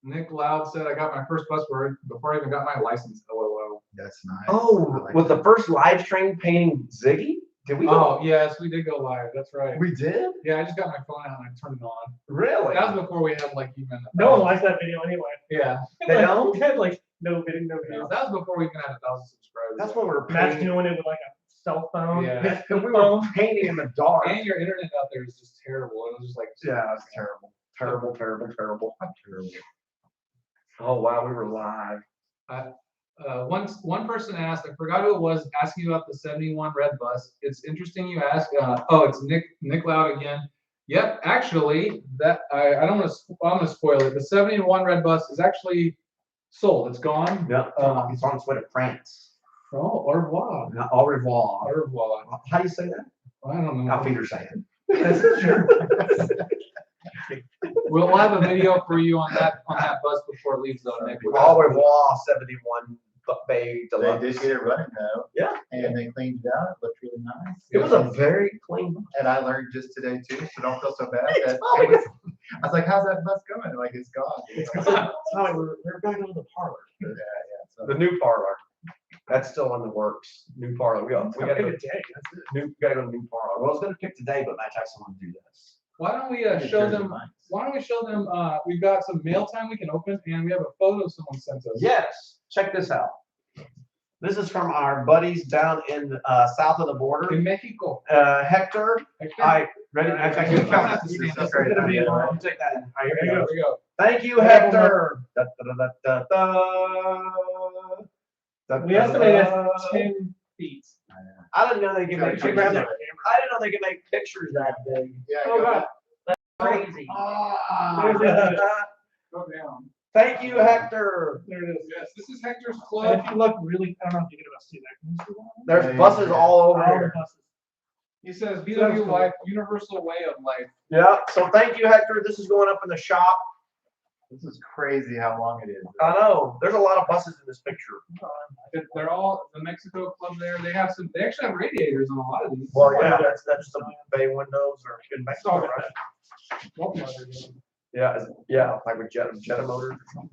S3: Nick Loud said I got my first bus before I even got my license. LOL.
S4: That's nice.
S1: Oh,
S4: I like
S1: was
S4: that.
S1: the first live stream painting Ziggy? Did we?
S3: Oh yes, we did go live. That's right.
S1: We did?
S3: Yeah, I just got my phone out and I turned it on.
S1: Really?
S3: That was before we had like even.
S2: No one likes that video anyway.
S3: Yeah.
S1: They
S2: Like,
S1: don't?
S2: we had like no video, no
S3: Yeah,
S2: views.
S3: that was before we even had 1,000 subscribers.
S1: That's what we were
S2: Matt's
S1: painting.
S2: doing it with like a cell phone.
S3: Yeah.
S1: And we were painting in the dark.
S3: And your internet out there is just terrible. It was just like.
S1: Yeah, it's terrible. Terrible.
S4: Terrible.
S1: Oh wow, we were live.
S3: One person asked, I forgot who it was, asking about the 71 red bus. It's interesting you ask. Oh, it's Nick Loud again. Yep, actually, that I don't want to. I'm going to spoil it. The 71 red bus is actually sold. It's gone.
S1: Yeah, it's on its way to France.
S3: Oh, au revoir.
S1: Au revoir.
S3: Au revoir.
S1: How do you say that?
S3: I don't know.
S1: How Peter say it.
S3: We'll have a video for you on that bus before it leaves though, Nick.
S1: Au revoir 71 Bay
S4: They
S1: Deluxe.
S4: did get it running though.
S1: Yeah.
S4: And they cleaned it out. It looked really nice.
S1: It was a very clean bus.
S4: And I learned just today too, so don't feel so bad.
S1: It's
S4: that
S1: not
S4: it was, I was like, how's that bus going? Like, it's gone.
S1: It's not like we're going to go to the parlor.
S4: Yeah. So
S1: The new parlor. That's still in the works. New parlor. We got to go.
S2: Pick a day, that's it.
S1: We gotta go to new parlor. Well, I was gonna pick today, but Matt Jackson wanted to do this.
S3: Why don't we show them? Why don't we show them? We've got some mail time we can open, and we have a photo someone sent us.
S1: Yes. Check this out. This is from our buddies down in south of the border.
S3: In Mexico.
S1: Hector.
S3: Hector?
S1: I ready. I
S3: Okay,
S1: can
S3: I'm have to stand up.
S1: Great.
S2: It's gonna be
S1: You
S2: long.
S1: take that. All right,
S3: There
S1: here
S3: you
S1: we
S3: go.
S1: go.
S3: There you go.
S1: Thank you, Hector. Da, da, da, da, da, da.
S2: We estimated 10 feet.
S1: I didn't know they could make
S2: You should
S1: pictures.
S2: grab that
S1: I didn't know they could make pictures that big.
S4: yeah,
S2: Oh,
S4: go
S2: God.
S1: Crazy.
S2: There's
S3: Go down.
S1: Thank you, Hector.
S2: There it is.
S3: Yes, this is Hector's
S2: And
S3: club.
S2: if you look really, I don't know if you can see that. Can you see that?
S1: There's buses all over
S2: All the
S1: here.
S2: buses.
S3: He says VW life, universal way of life.
S1: Yeah. So thank you, Hector. This is going up in the shop.
S4: This is crazy how long it is.
S1: I know. There's a lot of buses in this picture.
S3: They're all the Mexico club there. They have some. They actually have radiators on a lot of these.
S1: Well, yeah, that's the bay windows or in Mexico, right? Yeah, yeah, like with Jetta motors or something.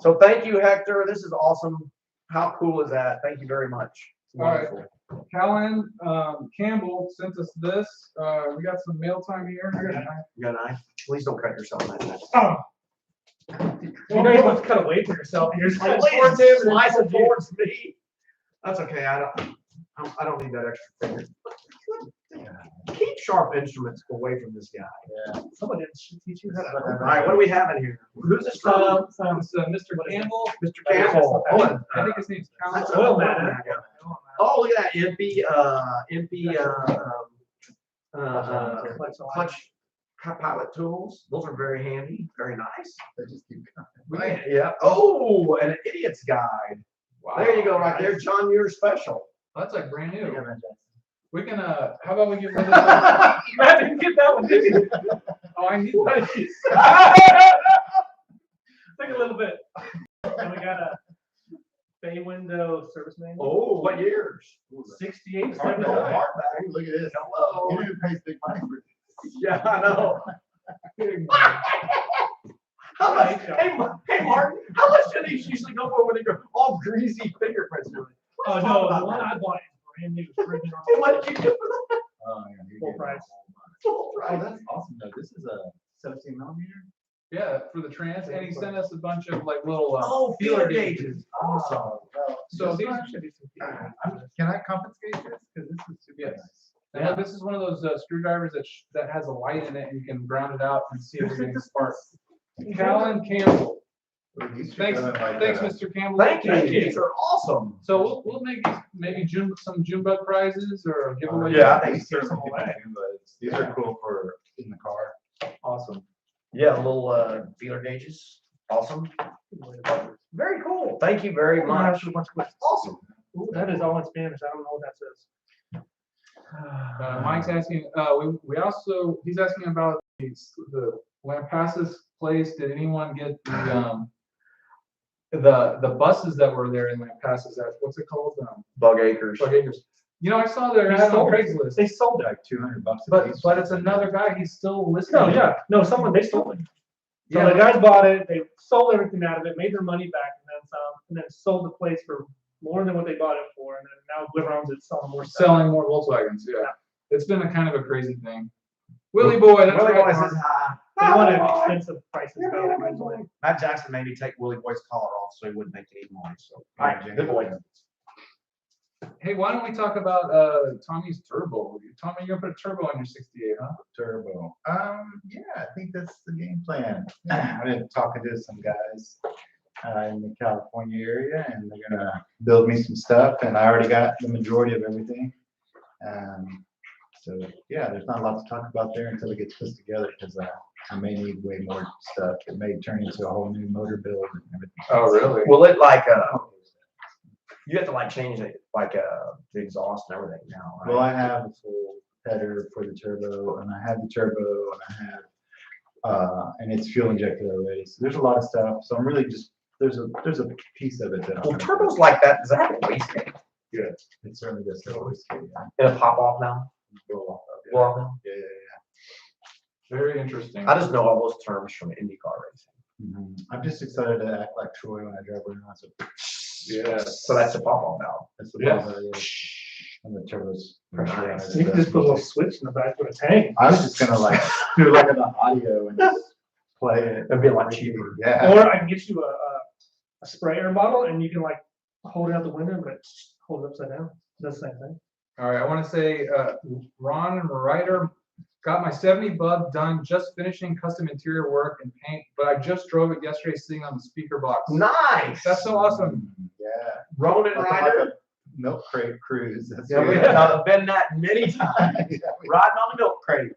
S1: So thank you, Hector. This is awesome. How cool is that? Thank you very much.
S3: All right.
S1: Wonderful.
S3: Callan Campbell sent us this. We got some mail time here.
S1: You got a knife? Please don't cut yourself like that.
S2: Oh. You know you want to cut away from yourself. You're just like,
S1: Please
S2: towards him and
S1: slice it
S2: towards you.
S1: towards me. That's okay. I don't need that extra finger. Keep sharp instruments away from this guy.
S4: Yeah.
S2: Someone didn't teach you how to.
S1: All right, what do we have in here? Who's this from?
S3: It's Mr. Campbell.
S1: Mr. Campbell.
S3: I think his name's Callan.
S1: That's
S2: Oil
S1: oil
S2: man.
S1: man. Oh, look at that. MP clutch pilot tools. Those are very handy. Very nice.
S4: They just keep coming.
S1: Yeah. Oh, an idiot's guide.
S3: Wow.
S1: There you go, right there. John Muir special.
S3: That's like brand new.
S4: Yeah, man,
S3: We can how about we get rid of
S2: Matt didn't get that one, did he?
S3: Oh, I need one.
S2: Take a little bit. And we got a bay window service manual.
S1: Oh, what years?
S2: 68,
S4: Hard
S2: 79.
S4: back. Look at this.
S1: Hello.
S4: You pays big money for this.
S1: Yeah, I know. How much? Hey, Martin. How much do these usually go for when they go all greasy fingerprints?
S2: Oh, no, the one I bought is brand new. Original.
S1: Hey, what did you do for that?
S4: Oh, yeah, you're
S2: Full
S4: getting
S2: price.
S1: Full
S4: Oh,
S1: price.
S4: that's awesome though. This is a 17 millimeter.
S3: Yeah, for the trans, and he sent us a bunch of like little
S1: Oh, feeler gauges. Awesome.
S3: So these
S4: Can I confiscate this? Because this is super
S3: Yes.
S4: nice.
S3: Yeah, this is one of those screwdrivers that has a light in it, and you can ground it out and see if you're getting sparks. Callan Campbell.
S4: These should
S3: Thanks,
S4: go in like,
S3: thanks, Mr. Campbell.
S1: Thank you. These are awesome.
S3: So we'll make these maybe some June bug prizes or giveaways.
S1: Yeah, I think
S4: These are cool, but these are cool for in the car.
S3: Awesome.
S1: Yeah, little feeler gauges. Awesome. Very cool. Thank you very much. Awesome.
S2: Ooh, that is all in Spanish. I don't know what that says.
S3: Mike's asking. He's asking about the Lampasas place. Did anyone get the buses that were there in Lampasas? What's it called?
S1: Bug Acres.
S3: Bug Acres. You know, I saw their ad on
S2: sold it.
S3: Craigslist.
S2: They sold it.
S4: Like $200 a
S3: But
S4: piece.
S3: it's another guy. He's still listed.
S2: No, yeah. No, they sold it. So the guys bought it, they sold everything out of it, made their money back and then some, and then sold the place for more than what they bought it for, and then now whoever owns it selling more stuff.
S3: Selling more Volkswagens, yeah. It's been a kind of a crazy thing. Willie boy, that's
S1: Willie
S3: right.
S1: Boy
S3: Mark.
S1: says hi.
S2: They wanted expensive prices.
S1: Matt Jackson made me take Willie Boy's collar off so he wouldn't make any noise. So, all right, good boy.
S3: Hey, why don't we talk about Tommy's turbo? Tommy, you're gonna put a turbo on your 68, huh?
S4: Turbo. Yeah, I think that's the game plan. I've been talking to some guys in the California area, and they're gonna build me some stuff, and I already got the majority of everything. So yeah, there's not a lot to talk about there until it gets put together, because I may need way more stuff. It may turn into a whole new motor build and everything.
S3: Oh, really?
S1: Will it like you have to like change it like the exhaust and everything now, right?
S4: Well, I have a full header for the turbo, and I have the turbo, and I have and it's fuel injected already. So there's a lot of stuff. So I'm really just there's a piece of it that
S1: Well, turbos like that, does that have a wastegate?
S4: good. It certainly does. Always good.
S1: It'll pop off now?
S4: Blow off of it.
S1: Blow off now?
S4: Yeah.
S3: Very interesting.
S1: I just know all those terms from IndyCar racing.
S4: I'm just excited to act like Troy when I drive around. So
S3: Yeah.
S1: So that's the pop off now.
S4: that's the
S3: Yeah.
S4: buzzer, yeah. And the turbo's
S1: Nice.
S4: pressurized.
S2: You can just put a little switch in the back of a tank.
S4: I was just gonna like do like an audio and just play it.
S1: It'd be a lot cheaper.
S4: Yeah.
S2: Or I can get you a sprayer bottle and you can like hold it out the window, but hold it upside down. Does the same thing.
S3: All right, I want to say Ron Ryder got my 70 bug done, just finishing custom interior work and paint, but I just drove it yesterday sitting on the speaker box.
S1: Nice.
S3: That's so awesome.
S4: Yeah.
S1: Ronan
S4: Nothing like
S1: Ryder.
S4: a milk crate cruise. That's
S1: Yeah, we
S4: good.
S1: have been that many times.
S4: Yeah,
S1: Riding on the milk crate.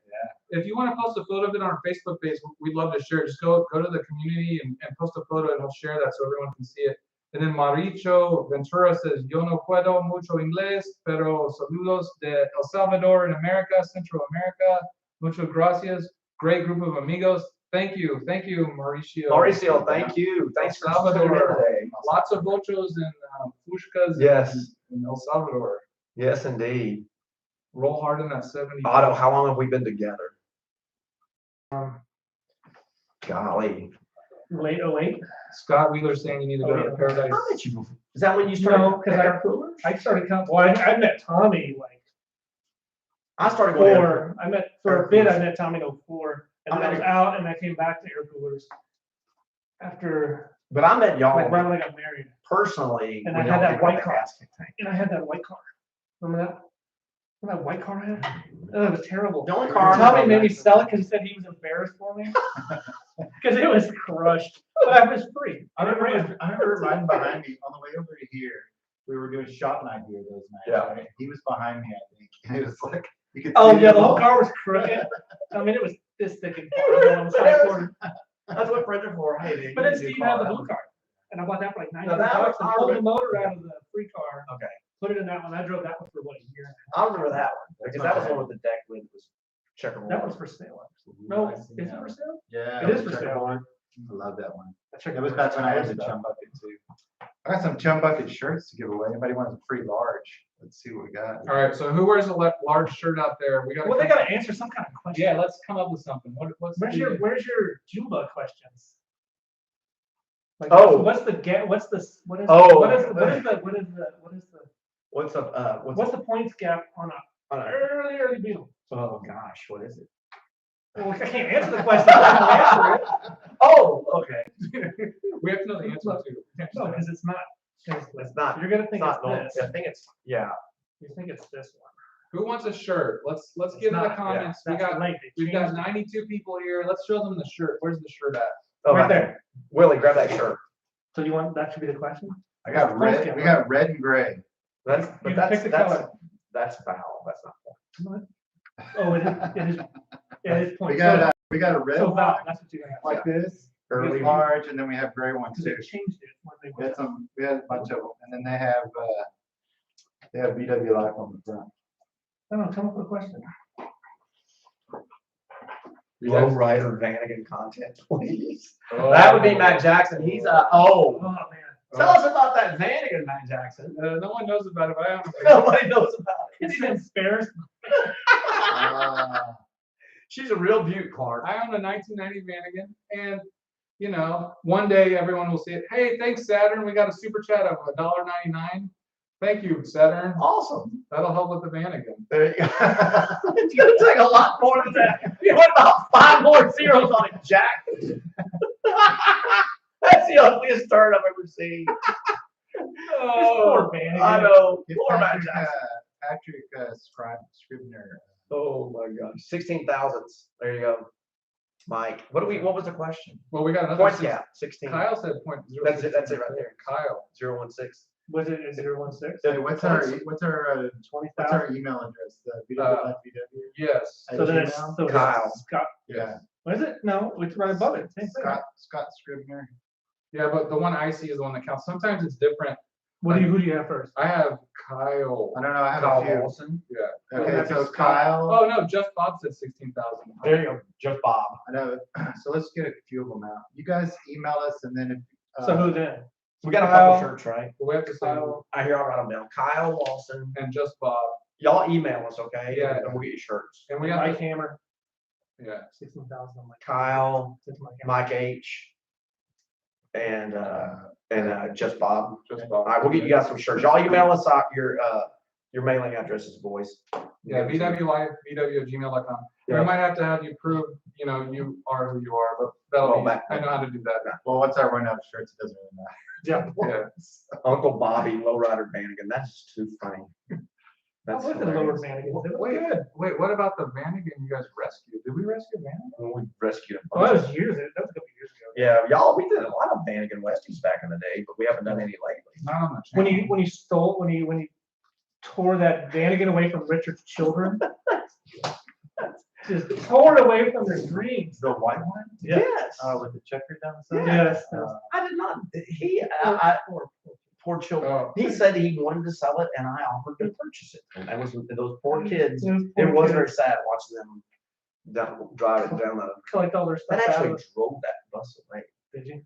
S3: If you want to post a photo of it on our Facebook page, we'd love to share it. Just go to the community and post a photo, and we'll share that so everyone can see it. And then Mauricio Ventura says, "Yo no puedo mucho inglés, pero saludos de El Salvador in America, Central America. Muchas gracias. Great group of amigos." Thank you, Mauricio.
S1: Mauricio, thank you. Thanks for
S3: Salvador.
S1: tuning in today.
S3: Lots of Bochos and Fushkas
S1: Yes.
S3: in El Salvador.
S1: Yes, indeed.
S3: Roll hard in that 70.
S1: Otto, how long have we been together? Golly.
S2: Late 08.
S3: Scott Wheeler saying you need to go to Paradise.
S1: How did you? Is that when you started?
S2: No, because I started coming. Well, I met Tommy like
S1: I started going.
S2: for a bit. I met Tommy in 04, and then I was out, and I came back to air coolers after
S1: But I met y'all
S2: right when I got married,
S1: personally.
S2: and
S1: when
S2: I had
S1: y'all
S2: that
S1: came
S2: white
S1: with the
S2: car.
S1: gasket tank.
S2: and I had that white car. Remember that? Remember that white car I had? Oh, it was terrible.
S1: The only car.
S2: Tommy made me sell it because he said he was embarrassed for me because it was crushed, but I was free.
S4: I remember riding behind me on the way over here. We were doing shop night here those nights.
S1: Yeah.
S4: Right? He was behind me, I think. And it was like you could
S2: Oh
S4: see
S2: yeah,
S4: it
S2: the whole
S4: all.
S2: car was crooked. I mean, it was this thick and far on the side corner.
S1: That's what friends are for. Hey, dude.
S2: But
S1: you
S2: then
S1: need a
S2: Steve
S1: new
S2: had the
S1: car.
S2: blue car, and I bought that for like $900
S1: Now that was
S2: and pulled
S1: our-
S2: the motor out of the free car,
S1: Okay.
S2: put it in that one. I drove that one for what, a year?
S1: I remember that one because that was one with the deck lid was checkerboard.
S2: That one's for sale. No, is it for sale?
S4: Yeah.
S2: It is for
S4: checkerboard.
S2: sale.
S4: I love that one.
S2: I checked
S4: It was back when I had the chum bucket too. I got some chum bucket shirts to give away. Anybody wants a free large? Let's see what we got.
S3: All right, so who wears a large shirt out there? We got.
S2: Well, they gotta answer some kind of question.
S3: Yeah, let's come up with something. What's
S2: Where's your Juba questions? Like,
S1: Oh.
S2: what's the what is
S1: Oh.
S2: what's the points gap on a early deal?
S1: Oh gosh, what is it?
S2: Well, I can't answer the question. I can answer it.
S1: Oh, okay.
S3: We have to know the answer too.
S2: No, because it's not.
S1: It's not.
S2: You're gonna
S1: It's
S2: think
S1: not
S2: it's
S1: normal.
S2: this.
S1: I think it's yeah.
S2: You think it's this one.
S3: Who wants a shirt? Let's
S2: It's
S3: give in the
S2: not,
S3: comments.
S2: That's late. They
S3: We've got
S2: changed it.
S3: 92 people here. Let's show them the shirt. Where's the shirt at?
S1: Oh,
S2: Right there.
S1: Willie, grab that shirt.
S2: So you want that should be the question?
S4: I got red. We got red and gray.
S1: That's
S2: You
S1: but
S2: can
S1: that's
S2: pick the
S1: that's
S2: color.
S1: that's foul. That's not foul.
S2: Oh, it is point.
S4: We got a red
S2: So
S4: one
S2: Val, that's what you got.
S4: like this,
S1: Early
S4: large, and then we have gray ones
S2: Because
S4: too.
S2: they changed it when they
S4: We had
S2: went.
S4: we had a bunch of them, and then they have VW Life on the front.
S2: No, come up with a question.
S1: Low rider Vanagon content, please.
S3: Oh.
S1: That would be Matt Jackson. He's
S2: Oh man.
S1: Tell us about that Vanagon, Matt Jackson.
S3: No one knows about it, but I don't know.
S1: Nobody knows about it.
S2: Is he embarrassed?
S1: She's a real beaut, Clark.
S3: I own a 1990 Vanagon, and you know, one day everyone will see it. Hey, thanks Saturn. We got a super chat of $1.99. Thank you, Saturn.
S1: Awesome.
S3: That'll help with the van again.
S1: There you go. It's gonna take a lot more than that. You want about 5 more zeros on it, Jack. That's the ugliest turn I've ever seen.
S2: Poor man.
S1: I know.
S4: Get
S1: Poor Matt
S4: Patrick,
S1: Jackson.
S4: Patrick Scribner.
S1: Oh my gosh. 16 thousandths. There you go. Mike, what was the question?
S3: Well, we got another
S1: Point gap, 16.
S3: Kyle said .0.
S1: That's it right there.
S3: Kyle.
S1: 016.
S2: Was it a 016?
S4: Hey, what's our
S2: 20,000.
S4: email address? The VW.
S3: Yes.
S2: So then it's
S4: Gmail?
S2: so it's
S1: Kyle.
S2: Scott.
S4: Yeah.
S2: What is it? No, it's right above it. Same thing.
S4: Scott Scribner.
S3: Yeah, but the one I see is the one that counts. Sometimes it's different.
S2: Who do you have first?
S3: I have Kyle.
S4: I don't know. I have
S1: Kyle
S4: a few.
S1: Wilson.
S3: Yeah.
S4: Okay, so Kyle.
S3: Oh no, just Bob said 16,000.
S1: There you go. Just Bob.
S4: I know. So let's get a few of them out. You guys email us, and then if
S2: So who then?
S1: We got a
S2: Kyle.
S1: couple shirts, right?
S3: But we have to say
S2: Kyle.
S1: I hear I'll write them down. Kyle Lawson.
S3: and just Bob.
S1: Y'all email us, okay?
S3: Yeah.
S1: And we'll get you shirts.
S3: And we have
S2: Mike
S3: to,
S2: Hammer.
S3: yeah.
S2: 16,000. I'm like,
S1: Kyle,
S2: it's Mike Hammer.
S1: Mike H, and just Bob.
S3: Just
S1: All
S3: Bob.
S1: right, we'll get you guys some shirts. Y'all email us out your mailing addresses, boys.
S3: Yeah, VW@gmail.com.
S1: Yeah.
S3: We might have to have you prove, you know, you are who you are, but that'll be, I know how to do that.
S4: well, once I run out of shirts, it doesn't really matter.
S2: Yeah.
S3: Yeah.
S1: Uncle Bobby, Lowrider Bannigan. That's just too funny. That's
S2: I looked at the lower
S1: hilarious.
S2: mannequins. They look
S3: Wait,
S2: good.
S3: wait, what about the Vanagon you guys rescued? Did we rescue Vanagon?
S1: When we rescued him.
S2: Oh, that was years ago. That was a couple years ago.
S1: Yeah, y'all, we did a lot of Bannigan Westies back in the day, but we haven't done any lately.
S3: Not on the channel.
S2: When you tore that Vanagon away from Richard's children, just tore it away from their dreams.
S4: The white one?
S2: Yeah.
S1: Yes.
S4: With the checker down the side?
S2: Yes.
S1: I did not. Poor children.
S3: Oh.
S1: He said he wanted to sell it, and I offered to purchase it. And that was those poor kids.
S2: Those
S1: It
S2: poor
S1: was
S2: kids
S1: very sad watching them drive it down the.
S2: collect all their stuff
S1: That
S2: out
S1: actually
S2: of it.
S1: drove that bus away.
S2: Did you?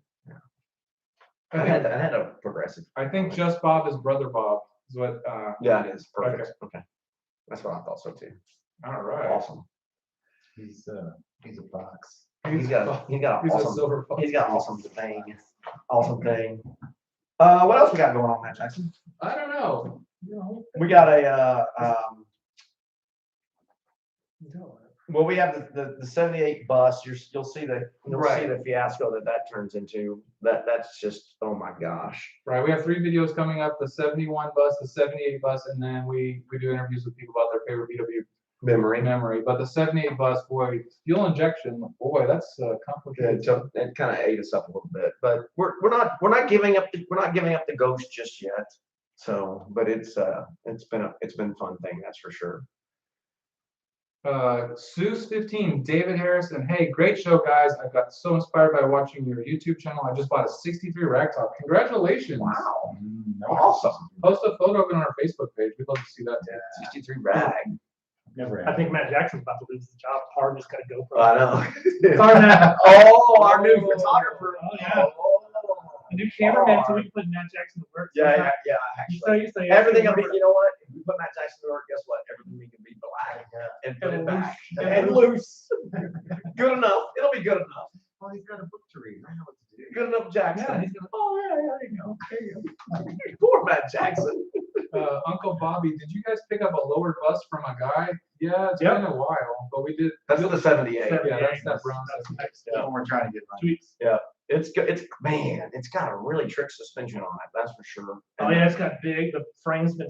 S1: I had a progressive.
S3: I think just Bob is brother Bob is what,
S1: Yeah, it is perfect. Okay, that's what I thought so too.
S3: all right.
S1: Awesome.
S4: He's a fox.
S1: He's got
S3: He's
S1: an
S3: a
S1: awesome.
S3: silver fox.
S1: He's got awesome thing. Awesome thing. What else we got going on, Matt Jackson?
S3: I don't know. You know,
S1: We got well, we have the 78 bus. You'll see you'll see the fiasco that turns into. That's just, oh my gosh.
S3: right, we have 3 videos coming up, the 71 bus, the 78 bus, and then we do interviews with people about their favorite VW memory. But the 78 bus, boy, fuel injection, boy, that's complicated.
S1: So it kind of ate us up a little bit, but we're not giving up the ghost just yet. So, but it's been a fun thing, that's for sure.
S3: Seuss15, David Harrison. Hey, great show, guys. I got so inspired by watching your YouTube channel. I just bought a 63 Ragtop. Congratulations.
S1: Wow. Awesome.
S3: Post a photo of it on our Facebook page. We'd love to see that.
S1: Yeah. 63 rag.
S4: Never
S2: I think Matt Jackson's about to lose his job. Harden's got to go for
S1: I
S2: it.
S1: know.
S2: Sorry, Matt.
S1: Oh, our new photographer.
S2: Oh, yeah. The new cameraman, so we can put Matt Jackson to work.
S1: Yeah. Actually, everything. You know what? If we put Matt Jackson to work, guess what? Everything we can be black and put it back and loose. Good enough. It'll be good enough.
S4: Well, he's got a book to read. I know what to do.
S1: Good enough, Jackson.
S2: Yeah, he's gonna,
S1: There you go. Poor Matt Jackson.
S3: Uncle Bobby, did you guys pick up a lowered bus from a guy? Yeah, it's
S2: Yep.
S3: been a while, but we did.
S1: That's the 78.
S3: Yeah, that's that brown.
S2: That's the next
S4: That's what we're trying to get right.
S2: tweets.
S1: It's good. It's got a really trick suspension on it. That's for sure.
S2: Oh yeah, it's got big. The frame's been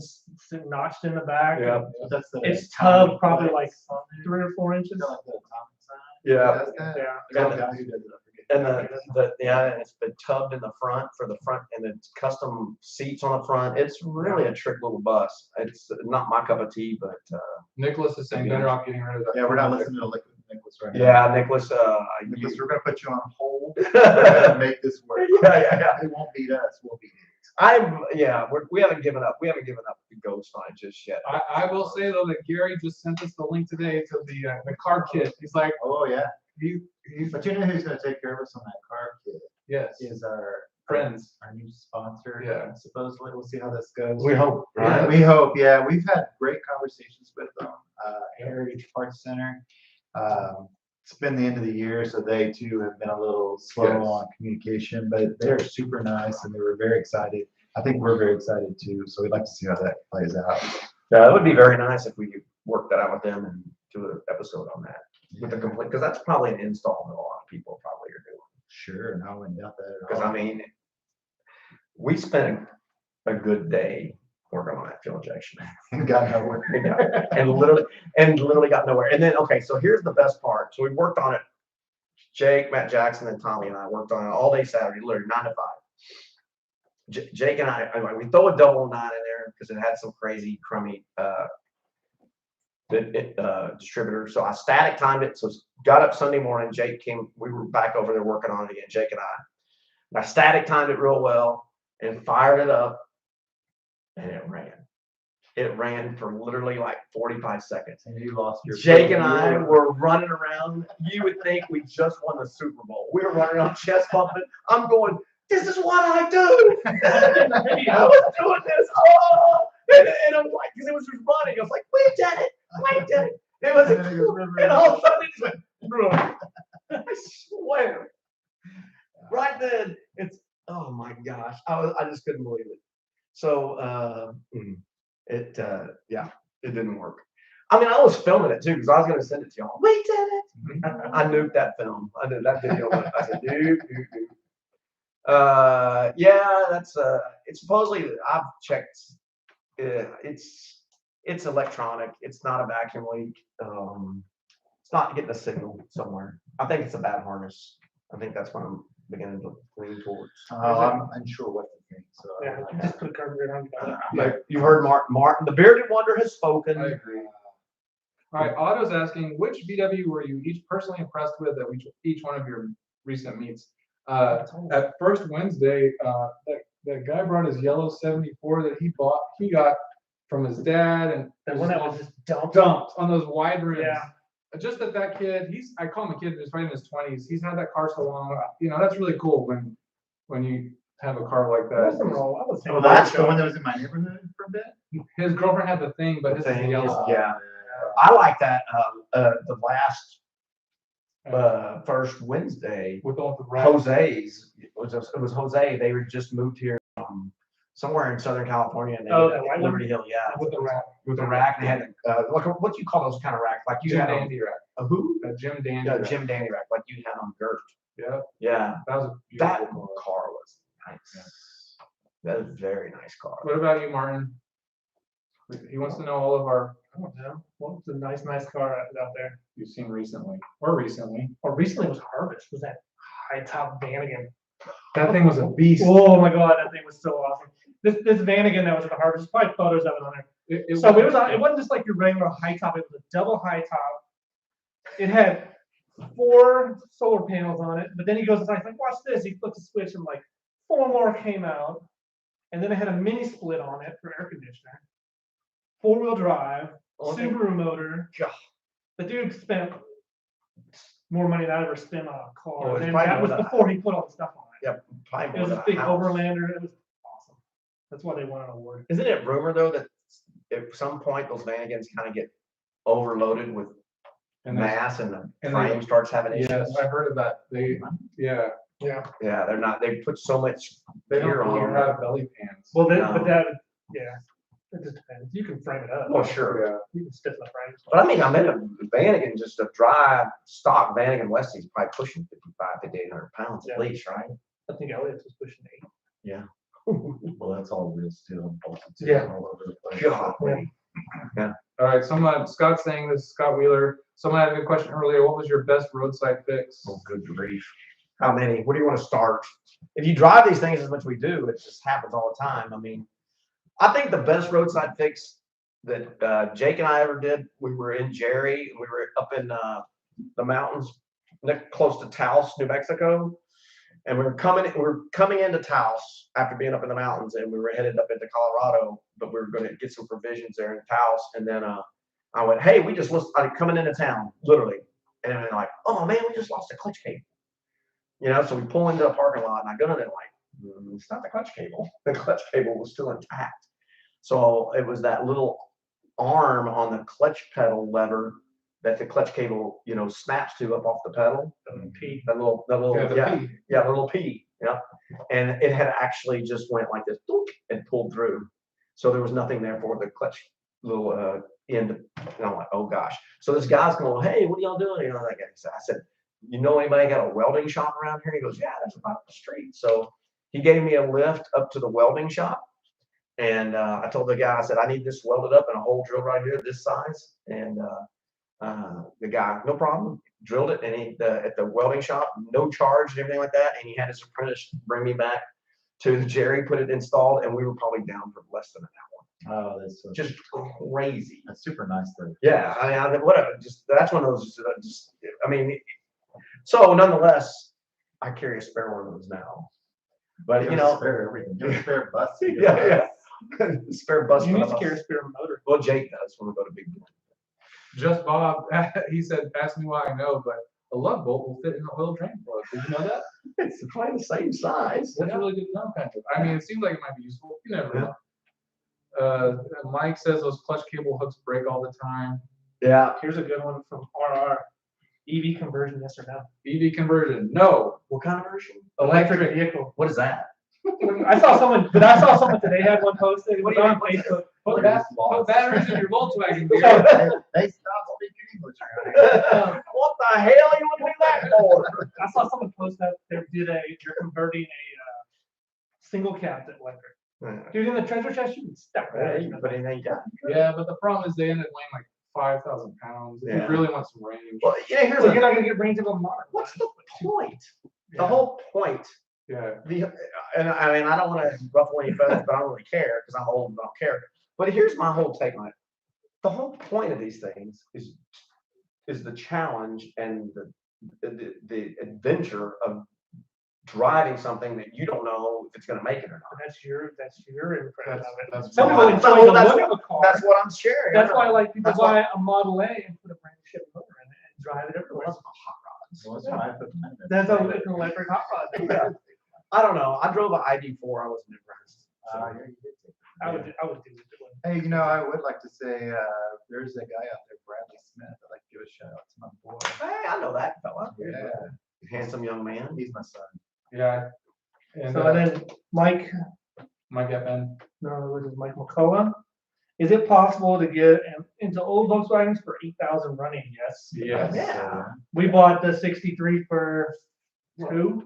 S2: notched in the back.
S1: Yeah.
S4: That's the
S2: It's tub probably like 3 or 4 inches.
S4: Like the atomic sign.
S1: Yeah.
S4: That's that.
S2: Yeah.
S4: I got a guy who does it. I forget.
S1: And and it's been tubbed in the front for the front, and it's custom seats on the front. It's really a trick little bus. It's not my cup of tea, but
S3: Nicholas is saying better off getting rid of that.
S4: Yeah, we're not listening to Liquid Nicholas right now.
S1: yeah, Nicholas.
S4: Nicholas, we're gonna put you on hold. We're gonna make this work.
S1: Yeah.
S4: It won't beat us. We'll beat it.
S1: We haven't given up. We haven't given up the ghost fight just yet.
S3: I will say though that Gary just sent us the link today to the car kit. He's like,
S4: Oh yeah.
S3: he's
S4: But you know who's gonna take care of us on that car kit?
S3: yes,
S4: Is our
S3: friends.
S4: our new sponsor.
S3: Yeah.
S4: Supposedly, we'll see how this goes.
S1: We hope,
S4: Yeah,
S1: right?
S4: we hope. Yeah, we've had great conversations with them. Heritage Parts Center. it's been the end of the year, so they too have been a little slow
S3: Yes.
S4: on communication, but they're super nice and they were very excited. I think we're very excited too, so we'd like to see how that plays out.
S1: Yeah, it would be very nice if we could work that out with them and do an episode on that with the complete, because that's probably an install that a lot of people probably are doing.
S4: Sure, and I wouldn't doubt that at
S1: Because
S4: all.
S1: I mean, we spent a good day working on that fuel injection.
S4: Got nowhere.
S1: Yeah, and literally got nowhere. And then, okay, so here's the best part. So we worked on it. Jake, Matt Jackson, and Tommy and I worked on it all day Saturday, literally 9 to 5. Jake and I we throw a double 9 in there because it had some crazy crummy distributor. So I static timed it. So got up Sunday morning. Jake came. We were back over there working on it again. Jake and I. And I static timed it real well and fired it up, and it ran. It ran for literally like 45 seconds.
S4: And you lost your.
S1: Jake and I were running around. You would think we just won the Super Bowl. We were running on chest bumping. I'm going, this is what I do. I was doing this. Oh, and I'm like, because it was just running. I was like, we did it. We did it. It was, and all of a sudden it just went, I swear. Right then, it's, oh my gosh. I just couldn't believe it. So, yeah, it didn't work. I mean, I was filming it too because I was going to send it to y'all. We did it. I nuked that film. I did that video. I said, nuke. Yeah, that's it's supposedly I've checked. It's electronic. It's not a vacuum leak. It's not getting a signal somewhere. I think it's a bad harness. I think that's what I'm beginning to lean towards.
S4: I'm unsure what to think. So
S2: Yeah, you just put a carburetor on.
S1: Like you heard Martin, the bearded wonder has spoken.
S3: I agree. All right, Otto's asking, which VW were you each personally impressed with at each one of your recent meets? At first Wednesday, that guy brought his yellow 74 that he got from his dad, and
S2: The one that was just dumped.
S3: on those wide rims.
S2: Yeah.
S3: Just that kid, I call him a kid, he's probably in his 20s. He's had that car so long. You know, that's really cool when you have a car like that.
S1: Oh,
S4: that's the one that was in my neighborhood for a bit.
S3: His girlfriend had the thing, but his is
S1: Thing
S3: yellow.
S1: is, yeah. I like that. The last first Wednesday,
S3: With all the racks.
S1: Jose's. It was Jose. They were just moved here somewhere in Southern California, and they
S2: Oh,
S1: lived
S2: that white
S1: at Liberty Hill. Yeah,
S3: With the rack.
S1: with a rack. They had like what do you call those kind of racks? Like you
S3: Jim
S1: had on
S3: Dandy rack.
S1: a who?
S3: A Jim Dandy
S1: Yeah,
S3: rack.
S1: Jim Dandy rack, like you had on Gert.
S3: Yeah,
S1: Yeah,
S3: that was a
S1: that
S3: beautiful car.
S1: car was nice. That is a very nice car.
S3: What about you, Martin? He wants to know all of our,
S2: I don't know. What was a nice car out there?
S3: you've seen recently, or recently.
S2: Or recently was Harvest. Was that high top Vanagon?
S3: That thing was a beast.
S2: Oh my God, that thing was so awesome. This Vanagon that was at the Harvest, probably photos of it on there. It wasn't just like your regular high top. It was a double high top. It had 4 solar panels on it, but then he goes inside, he's like, watch this. He flips a switch and like 4 more came out. And then it had a mini split on it for air conditioner. 4-wheel drive, Subaru motor.
S1: God.
S2: The dude spent more money than I ever spent on a
S1: Oh,
S2: car.
S1: it's
S2: And
S1: probably
S2: that was
S1: more than
S2: before he put all the stuff on it.
S1: Yep, probably
S2: It
S1: more
S2: was
S1: than
S2: a big
S1: house.
S2: Overlander. It was awesome. That's why they won an award.
S1: Isn't it rumor though that at some point those Vanagons kind of get overloaded with
S3: And
S1: mass and the
S3: and
S1: frame
S3: they-
S1: starts having issues?
S3: Yes, I heard of that. Yeah,
S2: Yeah.
S1: Yeah, they're not. They put so much
S3: they
S1: gear
S3: don't
S1: on.
S3: have belly pans.
S2: Well, then,
S1: No.
S2: but that, yeah, it just depends. You can frame it up.
S1: Well, sure.
S3: Yeah.
S2: You can stiffen the frames.
S1: But I mean, I meant a Vanagon, just a dry stock Vanagon Westie is probably pushing 5,800 pounds at
S2: Yeah.
S1: least, right?
S2: I think Elliot's was pushing 8.
S1: Yeah.
S4: Well, that's all real steel and bolted too,
S2: Yeah.
S4: all over the place.
S1: God.
S3: All right, Scott's saying this, Scott Wheeler. Someone had a good question earlier. What was your best roadside fix?
S1: Oh, good grief. How many? Where do you want to start? If you drive these things as much as we do, it just happens all the time. I mean, I think the best roadside fix that Jake and I ever did, we were in Jerry. We were up in the mountains close to Taos, New Mexico. And we were coming into Taos after being up in the mountains, and we were headed up into Colorado, but we were going to get some provisions there in Taos. And then I went, hey, we just lost, coming into town, literally. And then like, oh man, we just lost a clutch cable. You know, so we pull into a parking lot, and I go in and like, it's not the clutch cable. The clutch cable was still intact. So it was that little arm on the clutch pedal lever that the clutch cable, you know, snaps to up off the pedal.
S2: P.
S1: That little,
S3: Yeah, the
S1: yeah,
S3: P.
S1: yeah, the little P, yeah. And it had actually just went like this, doink, and pulled through. So there was nothing there for the clutch little end. And I'm like, oh gosh. So this guy's going, hey, what are y'all doing? You know, like I said, you know anybody got a welding shop around here? He goes, yeah, that's about the street. So he gave me a lift up to the welding shop. And I told the guy, I said, I need this welded up and a hole drilled right here, this size. And the guy, no problem, drilled it. And at the welding shop, no charge and everything like that. And he had his apprentice bring me back to the Jerry, put it installed, and we were probably down for less than an hour.
S4: Oh, that's so
S1: Just crazy.
S4: That's super nice though.
S1: Yeah, I mean, whatever. Just that's one of those. Just, I mean, so nonetheless, I carry a spare one of those now. But you know,
S4: spare everything. You have a spare bus.
S1: yeah. Spare bus.
S2: You
S1: for
S2: need to
S1: us.
S2: carry a spare motor.
S1: Well, Jake does when we go to Big Blue.
S3: Just Bob, he said, ask me why I know, but a lug bolt will fit in an oil drain plug. Did you know that?
S1: It's probably the same size.
S3: That's really good to know, Patrick. I mean, it seems like it might be useful. You never know. Mike says those clutch cable hooks break all the time.
S1: Yeah.
S2: Here's a good one from RR. EV conversion, yes or no?
S3: EV conversion, no.
S1: What kind of version?
S2: Electric vehicle.
S1: What is that?
S2: I saw someone today had one posted. It was on Facebook.
S3: Put batteries in your Volkswagen.
S4: They stopped speaking English.
S1: What the hell you want to do that for?
S2: I saw someone post that they're converting a single cab to electric. Dude, in the treasure chest, you can stack that.
S1: But it ain't got.
S3: Yeah, but the problem is they end up weighing like 5,000 pounds. If
S1: Yeah.
S3: you really want some range.
S1: Well, yeah. Here's
S2: So you're not gonna get range of a model.
S1: what's the point? The
S3: Yeah.
S1: whole point.
S3: Yeah.
S1: And I mean, I don't want to ruffle any feathers, but I don't really care because I'm old and I don't care. But here's my whole take on it. The whole point of these things is the challenge and the adventure of driving something that you don't know if it's going to make it or not.
S2: That's your impression of it.
S3: That's
S2: Some people
S1: why-
S2: enjoy the
S1: that's
S2: look of a car.
S1: That's what I'm sharing.
S2: That's why like people
S1: That's why-
S2: buy a Model A and put a brand new Chevy motor in it and drive it everywhere.
S4: Well, that's why I put mine in.
S2: That's it's an electric hot rod.
S1: Yeah. I don't know. I drove an ID4. I wasn't impressed. So.
S4: Yeah, you did take it.
S2: I would do it.
S4: Hey, you know, I would like to say there's a guy out there, Bradley Smith. I'd like to give a shout out to my boy.
S1: Hey, I know that fella.
S4: Yeah,
S1: Handsome young man.
S4: he's my son.
S3: Yeah. And
S2: So then Mike,
S3: Mike FN.
S2: no, which is Mike McCullough. Is it possible to get into old Volkswagens for 8,000 running? Yes.
S3: Yes.
S1: Yeah.
S2: We bought the 63 for $2,000,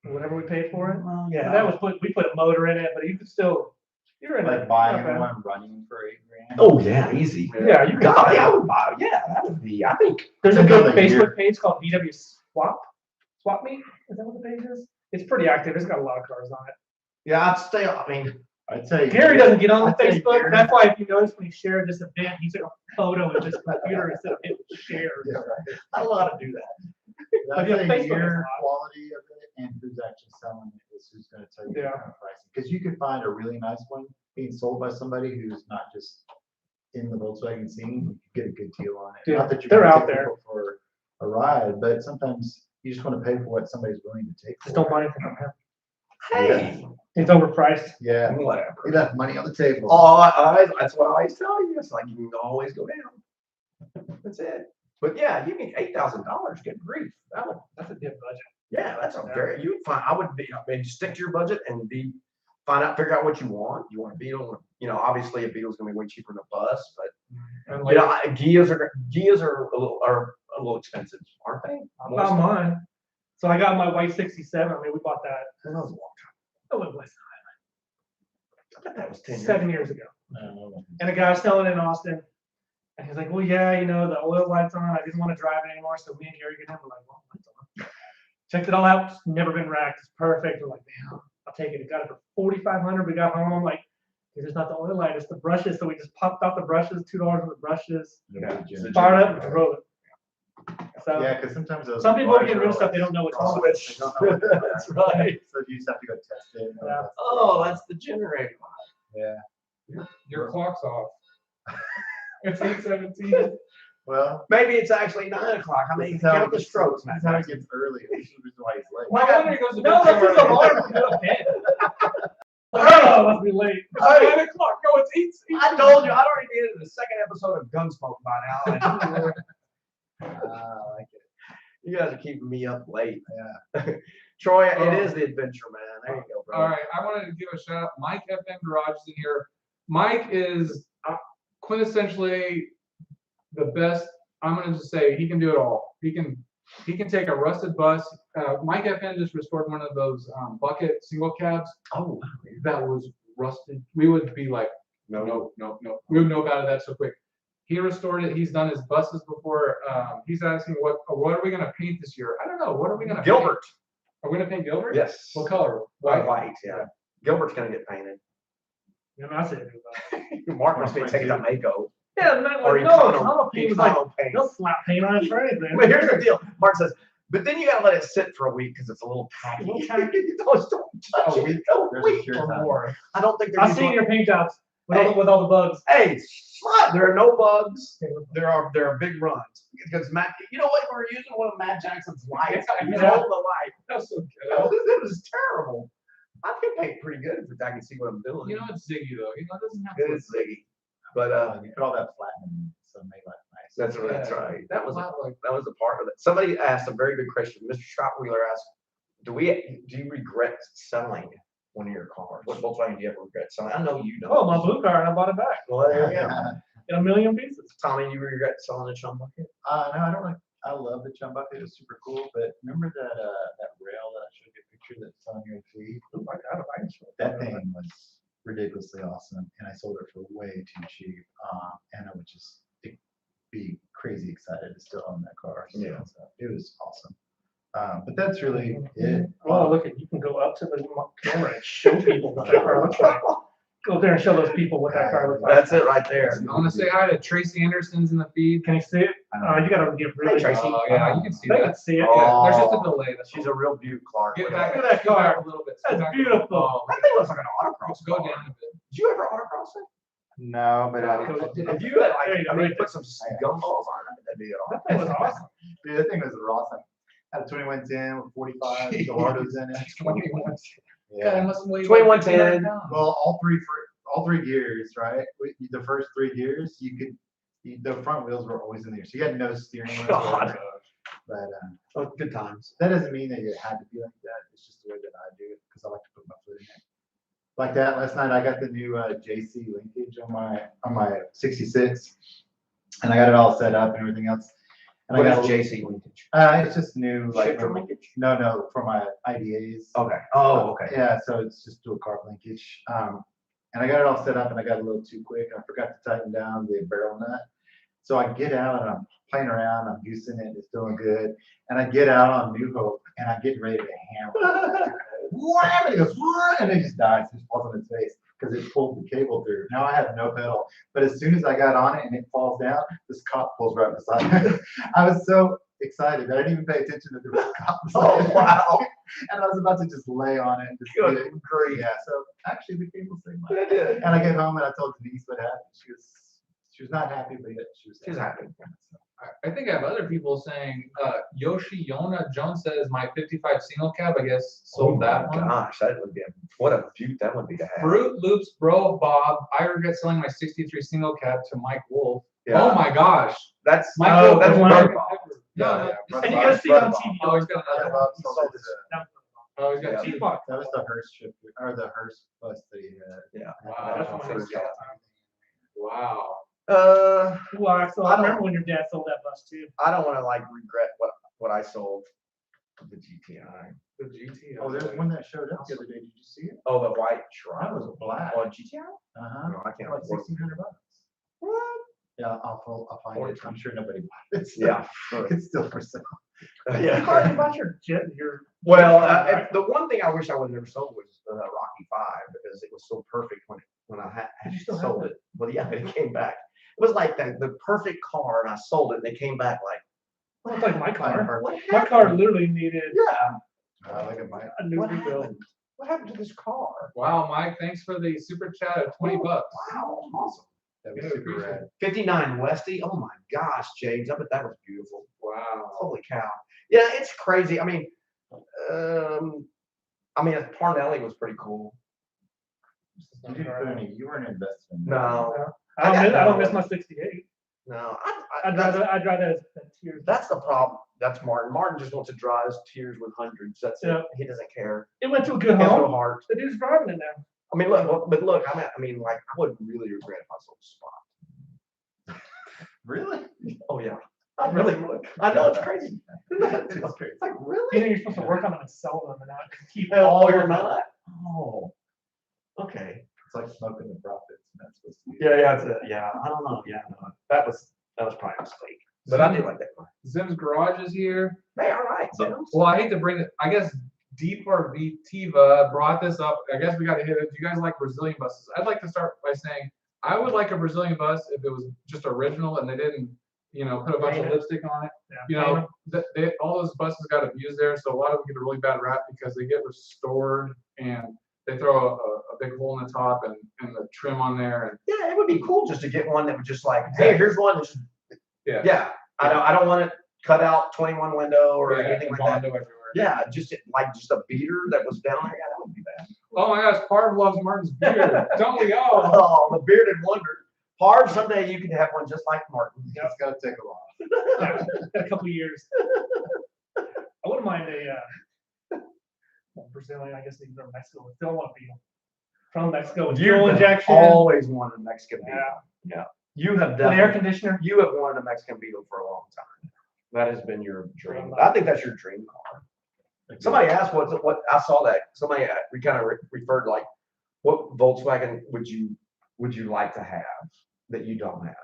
S2: whatever we paid for it.
S1: Well,
S2: And that was we put a motor in it, but you could still, you're in
S4: Like
S2: it.
S4: buying
S2: Okay.
S4: one running for $8,000.
S1: Oh yeah, easy.
S2: Yeah, you
S1: God,
S2: got
S1: yeah, I
S2: it.
S1: would buy. Yeah, that would be. I think.
S2: There's a good
S4: Another year.
S2: Facebook page called VW Swap Meet. Is that what the page is? It's pretty active. It's got a lot of cars on it.
S1: Yeah, I'd stay. I mean,
S4: I'd say
S2: Gary doesn't get on the
S4: I'd say
S2: Facebook.
S4: Gary-
S2: That's why if you notice when he shared this event, he took a photo of his computer instead of hitting share.
S4: Yeah, right.
S1: I don't know how to do that.
S4: I'd
S2: yeah,
S4: say
S2: Facebook has a
S4: your
S2: lot.
S4: quality of it and who's actually selling it is who's going to tell you the
S2: Yeah.
S4: kind of pricing. Because you can find a really nice one being sold by somebody who's not just in the Volkswagen scene. You can get a good deal on it.
S2: Yeah,
S4: Not that you're
S2: they're
S4: gonna
S2: out
S4: take
S2: there.
S4: people for a ride, but sometimes you just want to pay for what somebody's willing to take.
S2: Just
S4: for
S2: don't
S4: it.
S2: buy anything from him.
S1: Hey,
S2: It's overpriced.
S4: Yeah,
S1: whatever.
S4: he left money on the table.
S1: Oh, that's what I always tell you. It's like you can always go down. That's it. But yeah, you need $8,000. Good grief.
S2: That's a good budget.
S1: Yeah, that's a very. You would find. I would be. I mean, stick to your budget and figure out what you want. You want a Beetle. You know, obviously a Beetle's gonna be way cheaper than a bus, but
S3: And
S1: you know,
S3: like,
S1: Gias are a little expensive, aren't they?
S2: I found mine. So I got my white 67. I mean, we bought that.
S1: That was a long
S2: Oh, it was
S1: time. I bet that was 10 years.
S2: 7 years ago.
S4: No.
S2: And a guy was selling it in Austin. And he's like, well, yeah, you know, the oil light's on. I didn't want to drive it anymore. So me and Gary get in. We're like, well, light's on. Checked it all out. Never been racked. It's perfect. We're like, damn, I'll take it. It got it for 4,500. We got home. I'm like, it's not the oil light, it's the brushes. So we just popped out the brushes, $2 for the brushes.
S4: Yeah.
S2: Fired up and drove it. So
S4: Yeah, because sometimes those.
S2: some people are getting rid of
S4: larger
S2: stuff they don't know what's wrong
S4: ones,
S2: with.
S4: they don't know what's
S1: That's
S4: wrong.
S1: right.
S4: So you just have to go test it.
S2: Yeah.
S1: Oh, that's the generator.
S4: Yeah.
S3: your clock's off. It's 8:17.
S4: Well,
S1: Maybe it's actually 9 o'clock. I mean,
S4: this is how
S1: count
S4: it
S1: the
S4: gets-
S1: strokes,
S4: this is
S1: man.
S4: how it gets early. This is why he's late.
S3: No wonder he goes to
S2: No,
S3: bed
S2: that's
S3: so
S2: just
S3: early.
S2: alarm to go to bed. Oh, must be late.
S3: It's 9 o'clock. No, it's 8.
S1: I told you, I'd already been in the second episode of Gunsmoke by now.
S4: Like it.
S1: You guys are keeping me up late. Yeah. Troy, it is the adventure, man. There you go, bro.
S3: All right, I wanted to give a shout out. Mike FM Garage is in here. Mike is quintessentially the best. I'm gonna just say he can do it all. He can take a rusted bus. Mike FM just restored one of those bucket single cabs.
S1: Oh,
S3: That was rusted. We would be like, no. We would know about that so quick. He restored it. He's done his buses before. He's asking what are we gonna paint this year? I don't know. What are we gonna
S1: Gilbert.
S3: paint? Are we gonna paint Gilbert?
S1: Yes.
S3: What color?
S1: White, yeah. Gilbert's gonna get painted.
S2: And I said,
S1: Mark must be taking a Mako.
S2: yeah, not
S1: Or
S2: like, no,
S1: Econo
S2: paint was like,
S1: paint.
S2: they'll slap paint on it for anything.
S1: But here's the deal. Mark says, but then you gotta let it sit for a week because it's a little tacky.
S2: Little tacky.
S1: don't touch
S4: A
S1: it.
S4: week?
S1: A
S4: There's a
S1: week
S4: sure
S1: or
S4: time.
S1: more. I don't think
S2: I've seen your paint jobs with,
S1: Hey.
S2: with all the bugs.
S1: Hey, slut, there are no bugs. There are big runs because Matt. You know what? We're using one of Matt Jackson's lights. He's
S2: Yeah.
S1: holding the light.
S3: That's so good.
S1: It was terrible. I can paint pretty good if I can see what I'm doing.
S3: You know it's Ziggy though. You know it doesn't have
S1: Good
S3: to.
S1: as Ziggy. But
S4: You put all that platinum, so make life nice.
S1: that's right. That was
S3: not like
S1: that was a part of it. Somebody asked a very good question. Mr. Shotwheeler asked, do you regret selling one of your cars? What Volkswagen do you ever regret selling? I know you don't.
S2: Oh, my blue car, and I bought it back
S1: Well, there you go.
S2: in a million pieces.
S1: Tommy, you regret selling the chum bucket?
S4: No, I don't like. I love the chum bucket. It's super cool. But remember that rail that I showed you a picture that's on your feed?
S1: Oh my God, I can show it.
S4: That thing was ridiculously awesome, and I sold it for way too cheap. And I would just be crazy excited to still own that car. So,
S1: Yeah.
S4: so it was awesome. But that's really it.
S2: Oh, look, you can go up to the camera and show people what that car looks like. Go there and show those people what that car looks like.
S1: That's it right there.
S3: I want to say hi to Tracy Anderson's in the feed.
S2: Can you see it? You gotta get really.
S1: Hey, Tracy.
S3: Oh yeah, you can see
S2: They
S3: that.
S2: can see it.
S1: Oh.
S3: Yeah, there's just a delay.
S1: She's a real beaut, Clark.
S3: Get
S1: Look
S3: back,
S1: at
S2: Look at that
S3: get back
S2: car.
S3: a little bit.
S2: That's
S3: Get back a
S2: beautiful.
S3: little bit.
S1: that thing looks like an autocross.
S3: Let's go
S1: car.
S3: down a bit.
S1: Did you ever autocross it?
S4: No, but
S1: If you had
S2: There you go, right
S1: put some gumballs on it, that'd be
S2: That
S1: awesome.
S2: thing was awesome.
S4: dude, that thing was awesome. Had a 2110 with 45 Gallardos in it.
S3: 21. God, I
S4: Yeah.
S3: must weigh
S1: 2110.
S4: Well, all three gears, right? The first 3 gears, the front wheels were always in there, so you had no steering wheel.
S1: God.
S4: But
S1: Oh, good times.
S4: that doesn't mean that it had to be like that. It's just the way that I do it because I like to put my foot in it. Like that last night, I got the new JC linkage on my 66, and I got it all set up and everything else. And
S1: What
S4: I
S1: is
S4: got
S1: JC linkage?
S4: it's just new, like
S1: Shifter linkage?
S4: no, for my IDAs.
S1: Okay. Oh, okay.
S4: Yeah, so it's just dual carb linkage. And I got it all set up and I got a little too quick. I forgot to tighten down the barrel nut. So I get out and I'm playing around, I'm using it, it's doing good. And I get out on New Hope and I'm getting ready to hammer. Wham! And it goes, wham! And it just dies, it just falls on its face because it pulled the cable through. Now I have no pedal. But as soon as I got on it and it falls down, this cop pulls right beside me. I was so excited that I didn't even pay attention that there was a cop beside
S1: Oh,
S4: me.
S1: wow.
S4: And I was about to just lay on it. And just
S1: Good
S4: get it.
S1: grief.
S4: Yeah, so actually the cable saved my
S1: I did.
S4: And I get home and I told Denise what happened. She was not happy, but yet she was
S1: She's happy.
S3: I think I have other people saying, Yoshi Yona Jones says my 55 single cab, I guess, sold that one.
S1: Gosh, that would be what a beaut that would be to have.
S3: Fruit Loops, bro, Bob. I regret selling my 63 single cab to Mike Wolf.
S1: Yeah.
S3: Oh my gosh.
S1: That's
S3: Mike
S2: Oh,
S3: Wolf.
S1: that's
S2: Mike.
S1: Brother Bob.
S3: No,
S1: Yeah,
S2: And you gotta see it on TV.
S3: Oh, he's got
S4: Yeah,
S3: another.
S4: Bob
S1: He
S4: sold
S1: sold
S4: it
S1: his,
S4: to-
S3: Oh, he's got
S1: Yeah.
S3: two.
S2: T-Box.
S4: That was the Hearst ship, or the Hearst bus that he had.
S1: Yeah.
S3: Wow,
S2: that's
S3: that's
S2: one
S3: what
S2: of
S3: he's got. Wow.
S2: Well, I remember when your dad sold that bus too.
S1: I don't want to like regret what I sold. The GTI.
S3: The GT.
S4: Oh, there's one that showed up the other day. Did you see it?
S1: Oh, the white
S4: That
S1: Shrine.
S4: was black.
S1: Oh, GTI?
S4: Uh-huh.
S1: No, I can't
S4: Like
S1: afford it.
S4: $1,600.
S1: What?
S4: Yeah, I'll find it. I'm sure nobody bought it. so
S1: Yeah. Sure.
S4: It's still for sale.
S2: You already bought your jet, your.
S1: Well, the one thing I wish I would have never sold was the Rocky 5 because it was so perfect when I had
S2: Did you still have
S1: sold
S2: it?
S1: it. Well, yeah, it came back. It was like the perfect car, and I sold it, and they came back like,
S2: Well, it's like my car.
S1: what
S2: My
S1: happened?
S2: car literally needed
S1: Yeah,
S4: Look at my.
S2: a new
S1: what
S2: rebuild.
S1: happened? What happened to this car?
S3: Wow, Mike, thanks for the super chat of 20 bucks.
S1: Wow, awesome.
S4: That was
S3: Yeah,
S4: super
S3: appreciate
S4: rad.
S1: 59 Westy. Oh my gosh, James, I bet that was beautiful.
S3: Wow.
S1: Holy cow. Yeah, it's crazy. I mean, Parnelli was pretty cool.
S4: You weren't invested in that.
S1: No,
S2: I don't miss my 68.
S1: no.
S2: I'd drive that as Tears.
S1: That's the problem. That's Martin. Martin just wants to drive his Tears with hundreds. That's
S2: Yeah.
S1: it. He doesn't care.
S2: It went to a good
S1: He has no
S2: home.
S1: heart.
S2: The dude's driving it now.
S1: I mean, look, but look, I mean, like, I would really regret if I sold the spot.
S4: Really?
S1: Oh yeah, I really would. I know it's crazy.
S4: It's crazy.
S1: It's like
S2: You
S1: really?
S2: know you're supposed to work on them and sell them and not keep
S1: Oh,
S2: all
S1: you're
S2: your
S1: not. Oh, okay.
S4: It's like smoking the profits. And that's supposed to be.
S1: Yeah. I don't know. Yeah, no, that was probably a mistake. But I do like that car.
S3: Zim's Garage is here.
S1: Hey, all right. So,
S3: Well, I hate to bring it, I guess Deepar Vitiva brought this up. I guess we got to hit it. Do you guys like Brazilian buses? I'd like to start by saying I would like a Brazilian bus if it was just original and they didn't, put a bunch of lipstick on it. All those buses got abused there, so a lot of them get a really bad rap because they get restored and they throw a big hole in the top and the trim on there. And
S1: yeah, it would be cool just to get one that would just like, hey, here's one. That's just, yeah. I don't want it cut out 21 window or anything like that.
S3: everywhere.
S1: Yeah, just a beater that was down there. Yeah, that would be bad.
S3: Oh my gosh, Parv loves Martin's beard. Don't we all?
S1: Oh, the bearded wonder. Hard someday you can have one just like Martin.
S4: It's got to take a while.
S2: Yeah, got a couple of years. I wouldn't mind a Brazilian, I guess they from Mexico. I still want to be from Mexico with fuel injection.
S1: Always wanted a Mexican Beetle.
S2: Yeah.
S1: You have
S2: With an air conditioner.
S1: You have wanted a Mexican Beetle for a long time. That has been your dream. I think that's your dream car. Somebody asked what I saw that somebody referred like what Volkswagen would you like to have that you don't have?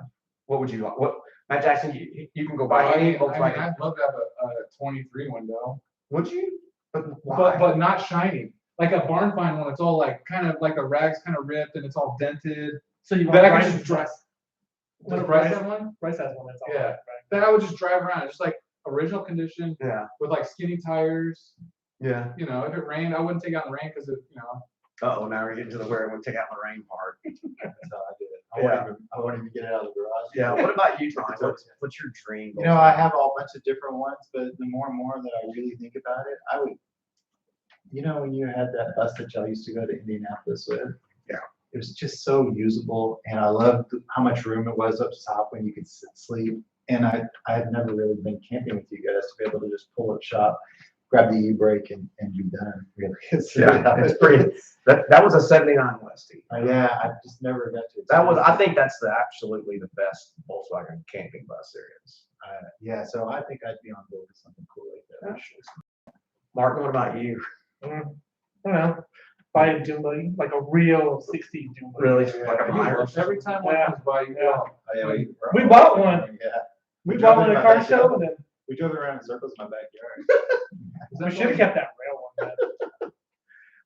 S1: What would you like? What Matt Jackson? You can go buy any Volkswagen.
S3: I'd love to have a 23 window.
S1: Would you? But why?
S3: But not shiny. Like a barn find one, it's all like kind of like the rags kind of ripped and it's all dented.
S2: So you
S3: That
S2: want
S3: I
S2: Bryce
S3: could just drive. Does
S2: What
S3: Bryce
S2: Bryce-
S3: have one?
S2: Bryce has one that's all
S3: Yeah.
S2: right.
S3: That I would just drive around, just like original condition
S1: Yeah.
S3: with like skinny tires.
S1: Yeah.
S3: If it rained, I wouldn't take out in the rain because
S1: Oh, now we're getting to the where we take out the rain part.
S4: That's how I did it.
S1: Yeah.
S4: I won't even get it out of the garage.
S1: Yeah. What about you, Tony? What's your dream?
S4: I have a bunch of different ones, but the more and more that I really think about it, I would, when you had that bus that y'all used to go to Indianapolis with,
S1: yeah,
S4: it was just so usable, and I loved how much room it was up top when you could sleep. And I had never really been camping with you guys to be able to just pull up shop, grab the e-brake, and be done. Really, it's
S1: pretty. That was a '79 Westie.
S4: Yeah, I just never got to.
S1: I think that's absolutely the best Volkswagen camping bus there is.
S4: Yeah, so I think I'd be on board with something cool like that.
S1: Martin, what about you?
S2: I don't know. Buy a dune buggy, like a real 60 dune buggy.
S1: Really?
S4: Yeah,
S1: Like a Myers?
S3: every time one
S2: Yeah.
S3: comes by, you
S2: Yeah.
S3: go.
S4: Oh, yeah,
S2: We bought one.
S4: Yeah,
S2: We bought one at a car show and then
S4: we drove around in circles in my backyard.
S2: we should have kept that rail one.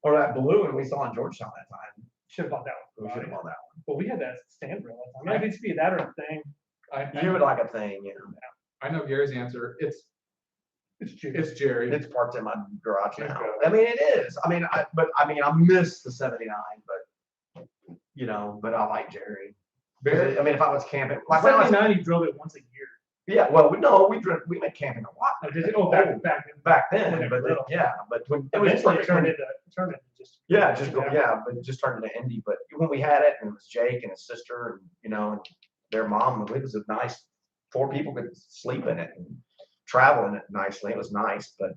S1: Or that blue one we saw in Georgetown that time.
S2: Should have bought that one.
S1: We should have bought that
S2: But we had that stand rail. I mean, it needs to be that or a thing.
S1: one. You would like a thing,
S3: I know Gary's answer.
S2: It's
S3: It's Jerry.
S1: It's parked in my garage now. I mean, it is. I miss the '79, but I like Jerry.
S3: Barry,
S1: I mean, if I was camping, like when I was,
S2: 79, you drove it once a year.
S1: yeah. Well, no, we went camping a lot.
S2: Oh, did it? Oh, back then.
S1: Back then,
S2: When they
S1: but
S2: were little.
S1: yeah, but when it was
S2: Eventually it turned into just.
S1: yeah, but it just turned into Indy. But when we had it, and it was Jake and his sister, and their mom, it was a nice 4 people could sleep in it and travel in it nicely. It was nice, but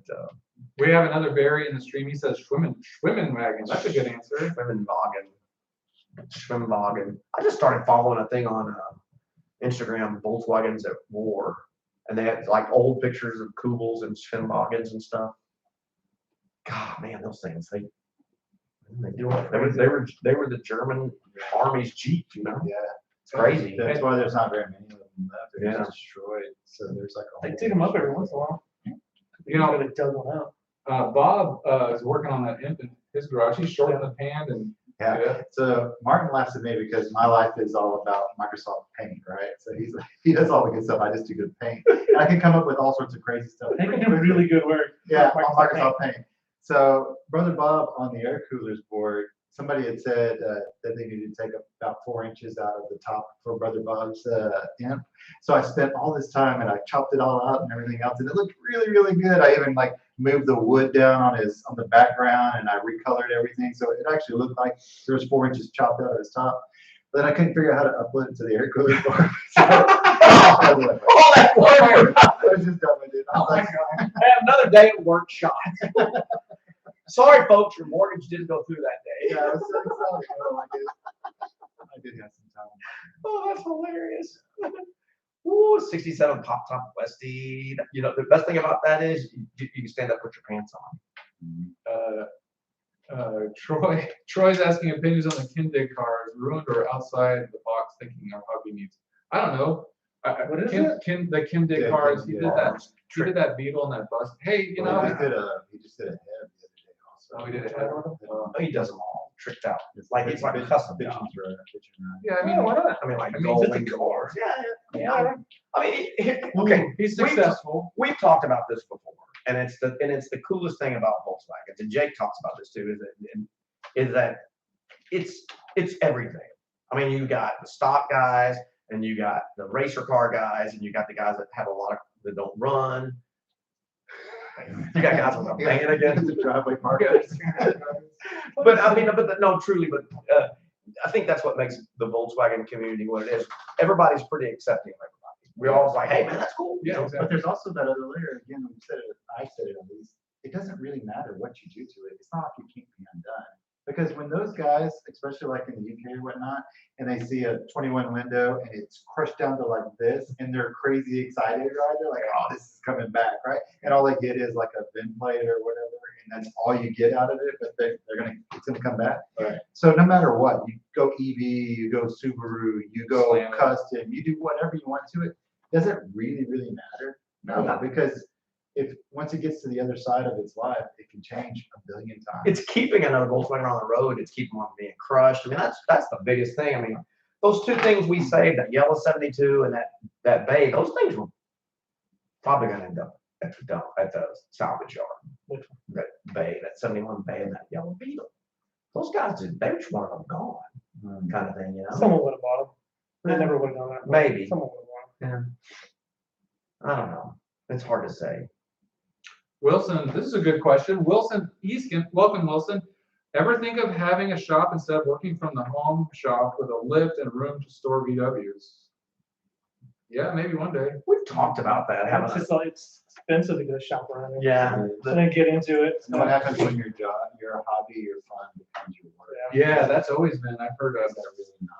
S3: we have another Barry in the stream. He says Schwimmen wagon. That's a good answer.
S1: Schwimmwagen. I just started following a thing on Instagram, Volkswagens at War, and they had like old pictures of Kubels and Schwimmwagens and stuff. God, man, those things they do it. They were the German Army's Jeep,
S4: Yeah,
S1: It's crazy.
S4: that's why there's not very many of them left. They're
S1: Yeah.
S4: just destroyed. So there's like a
S2: They
S4: whole
S2: dig them up every once in a while. They dug one out.
S3: Bob is working on that imp in his garage. He's shorting the pan and
S4: Yeah. So Martin laughs at me because my life is all about Microsoft Paint, right? So he's like, he does all the good stuff. I just do good paint. And I can come up with all sorts of crazy stuff.
S2: They can do really good work.
S4: Yeah,
S2: with
S4: on Microsoft Paint. So Brother Bob on the air coolers board somebody had said that they needed to take about 4 inches out of the top for Brother Bob's amp. So I spent all this time and I chopped it all out and everything else, and it looked really, really good. I even like moved the wood down on the background, and I recolored everything, so it actually looked like there was 4 inches chopped out of his top. But then I couldn't figure out how to upload it to the air cooler bar.
S1: All that work.
S4: I was just done with it. I was
S1: Oh my
S4: like,
S1: God. I have another day at work shot. Sorry, folks, your mortgage didn't go through that day.
S4: yeah, I was so excited. Oh, I did have some time.
S1: Oh, that's hilarious. Ooh, 67 Pop Top Westie. You know, the best thing about that is you can stand up, put your pants on.
S3: Troy's asking opinions on the Kindig cars, ruined or outside the box, thinking our hubby needs. I don't know.
S2: What is
S3: The Kindig
S4: Yeah,
S3: cars. He did
S4: yeah.
S3: that. He did that Beetle and that bus. Hey, you know.
S4: He just did a head the other day also.
S3: Oh, he did a head on them?
S1: Oh, he does them all tricked out. It's like a custom job.
S3: Yeah, I mean,
S2: why not?
S1: I mean, like
S3: I mean,
S1: gold
S3: it's a
S1: and
S3: car.
S1: cars. Yeah. I mean, okay.
S3: He's
S1: We've-
S3: successful.
S1: We've talked about this before, and it's the coolest thing about Volkswagens, and Jake talks about this too, is that it's everything. I mean, you got the stock guys, and you got the racer car guys, and you got the guys that have a lot of that don't run. You got guys with a van again.
S4: The driveway markers.
S1: But I mean, no, truly, but I think that's what makes the Volkswagen community what it is. Everybody's pretty accepting of everybody. We're all like, hey man, that's cool.
S3: Yeah,
S4: But
S3: exactly.
S4: there's also that other layer, again, we said it, I said it at least, it doesn't really matter what you do to it. It's not like you can't be undone. Because when those guys, especially like in the UK or whatnot, and they see a 21 window and it's crushed down to like this, and they're crazy excited, right? They're like, oh, this is coming back, right? And all they get is like a VIN plate or whatever, and that's all you get out of it, but it's gonna come back.
S3: Right.
S4: So no matter what, you go EV, you go Subaru, you go
S3: Slam it.
S4: custom, you do whatever you want to it. Does it really, really matter? No, because once it gets to the other side of its life, it can change a billion times.
S1: It's keeping another Volkswagen on the road. It's keeping them from being crushed. I mean, that's the biggest thing. I mean, those two things we saved, that yellow 72 and that bay, those things were probably going to end up at the salvage yard. That bay, that 71 bay, and that yellow Beetle. Those guys they just wanted them gone, kind of thing, you know.
S2: Someone would have bought them. They never would have done that.
S1: Maybe.
S2: Someone would have bought them.
S1: Yeah. I don't know. It's hard to say.
S3: Wilson, this is a good question. Wilson Easkin, welcome Wilson. Ever think of having a shop instead of working from the home shop with a lift and room to store VWs? Yeah, maybe one day.
S1: We've talked about that, haven't
S2: It's
S1: we?
S2: just like, it's expensive to go shop around.
S1: Yeah.
S2: And then get into it.
S4: And what happens when your job, your hobby, your fun becomes your work?
S3: Yeah, that's always been. I've heard of
S4: Is that really not?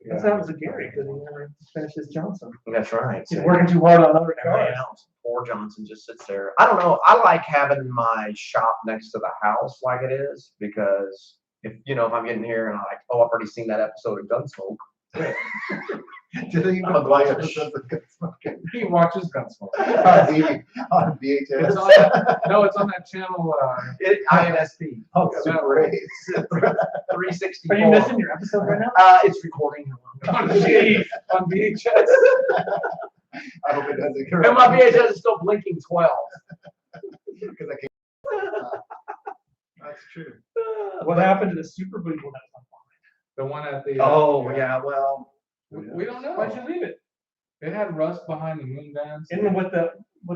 S2: That's what happens to Gary, because he never finishes Johnson.
S1: That's right.
S2: He's working too hard on other
S1: Everybody
S2: cars.
S1: else. Poor Johnson just sits there. I don't know. I like having my shop next to the house like it is, because if I'm getting here and I'm like, oh, I've already seen that episode of Gunsmoke.
S4: Do they even
S1: I'm a
S4: play
S1: bunch of
S4: episodes of Gunsmoke?
S3: He watches Gunsmoke.
S4: On VHS?
S3: It's on that, no, it's on that channel.
S1: INSP.
S4: Oh,
S3: Yeah.
S4: great.
S1: 364.
S2: Are you missing your episode right now?
S1: It's recording.
S3: on VHS.
S4: I hope it doesn't.
S1: And my VHS is still blinking 12.
S4: Because I can't. That's true.
S2: What happened to the Super Booty one?
S3: The one at the.
S1: Oh, yeah, well.
S3: We don't know.
S2: Why'd you leave it?
S3: It had rust behind the moon vents.
S2: Isn't it what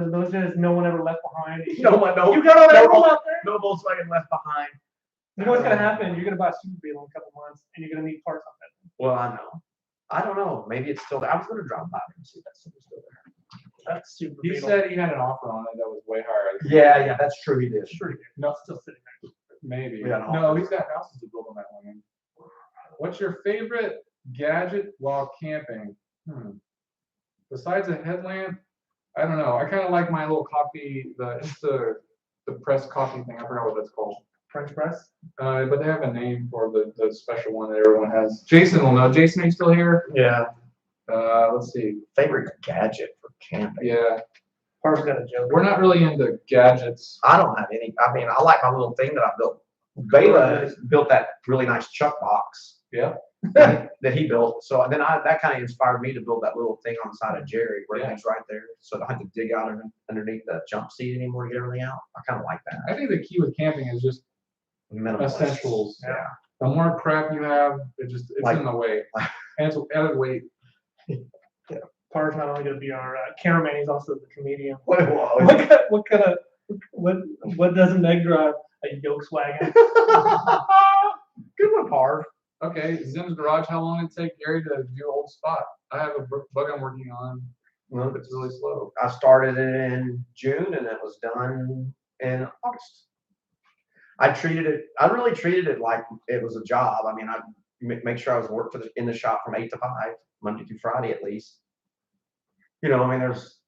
S2: are those days? No one ever left behind.
S1: No,
S2: You got all that room out there?
S1: No Volkswagen left behind.
S2: You know what's gonna happen? You're gonna buy a Super Beetle in a couple months, and you're gonna need parts on that.
S1: Well, I know. I don't know. Maybe it's still there. I was going to drop by and see if that's still there.
S2: That's Super
S3: He
S2: Beetle.
S3: said he had an offer on it that was way higher.
S1: Yeah, that's true. He did.
S2: Sure,
S3: No,
S2: it's still sitting there.
S3: maybe.
S1: We got an
S3: No,
S1: offer.
S3: he's got houses to build on that land. What's your favorite gadget while camping? Besides a headlamp, I don't know. I kind of like my little coffee, the press coffee thing. I forgot what that's called.
S2: French press.
S3: But they have a name for the special one that everyone has. Jason will know. Jason, are you still here?
S1: Yeah.
S3: Let's see.
S1: Favorite gadget for camping?
S3: Yeah,
S2: Par's got a joke.
S3: we're not really into gadgets.
S1: I don't have any. I mean, I like my little thing that I built. Bela built that really nice chuck box.
S3: Yeah.
S1: that he built. So then that kind of inspired me to build that little thing on the side of Jerry where everything's right there. So I don't have to dig out underneath the jump seat anymore to get everything out. I kind of like that.
S3: I think the key with camping is just
S1: Minimalist.
S3: essentials.
S1: Yeah.
S3: The more crap you have, it's
S1: Like-
S3: in the way. And it's added weight.
S2: Par's not only gonna be our cameraman, he's also the comedian.
S1: What?
S2: What doesn't Meg drive? A Volkswagen.
S1: Good one, Parv.
S3: Okay, Zim's Garage, how long did it take Gary to do Old Spot? I have a bug I'm working on.
S1: Well,
S3: It's really slow.
S1: I started it in June and it was done in August. I really treated it like it was a job. I mean, I make sure I was in the shop from 8 to 5, Monday through Friday at least. You know, I mean, there's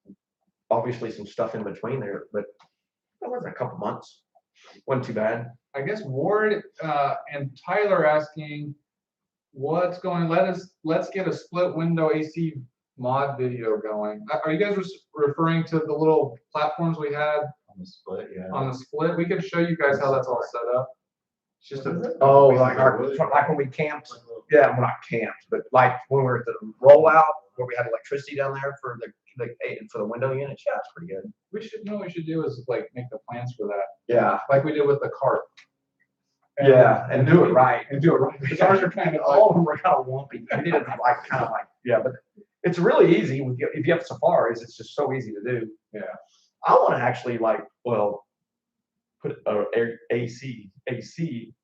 S1: obviously some stuff in between there, but that was a couple months. Wasn't too bad.
S3: I guess Ward and Tyler asking what's going. Let's get a split window AC mod video going. Are you guys referring to the little platforms we had
S4: On the split, yeah.
S3: on the split? We can show you guys how that's all set up.
S4: It's just a.
S1: Oh, like when we camped. Yeah, we're not camped, but like when we were at the rollout where we had electricity down there for the window units. Yeah, it's pretty good.
S3: What we should do is like make the plans for that,
S1: Yeah.
S3: like we did with the cart.
S1: Yeah, and do it right.
S3: And do it right. Because ours are kind of
S1: All of them are kind of lumpy. We did it yeah, but it's really easy if you have safaris. It's just so easy to do.
S3: Yeah.
S1: I want to actually put AC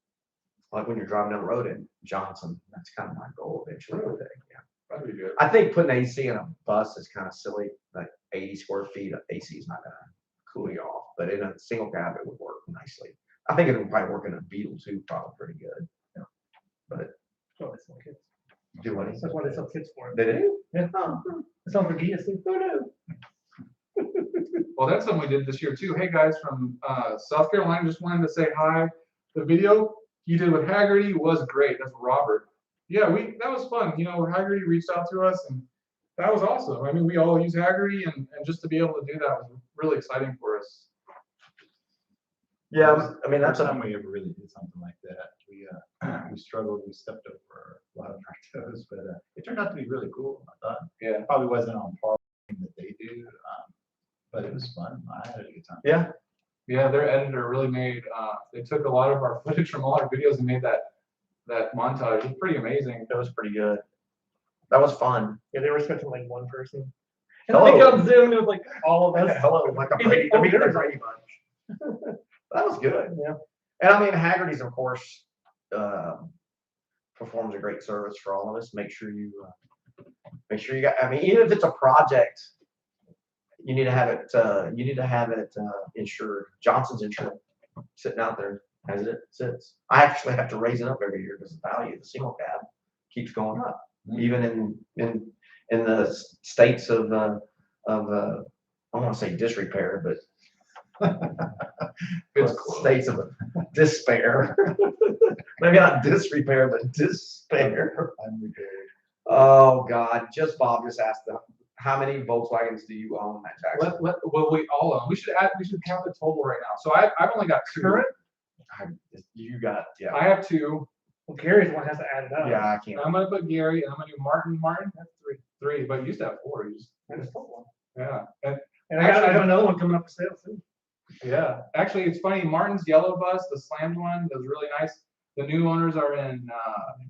S1: like when you're driving down the road in Johnson. That's kind of my goal eventually. One day. Yeah.
S3: that'd be good.
S1: I think putting AC in a bus is kind of silly. Like 80 square feet of AC is not gonna cool you off, but in a single cab it would work nicely. I think it would probably work in a Beetle too, probably pretty good. Yeah. But
S2: Oh, it's not kids.
S1: do what?
S2: That's why they sell kids for it.
S1: They do?
S2: Yeah. It's on for Gias. Who knew?
S3: Well, that's something we did this year too. Hey guys from South Carolina, just wanted to say hi. The video you did with Haggerty was great. That's Robert. Yeah, that was fun. You know, Haggerty reached out to us and that was awesome. I mean, we all use Haggerty and just to be able to do that was really exciting for us.
S1: Yeah, I mean that's
S4: First time we ever really did something like that. We struggled. We stepped over a lot of our toes, but it turned out to be really cool. I thought.
S3: Yeah.
S4: It probably wasn't on par with that they do, but it was fun. I had a good time.
S1: Yeah.
S3: Yeah, their editor really made. They took a lot of our footage from all our videos and made that montage. It's pretty amazing.
S1: That was pretty good. That was fun.
S2: Yeah, they were expecting like one person. And
S1: Hello.
S2: they got Zoom, it was like all of us.
S1: Hello, like a Brady, I mean, they're a Brady bunch. That was good.
S2: Yeah.
S1: And I mean, Haggerty's, of course, performs a great service for all of us. Make sure you got. I mean, even if it's a project, you need to have it. Insured. Johnson's insured. Sitting out there as it sits. I actually have to raise it up every year because the value of the single cab keeps going up, even in the states of I don't want to say disrepair, but
S3: It's close.
S1: states of despair. Maybe not disrepair, but despair. Oh God! Bob just asked them, how many Volkswagens do you own, Matt Jackson?
S3: Well, we all own. We should count the total right now. So I've only got two.
S2: Current?
S1: You got
S3: I have two.
S2: Well, Gary's one has to add it up.
S1: yeah. I can't.
S3: I'm gonna put Gary and I'm gonna do Martin. Martin, that's three, but you used to have four.
S2: I just told one.
S3: Yeah.
S2: And I got another one coming up for sale soon.
S3: Yeah, actually, it's funny. Martin's yellow bus, the slammed one, that was really nice. The new owners are in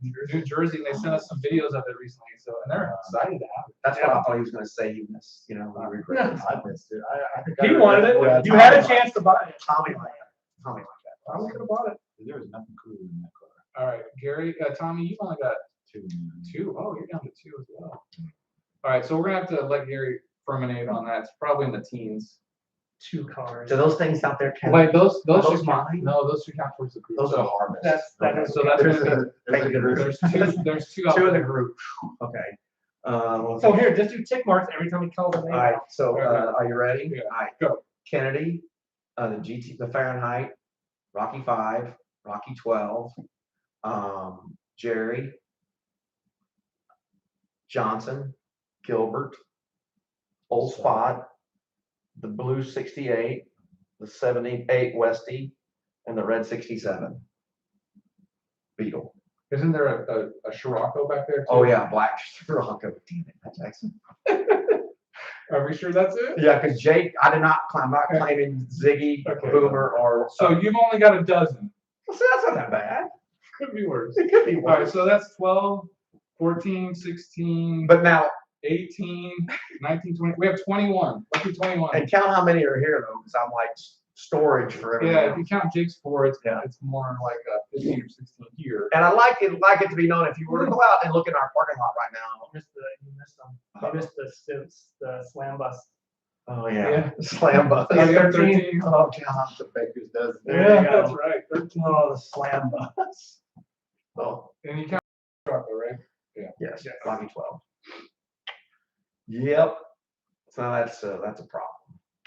S3: New Jersey, and they sent us some videos of it recently. So, and they're excited to have it.
S1: That's what I thought he was going to say. He missed. You know, he regretted.
S4: I missed it. I think
S2: He wanted it.
S1: Yeah,
S2: You had a chance to buy it.
S1: Tommy like that. Tommy like that.
S2: I could have bought it.
S4: There was nothing cooler than that car.
S3: All right, Gary, Tommy, you've only got
S4: Two.
S3: two. Oh, you're down to two as well. All right, so we're gonna have to let Gary ferminate on that. It's probably in the teens.
S2: 2 cars.
S1: Do those things out there count?
S3: Wait, those
S1: those
S3: should count.
S1: mine?
S3: No, those should count towards the group.
S1: Those are the
S3: So-
S1: hardest.
S2: That's
S3: so that's
S4: There's
S3: gonna
S1: Thank you.
S3: there's two out
S1: Two in the
S3: there.
S1: group. Okay.
S2: So here, just do tick marks every time he calls a name.
S1: All right. So
S3: Okay.
S1: are you ready?
S3: Yeah.
S1: All right.
S3: Go.
S1: Kennedy, the Fahrenheit, Rocky 5, Rocky 12, Jerry, Johnson, Gilbert, Old Spot, the blue 68, the 78 Westie, and the red 67 Beetle.
S3: Isn't there a Scirocco back there too?
S1: Oh yeah, black Scirocco. Damn it, Matt Jackson.
S3: Are we sure that's it?
S1: Yeah, because Jake, I'm not claiming Ziggy,
S3: Okay.
S1: Boomer, or
S3: So you've only got a dozen.
S1: well, see, that's not that bad.
S3: Could be worse.
S1: It could be
S3: All right,
S1: worse.
S3: so that's 12, 14, 16,
S1: But now,
S3: 18, 19, 20. We have 21. Let's do 21.
S1: and count how many are here though, because I'm like storage for everything.
S3: Yeah, if you count Jake's 4, it's
S1: Yeah.
S3: it's more like 15 or 16 here.
S1: And I like it to be known, if you were to go out and look in our parking lot right now.
S2: You missed them. You missed the slam bus.
S1: Oh, yeah.
S3: Yeah.
S1: Slam bus.
S3: Yeah, we have
S2: 13.
S3: 13.
S1: Oh, God.
S4: The baker's dozen.
S1: There you go.
S3: That's right. 13.
S1: Oh, the slam bus. Oh,
S3: And you count truck, right?
S1: yes,
S2: Yes.
S1: Rocky 12. Yep. So that's a problem.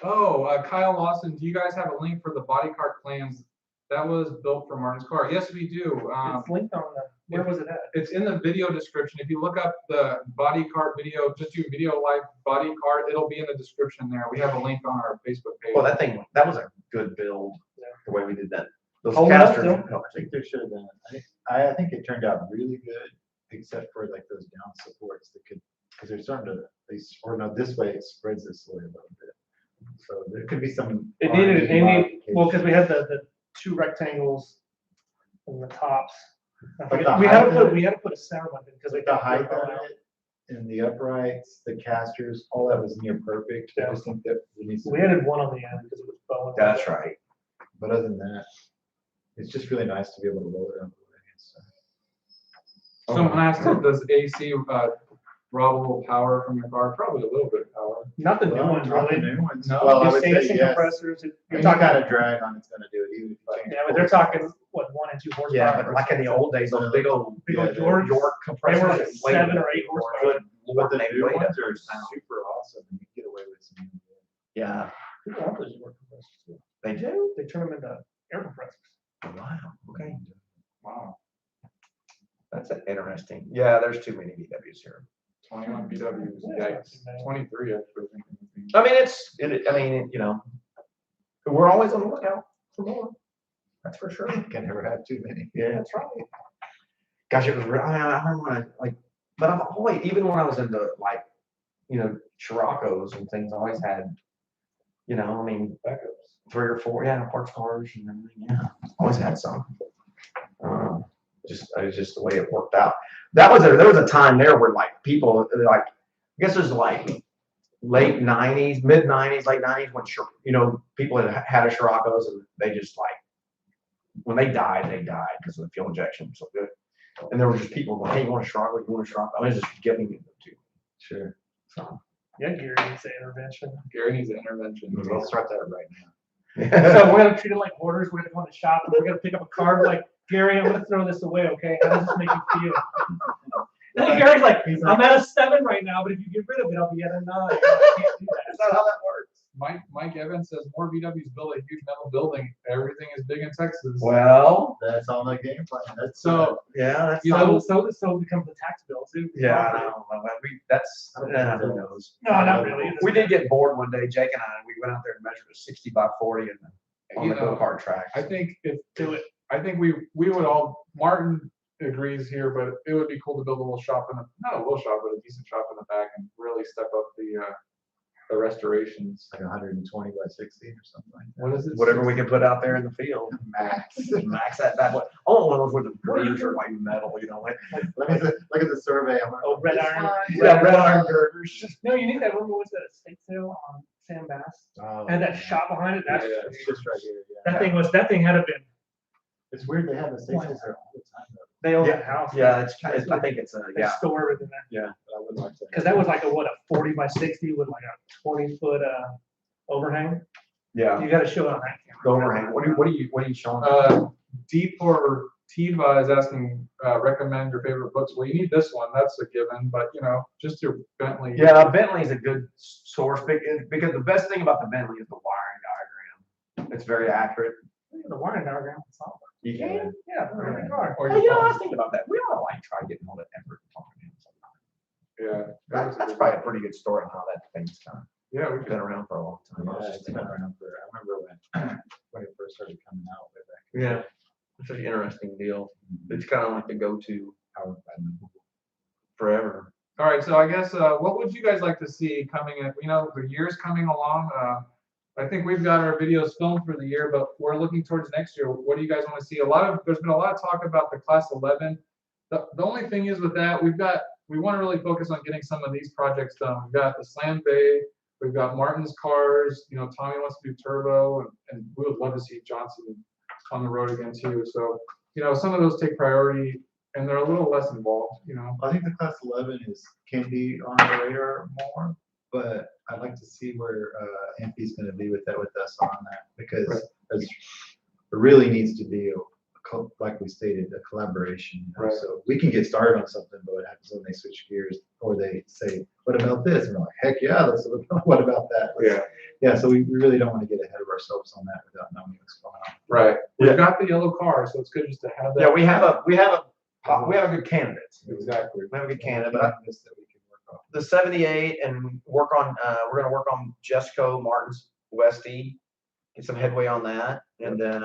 S3: Oh, Kyle Lawson, do you guys have a link for the body cart plans? That was built for Martin's car. Yes, we do.
S2: It's linked on where was it at?
S3: It's in the video description. If you look up the body cart video, just do video live body cart, it'll be in the description there. We have a link on our Facebook page.
S1: Well, that was a good build, the way we did that. Those
S2: Hold it up,
S1: casters.
S2: Phil.
S1: Oh,
S4: I think there should have been, I think it turned out really good, except for like those down supports that could, because they're starting to, this way it spreads this way a little bit. So there could be some.
S2: It needed,
S4: R&D
S2: well, because we had the 2 rectangles in the tops. I
S4: But
S2: forget-
S4: the
S2: we had to
S4: height of
S2: put, we had to put a center one because we
S4: Like the height of it and the uprights, the casters, all that was near perfect. I just think that we need some.
S2: We added one on the end because it was bowing.
S1: That's right.
S4: But other than that, it's just really nice to be able to roll it out the way. So.
S3: Someone asked, does AC rob a little power from your car? Probably a little bit of power.
S2: Not the new
S4: Well,
S2: ones,
S4: not the
S2: really.
S4: new ones.
S3: No,
S4: Well, I
S2: The
S4: would say
S2: station
S4: yes.
S2: compressors, you're
S4: Any
S2: talking,
S4: kind of drag on it's gonna do it, even if you change.
S2: yeah, but they're talking, what, 1 and 2 horsepower.
S1: Yeah, but like in the old days, those big old
S2: Big old
S4: yeah,
S2: George,
S1: York
S2: they
S1: compressors.
S2: were like
S1: that weighed
S2: 7
S1: up.
S2: or 8 horsepower.
S1: Good
S4: But
S1: Lord,
S4: the
S1: they
S4: new
S1: weighed up
S4: ones are
S1: those sounds.
S4: super awesome, and you get away with some.
S1: Yeah,
S2: People want those York compressors too.
S1: they do.
S2: They turn them into air compressors.
S1: Wow, okay.
S3: Wow.
S1: That's interesting. Yeah, there's too many VWs here.
S3: 21 BWs. Yikes. 23 actually.
S1: I mean, we're always on the lookout for more. That's for sure.
S4: Can never have too many.
S1: Yeah, that's right. Gosh, it was real. I remember when but I've always, even when I was into Scirocco's and things, I always had,
S3: Backups.
S1: 3 or 4, parts cars and everything. Yeah, always had some. It was just the way it worked out. There was a time there where people I guess it was late 90s, mid 90s, late 90s when people had a Scirocco's and they just when they died because of the fuel injection was so good. And there were just people going, hey, you want a Scirocco? You want a Scirocco? I was just giving them to.
S4: Sure.
S1: So.
S2: Yeah, Gary needs the intervention.
S3: Gary needs an intervention.
S4: I'll start that right now.
S2: So we're gonna treat it like hoarders. We're gonna go in the shop and we're gonna pick up a card like, Gary, I'm gonna throw this away, okay? How does this make you feel? And then Gary's like, I'm at a 7 right now, but if you get rid of it, I'll be at a 9. I can't do that.
S1: That's not how that works.
S3: Mike Evans says more VWs build a huge metal building. Everything is big in Texas.
S1: Well,
S4: That's all the game plan. That's
S3: So
S1: yeah, that's
S3: You know,
S2: So becomes the tax bill too.
S1: yeah, I don't know. That's who knows.
S2: No, not really.
S1: We did get bored one day, Jake and I. We went out there and measured a 60 by 40 on
S3: You
S1: the
S3: know,
S1: go-kart track.
S3: I think I think we would all, Martin agrees here, but it would be cool to build a little shop not a little shop, but a decent shop in the back and really step up the restorations.
S4: like 120 by 60 or something like that.
S3: What is it?
S1: Whatever we can put out there in the field.
S4: Max.
S1: Max that bad boy. I want one of those where the girders are like metal,
S4: Look at the survey. I'm like,
S2: Oh, red iron.
S1: Yeah, red iron girders.
S2: No, you need that. Remember what's that estate sale on Sam Bass?
S4: oh,
S2: Had that shop behind it. That's
S3: Yeah.
S4: It's just right here. Yeah.
S2: that thing had to been.
S4: It's weird they have the stations there all the time though.
S2: They own
S1: Yeah,
S2: that house.
S1: Yeah, I think it's
S2: They store everything there.
S4: But I wouldn't like to.
S2: Because that was like a 40 by 60 with like a 20-foot overhang.
S1: Yeah.
S2: You got to show it on that camera.
S1: The overhang. What are you showing?
S3: Deep or Tiva is asking, recommend your favorite books. Well, you need this one. That's a given, but just your Bentley.
S1: Yeah, Bentley's a good source because the best thing about the Bentley is the wiring diagram. It's very accurate.
S2: The wiring diagram. It's all.
S1: You can.
S2: Yeah, very car.
S3: Or
S1: Hey,
S3: your
S1: I was
S3: phone.
S1: thinking about that. We ought to try getting hold of Everett and talking to him sometime.
S3: Yeah.
S1: That's probably a pretty good story on how that thing's kind
S3: Yeah, we
S1: of
S3: could.
S1: been around for a long time. I was
S4: Yeah,
S1: just
S4: it's been
S1: thinking,
S4: around for, I remember when it first started coming out way back.
S1: yeah, it's an interesting deal. It's kind of like the go-to forever.
S3: All right, so I guess what would you guys like to see coming in? The year's coming along. I think we've got our videos filmed for the year, but we're looking towards next year. What do you guys want to see? There's been a lot of talk about the class 11. The only thing is with that, we want to really focus on getting some of these projects done. We've got the Slam Bay, we've got Martin's cars, Tommy wants to do turbo, and we would love to see Johnson on the road again too. So, some of those take priority and they're a little less involved,
S4: I think the class 11 can be on the radar more, but I'd like to see where MP's going to be with us on that, because it really needs to be like we stated, a collaboration.
S3: Right.
S4: So we can get started on something, but what happens when they switch gears or they say, "What about this?" And we're like, "Heck yeah, what about that?" Yeah. So we really don't want to get ahead of ourselves on that without knowing what's going on.
S3: Right. We've got the yellow car, so it's good just to have that.
S1: Yeah, we have a good candidate.
S3: Exactly.
S1: We have a good candidate,
S4: But
S1: but
S4: I missed that we can work on.
S1: the 78 and we're gonna work on Jesco Martin's Westie, get some headway on that. And then,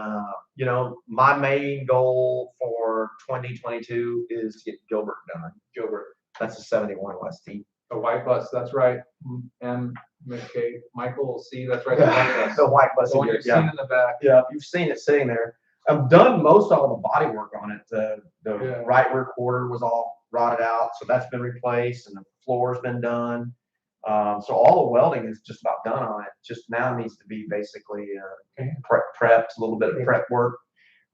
S1: my main goal for 2022 is to get Gilbert done. That's a 71 Westie.
S3: A white bus, that's right. And Michael C, that's right. The white bus.
S1: The white bus.
S3: The one you've seen in the back.
S1: Yeah, you've seen it sitting there. I've done most of the body work on it. The right rear quarter was all rotted out, so that's been replaced, and the floor's been done. So all the welding is just about done on it. Just now needs to be basically prepped, a little bit of prep work,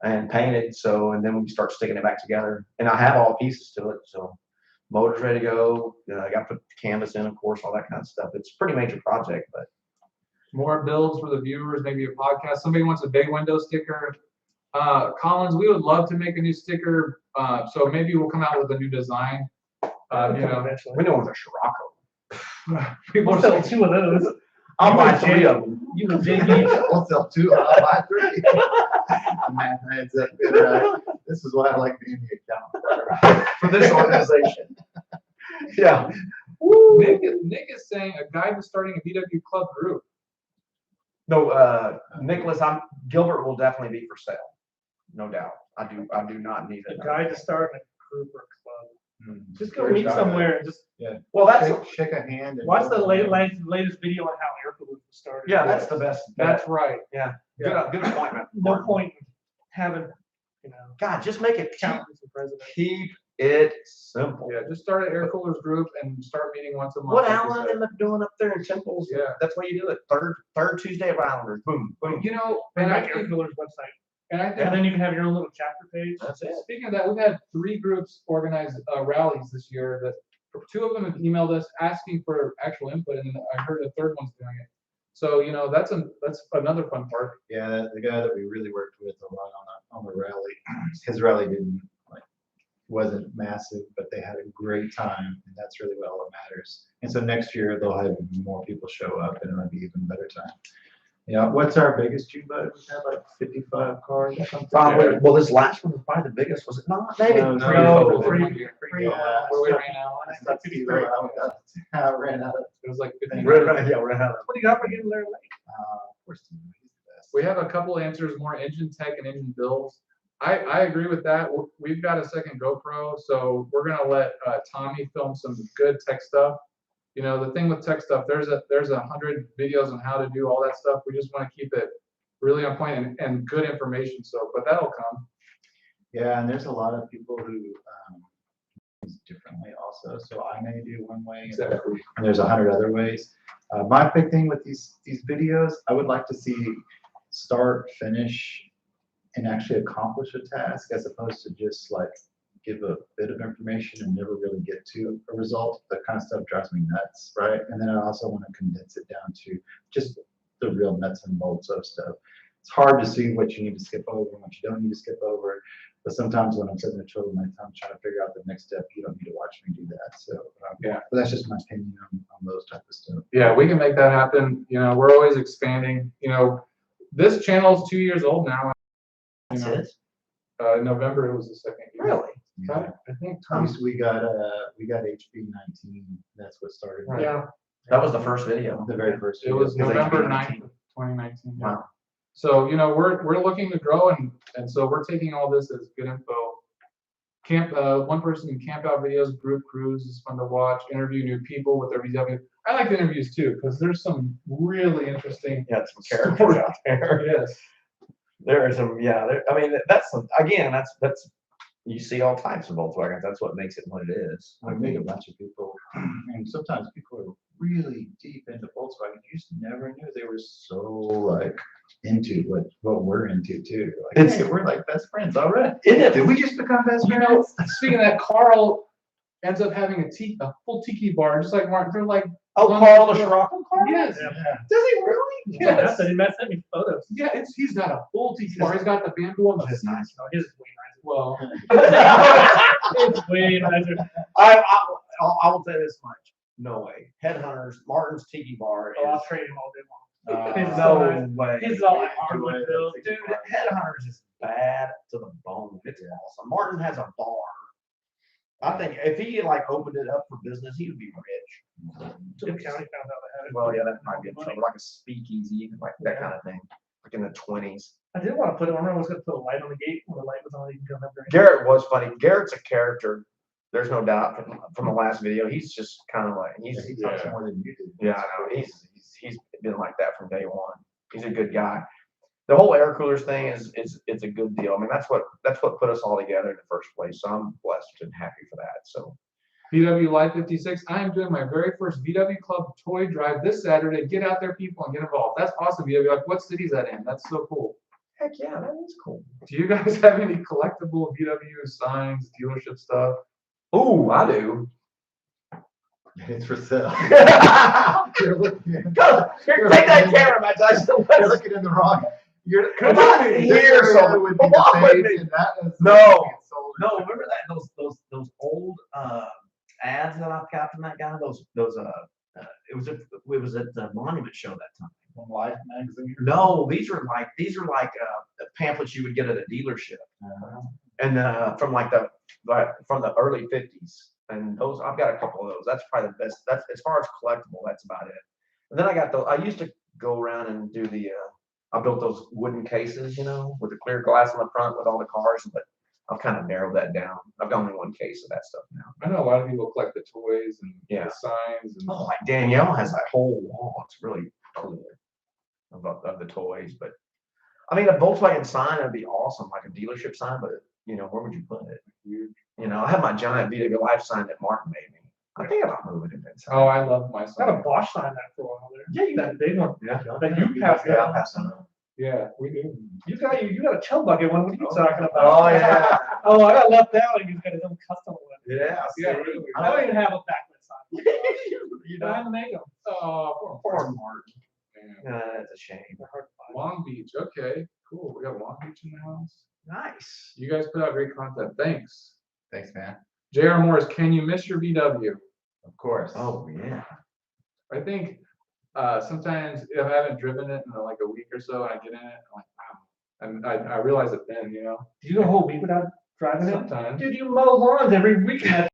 S1: and painted. So, and then we can start sticking it back together. And I have all the pieces to it. So, motor's ready to go. I got to put the canvas in, of course, all that kind of stuff. It's a pretty major project, but
S3: more builds for the viewers, maybe a podcast. Somebody wants a big window sticker. Collins, we would love to make a new sticker. So maybe we'll come out with a new design.
S2: Eventually.
S1: we know it's a Scirocco.
S2: We'll sell 2 of those.
S1: I'll buy 3 of them.
S2: You and JD.
S4: We'll sell 2. I'll buy 3. Man, that's it. Right. This is why I like being the accountant
S1: For this organization. Yeah.
S3: Nick is saying a guide to starting a VW club group.
S1: No, Nicholas, Gilbert will definitely be for sale. No doubt. I do not need
S2: A
S1: it.
S2: guide to start a group or club. Just go
S4: Great
S2: meet
S4: job.
S2: somewhere and just
S1: Well, that's
S4: shake a hand. And
S2: watch the latest video on how air coolers started.
S1: yeah, that's the best.
S3: That's right.
S1: Yeah. Good appointment.
S2: No point in having,
S1: God, just make it
S2: accountants and presidents.
S1: keep it simple.
S3: Yeah, just start an air coolers group and start meeting once a month.
S1: What
S3: like you
S1: Alan
S3: said.
S1: ended up doing up there in Temples?
S3: Yeah.
S1: That's why you do it. Third Tuesday of Islanders. Boom, boom.
S2: And
S3: And I
S2: air
S3: think,
S2: coolers website.
S3: and I think
S2: And then you can have your own little chapter page.
S1: That's it.
S3: speaking of that, we've had 3 groups organize rallies this year. That 2 of them have emailed us asking for actual input, and then I heard a 3rd one's doing it. So that's another fun part.
S4: Yeah, the guy that we really worked with a lot on the rally, his rally wasn't massive, but they had a great time, and that's really what all that matters. And so next year they'll have more people show up, and it'll be even better time. Yeah, what's our biggest June bud? We had like 55 cars or something.
S1: Probably. Well, this last one was probably the biggest, was it not? Maybe.
S4: No,
S3: Pre-
S4: Yeah.
S3: Where we ran out.
S4: That's not 53. I ran out of.
S3: It was like 15.
S1: We're gonna have
S2: What do you got for getting there late?
S4: Of course, he's the best.
S3: We have a couple answers, more engine tech and engine builds. I agree with that. We've got a second GoPro, so we're gonna let Tommy film some good tech stuff. The thing with tech stuff, there's 100 videos on how to do all that stuff. We just want to keep it really on point and good information. So, but that'll come.
S4: Yeah, and there's a lot of people who use differently also. So I may do one way,
S3: Exactly.
S4: and there's 100 other ways. My big thing with these videos, I would like to see start, finish, and actually accomplish a task, as opposed to just like give a bit of information and never really get to a result. That kind of stuff drives me nuts, right? And then I also want to condense it down to just the real nuts and bolts of stuff. It's hard to see what you need to skip over and what you don't need to skip over. But sometimes when I'm sitting there twiddling my thumb trying to figure out the next step, you don't need to watch me do that. So
S3: Yeah.
S4: but that's just my opinion on those type of stuff.
S3: Yeah, we can make that happen. We're always expanding. This channel is 2 years old now.
S1: That's it.
S3: In November it was the 2nd year.
S1: Really?
S4: Yeah.
S3: I think
S4: We got HB19. That's what started.
S3: Right.
S2: Yeah.
S1: That was the first video.
S4: The very first.
S3: it was
S4: video.
S3: November
S1: 19.
S3: 9th of 2019. Yeah.
S1: Wow.
S3: So we're looking to grow, and so we're taking all this as good info. One person can camp out videos, group cruise is fun to watch, interview new people with their VW. I like the interviews too, because there's some really interesting.
S1: Yeah, some characters out there.
S3: Yes.
S1: There are some, yeah. I mean, that's again, that's you see all types of Volkswagens. That's what makes it what it is.
S4: I meet a bunch of people, and sometimes people are really deep into Volkswagen. You just never knew they were so like into what we're into too. Like,
S1: It's-
S4: hey, we're like best friends already.
S1: Isn't it?
S4: Did we just become best
S3: You know,
S4: friends?
S3: speaking of that, Carl ends up having a full tiki bar, just like Martin. They're like,
S1: Oh, Carl the Scirocco car?
S3: yes.
S2: Yeah.
S1: Does he really?
S3: Yes.
S2: He sent me photos.
S3: Yeah, he's got a full tiki bar. He's got the bamboo on the
S1: His nice.
S2: No, his is way
S3: well.
S2: nicer. It's way nicer.
S1: I will say this much. No way. Headhunters, Martin's Tiki Bar
S2: Oh, I'll
S1: is
S2: trade him all day long. His is
S1: no
S2: so nice.
S1: way.
S2: His is all like hardwood built.
S1: Dude, Headhunters is bad to the bone. It's awesome. Martin has a bar. I think if he like opened it up for business, he would be rich.
S2: Jim County found out I had it.
S1: Well, yeah, that might be a trouble, like a speakeasy, like that kind of thing, like in the 20s.
S2: I did want to put it on. I was going to put a light on the gate. When the light was on, you can come up there.
S1: Garrett was funny. Garrett's a character. There's no doubt from the last video. He's just kind of like
S4: He talks more than you do.
S1: Yeah, I know. He's been like that from day one. He's a good guy. The whole air coolers thing is it's a good deal. I mean, that's what put us all together in the first place. So I'm blessed and happy for that. So
S3: VW Live 56. I am doing my very first VW Club toy drive this Saturday. Get out there, people, and get involved. That's awesome, VW. Like, what city is that in? That's so cool.
S1: heck yeah, that is cool.
S3: Do you guys have any collectible VW signs, dealership stuff?
S1: Ooh, I do.
S4: It's for sale.
S1: Here, take that camera, my Tyson.
S4: You're looking in the wrong.
S1: Come on here, so
S4: would be
S1: come on
S4: the
S1: with
S4: face,
S1: me.
S4: and that is
S1: No.
S4: being sold.
S1: No, remember that those old ads that I've got from that guy. It was at the Monument Show that time.
S4: From Life magazine.
S1: No, these are like the pamphlets you would get at a dealership, and from from the early '50s. And those I've got a couple of those. That's probably the best. That's as far as collectible. That's about it. And then I used to go around and do I built those wooden cases, with the clear glass on the front with all the cars, but I've kind of narrowed that down. I've got only one case of that stuff now.
S3: I know a lot of people collect the toys and
S1: Yeah.
S3: the signs. And
S1: Oh, like Danielle has that whole wall. It's really cool of the toys. But I mean, a Volkswagen sign would be awesome, like a dealership sign. But where would you put it? I have my giant VW Life sign that Martin made me. I think about moving it inside.
S3: Oh, I love my
S2: I got a
S3: sign.
S2: Bosch sign that for a while there.
S1: Yeah, you
S2: That big one.
S1: Yeah,
S2: That you passed
S1: yeah, I'll
S2: out.
S1: pass that on.
S3: Yeah, we do.
S2: You got a chill bucket one. What are you talking about?
S1: Oh yeah,
S2: Oh, I got left out. He's got his own custom one.
S1: yeah.
S3: Yeah,
S1: see?
S3: really.
S2: I don't even have a backlit sign.
S1: You
S2: I
S1: know,
S2: have to make them.
S3: Oh, poor Martin. Man.
S1: that's a shame.
S2: They're hard to find.
S3: Long Beach. Okay, cool. We got Long Beach in the house.
S1: Nice.
S3: You guys put out great content. Thanks.
S4: Thanks, man.
S3: JR Morris, can you miss your VW?
S4: Of course.
S1: Oh yeah.
S3: I think sometimes if I haven't driven it in like a week or so and I get in it, I'm like, wow. And I realize it then,
S2: Do you go a whole week without driving it?
S3: sometimes.
S2: Dude, you mow lawns every weekend.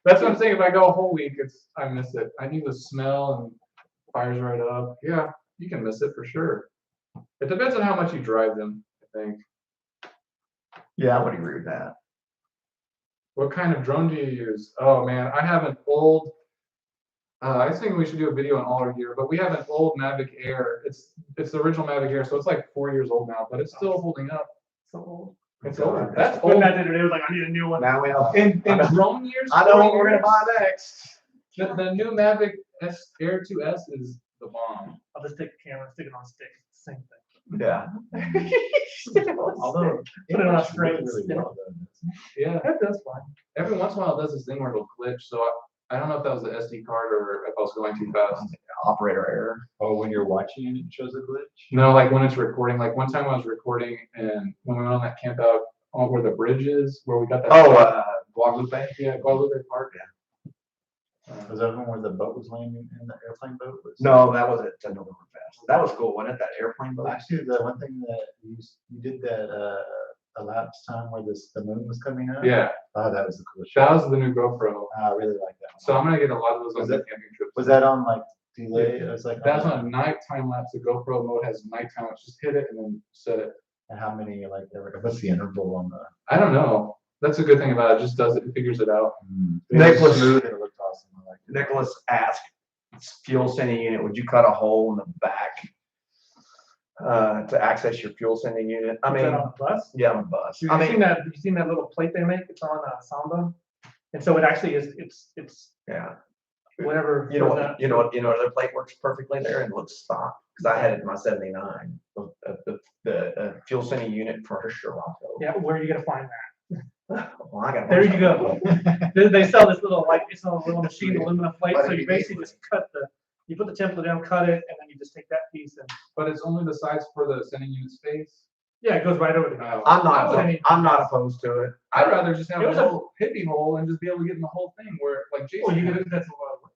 S3: That's what I'm saying. If I go a whole week, I miss it. I need the smell and fires right up. Yeah, you can miss it for sure. It depends on how much you drive them, I think.
S1: Yeah, I would agree with that.
S3: What kind of drone do you use? Oh man, I have an old. I was thinking we should do a video on all our gear, but we have an old Mavic Air. It's the original Mavic Air, so it's like 4 years old now, but it's still holding up.
S2: So old.
S3: It's
S1: God,
S3: old.
S2: That's
S3: That's
S2: old.
S3: old.
S2: That the other day was like, I need a new one.
S1: Now we know.
S3: In drone years,
S1: I know
S3: 4
S1: what we're gonna
S3: years,
S1: buy next.
S3: The new Mavic Air 2S is the bomb.
S2: I'll just take the camera and stick it on a stick. It's the same thing.
S1: Yeah.
S4: Although
S2: Put it on a
S4: works
S2: string.
S4: really well, though.
S3: Yeah.
S2: That's fine.
S3: Every once in a while, it does this thing where it'll glitch. So I don't know if that was the SD card or if I was going too fast.
S1: Operator error.
S4: Oh, when you're watching it, it shows a glitch.
S3: No, like when it's recording. Like one time I was recording, and when we went on that camp out where the bridge is, where we got that.
S1: Guadalupe.
S3: Yeah, Guadalupe Park.
S4: Was that one where the boat was landing in the airplane boat?
S1: No, that was at November Fest. That was cool, wasn't it? That airplane boat.
S4: Actually, the one thing that you did that elapsed time where the moon was coming up.
S3: Yeah,
S4: Oh, that was the coolest.
S3: that was the new GoPro.
S4: I really like that one.
S3: So I'm gonna get a lot of those on
S4: Was
S3: the
S4: it-
S3: camping trips.
S4: Was that on like delay? It was like
S3: That's on a nighttime lapse. The GoPro mode has nighttime. Let's just hit it and then set it.
S4: And how many like there were? What's the interval on the?
S3: I don't know. That's a good thing about it. It just does it, figures it out.
S1: Nicholas,
S4: Smooth and it looked awesome. I liked it.
S1: Nicholas asked, fuel sending unit, would you cut a hole in the back to access your fuel sending unit? I
S2: Is that
S1: mean,
S2: on the bus?
S1: yeah, on the bus.
S2: Have
S1: I
S2: you
S1: mean,
S2: seen that? Have you seen that little plate they make? It's on Samba, and so it actually is. It's
S1: yeah.
S2: whatever.
S1: You know what? Their plate works perfectly there and looks stock because I had it in my '79. The fuel sending unit for her Scirocco.
S2: Yeah, where are you gonna find that?
S1: Well, I got
S2: There you go. They sell this little it's a little machine aluminum plate, so you basically just you put the template down, cut it, and then you just take that piece and.
S3: But it's only the size for the sending unit space.
S2: Yeah, it goes right over the.
S1: I'm not opposed to it.
S3: I'd rather just have
S2: It
S3: a
S2: was
S3: little hippie hole and just be able to get in the whole thing where, like Jason.
S2: Well, you
S3: had.
S2: can, that's a lot of work.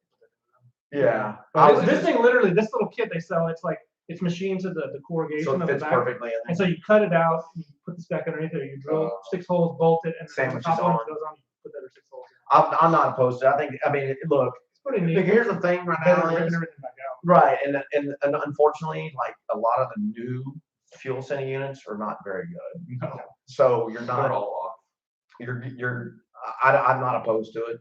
S1: Yeah.
S2: This thing literally, this little kit they sell, it's machined to the corrugation
S1: So
S2: of
S1: it
S2: the
S1: fits
S2: back.
S1: perfectly in
S2: And
S1: there.
S2: so you cut it out, you put this back underneath it, you drill 6 holes, bolt it, and then the
S1: Sandwich
S2: top
S1: is
S2: one
S1: on.
S2: goes on, you put the other 6 holes in.
S1: I'm not opposed to it. Look,
S2: It's pretty neat.
S1: here's the thing right
S2: Better
S1: now
S2: than ripping
S1: is,
S2: everything back out.
S1: right, and unfortunately, like a lot of the new fuel sending units are not very good.
S3: No,
S1: So you're
S3: they're
S1: not,
S3: all off.
S1: I'm not opposed to it.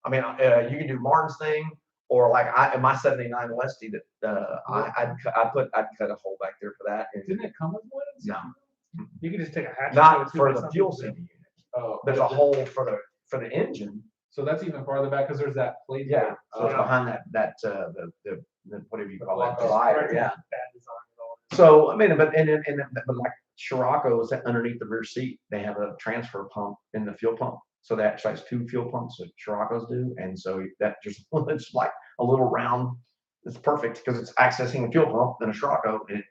S1: I mean, you can do Martin's thing, or like in my '79 Westie that I'd cut a hole back there for that. And
S3: Didn't it come with one?
S1: no,
S2: You can just take a hatchet.
S1: not
S2: to it
S1: for
S2: too,
S1: the
S2: but
S1: fuel
S2: some people
S1: sending unit.
S3: Oh,
S1: There's a hole for the engine.
S3: So that's even farther back because there's that plate.
S1: Yeah,
S3: there.
S1: so it's
S3: Oh.
S1: behind the whatever you call that
S3: block.
S1: divider.
S2: do.
S1: Yeah.
S2: Bad design and all that.
S1: So I mean, but like Scirocco's underneath the rear seat, they have a transfer pump in the fuel pump. So that actually has 2 fuel pumps that Scirocco's do, and so that just it's like a little round. It's perfect because it's accessing a fuel pump and a Scirocco, and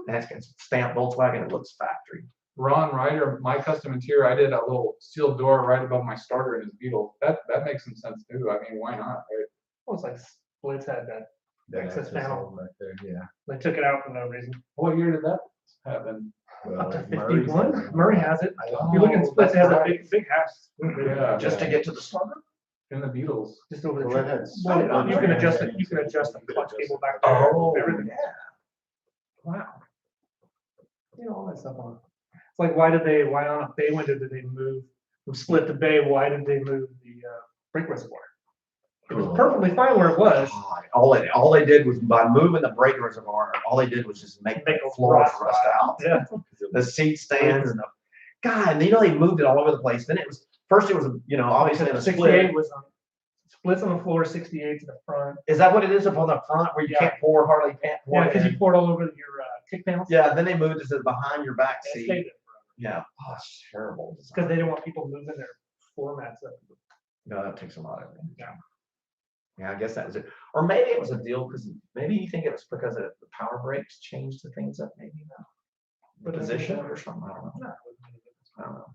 S1: it's stamped Volkswagen. It looks factory.
S3: Ron Ryder, my custom interior, I did a little sealed door right above my starter in his Beetle. That makes some sense too. I mean, why not, right?
S2: Well, it's like Splits had that.
S4: Yeah,
S2: Access
S4: it's
S2: panel.
S4: right there, yeah.
S2: They took it out for no reason.
S3: What year did that happen?
S2: Up to
S4: Murray's
S2: 51.
S4: has it.
S2: Murray has it.
S4: I
S2: If you look in Splits, it has a
S3: right.
S2: big house.
S3: Yeah,
S1: Just to get to the starter.
S3: in the Beatles.
S2: Just over the.
S4: Well,
S2: tree.
S4: that's-
S2: Well, you can adjust it. You can adjust the clutch cable back there.
S1: Oh,
S2: Everything.
S1: yeah.
S2: Wow. You know, all that stuff on. It's like, why on a bay window did they move, from split to bay, why did they move the brake reservoir? It was perfectly fine where it was.
S1: God, all they did was by moving the brake reservoir, all they did was just make the
S2: Make it
S1: floors
S2: rust.
S1: rust out.
S2: Yeah.
S1: The seat stands and God, and they moved it all over the place. Then it was obviously it was split.
S2: 68 was on, splits on the floor, 68 to the front.
S1: Is that what it is up on the front where you
S2: Yeah.
S1: can't hardly pour
S2: Yeah,
S1: it
S2: because
S1: in?
S2: you poured all over your kick panels.
S1: Yeah, then they moved it to behind your back
S2: And it
S1: seat.
S2: stayed there
S1: Yeah. Oh, it's terrible.
S2: because they didn't want people moving their floor mats up.
S1: No, that takes a lot of it.
S2: Yeah.
S1: Yeah, I guess that was it. Or maybe it was a deal because maybe you think it was because of the power brakes changed the things up, maybe no. The position or something. I don't know.
S2: No.
S1: I don't know.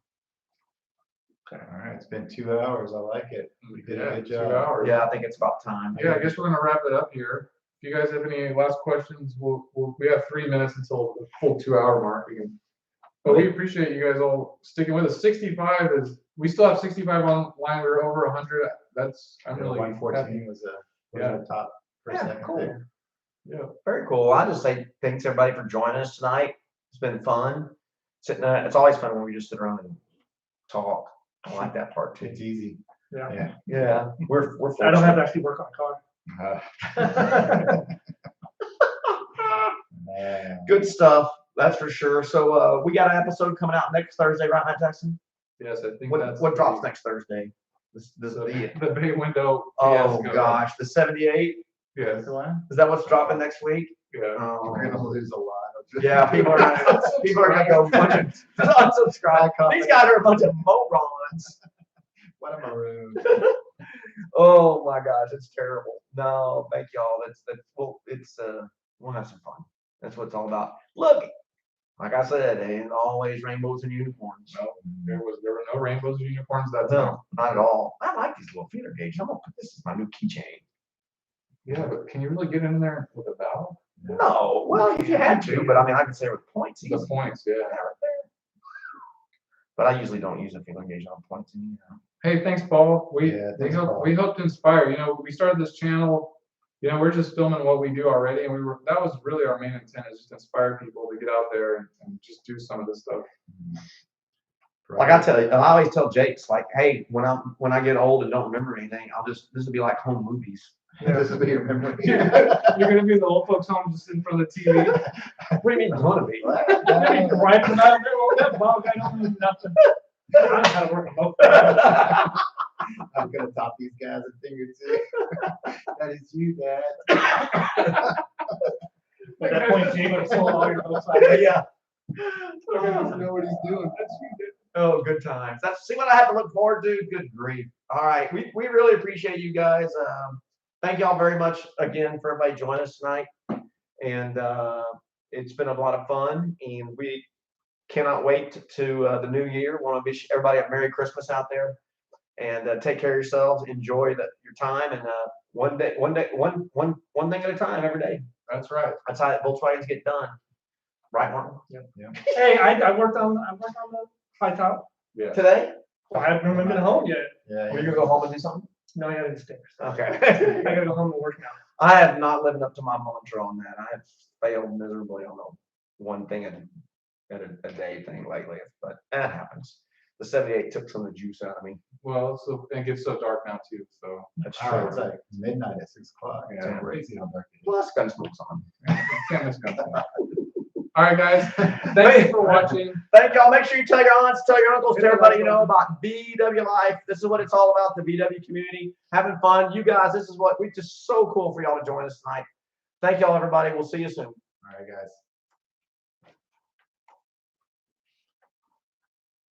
S4: All right, it's been 2 hours. I like it. We did a good
S3: 2
S4: job.
S3: hours.
S1: Yeah, I think it's about time.
S3: Yeah, I guess we're gonna wrap it up here. If you guys have any last questions, we have 3 minutes until the full 2 hour mark. But we appreciate you guys all sticking with us. 65 we still have 65 online. We're over 100. I'm really happy.
S4: 114 was a top for a
S1: Yeah,
S4: second
S1: cool.
S4: there.
S3: Yeah.
S1: Very cool. I just say thanks everybody for joining us tonight. It's been fun. It's always fun when we just sit around and talk. I like that part too.
S4: It's easy.
S2: Yeah.
S4: Yeah.
S1: Yeah, we're
S2: I don't have
S1: fortunate.
S2: to actually work on a car.
S4: Man.
S1: Good stuff. That's for sure. So we got an episode coming out next Thursday, right, Matt Jackson?
S3: Yes, I think
S1: What
S3: that's
S1: drops next Thursday? The
S3: bay window.
S1: oh
S3: fiasco.
S1: gosh, the 78.
S3: Yes.
S1: Is that what's dropping next week?
S3: Yeah.
S1: Oh,
S4: We're gonna lose a lot.
S1: yeah, people are gonna go unsubscribe. These guys are a bunch of morons.
S4: What am I rude?
S1: Oh my gosh, it's terrible. No, thank y'all. We'll have some fun. That's what it's all about. Look, like I said, it ain't always rainbows and unicorns.
S3: No, there were no rainbows or unicorns that time.
S1: No, not at all. I like these little feeder gauges. I'm gonna put this as my new keychain.
S3: Yeah, but can you really get in there with a valve?
S1: No, well, if you had to, but I mean, I can say with points.
S3: The
S1: easy.
S3: points, yeah.
S1: Yeah, right there. But I usually don't use a feeder gauge on points.
S3: Hey, thanks, Paul.
S4: Yeah, thanks, Paul.
S3: We hope to inspire. We started this channel. We're just filming what we do already, and that was really our main intent, is just to inspire people to get out there and just do some of this stuff.
S1: Like I tell you, I always tell Jakes, like, hey, when I get old and don't remember anything, this will be like home movies.
S4: This will be your memory.
S2: You're gonna be in the old folks' home just in front of the TV.
S1: What do you mean gonna be?
S2: Right from out there, well, that Bob guy don't do nothing. I don't know how to work a boat.
S4: I'm gonna top these guys a thing or two. That is you, Dad.
S2: At that point, Jay would have sold all your boats.
S1: Yeah.
S4: I don't know what he's doing.
S1: Oh, good times. See what I have to look forward to. Good grief. All right, we really appreciate you guys. Thank y'all very much again for everybody joining us tonight, and it's been a lot of fun, and we cannot wait to the new year. Want to wish everybody a Merry Christmas out there, and take care of yourselves. Enjoy your time, and one thing at a time every day.
S3: That's right.
S1: That's how Volkswagens get done. Right, Martin?
S3: Yeah.
S2: Hey, I worked on the high top.
S3: Yeah.
S1: Today?
S2: I haven't been home yet.
S4: Yeah.
S1: Are you gonna go home and do something?
S2: No, I gotta do stairs.
S1: Okay.
S2: I gotta go home and work now.
S1: I have not lived up to my mantra on that. I have failed miserably on the one thing at a day thing lately, but that happens. The 78 took some of the juice out of me.
S3: Well, and it gets so dark now too, so.
S1: That's
S4: Oh, it's like midnight at 6 o'clock. It's
S3: Yeah.
S4: crazy how dark it is.
S1: Plus, Gunsmoke's on.
S3: Can't miss Gunsmoke. All right, guys. Thank you for watching.
S1: Thank y'all. Make sure you tell your aunts, tell your uncles, tell everybody you know about VW Life. This is what it's all about, the VW community. Having fun. You guys, this is what we just so cool for y'all to join us tonight. Thank y'all, everybody. We'll see you soon.
S4: All right, guys.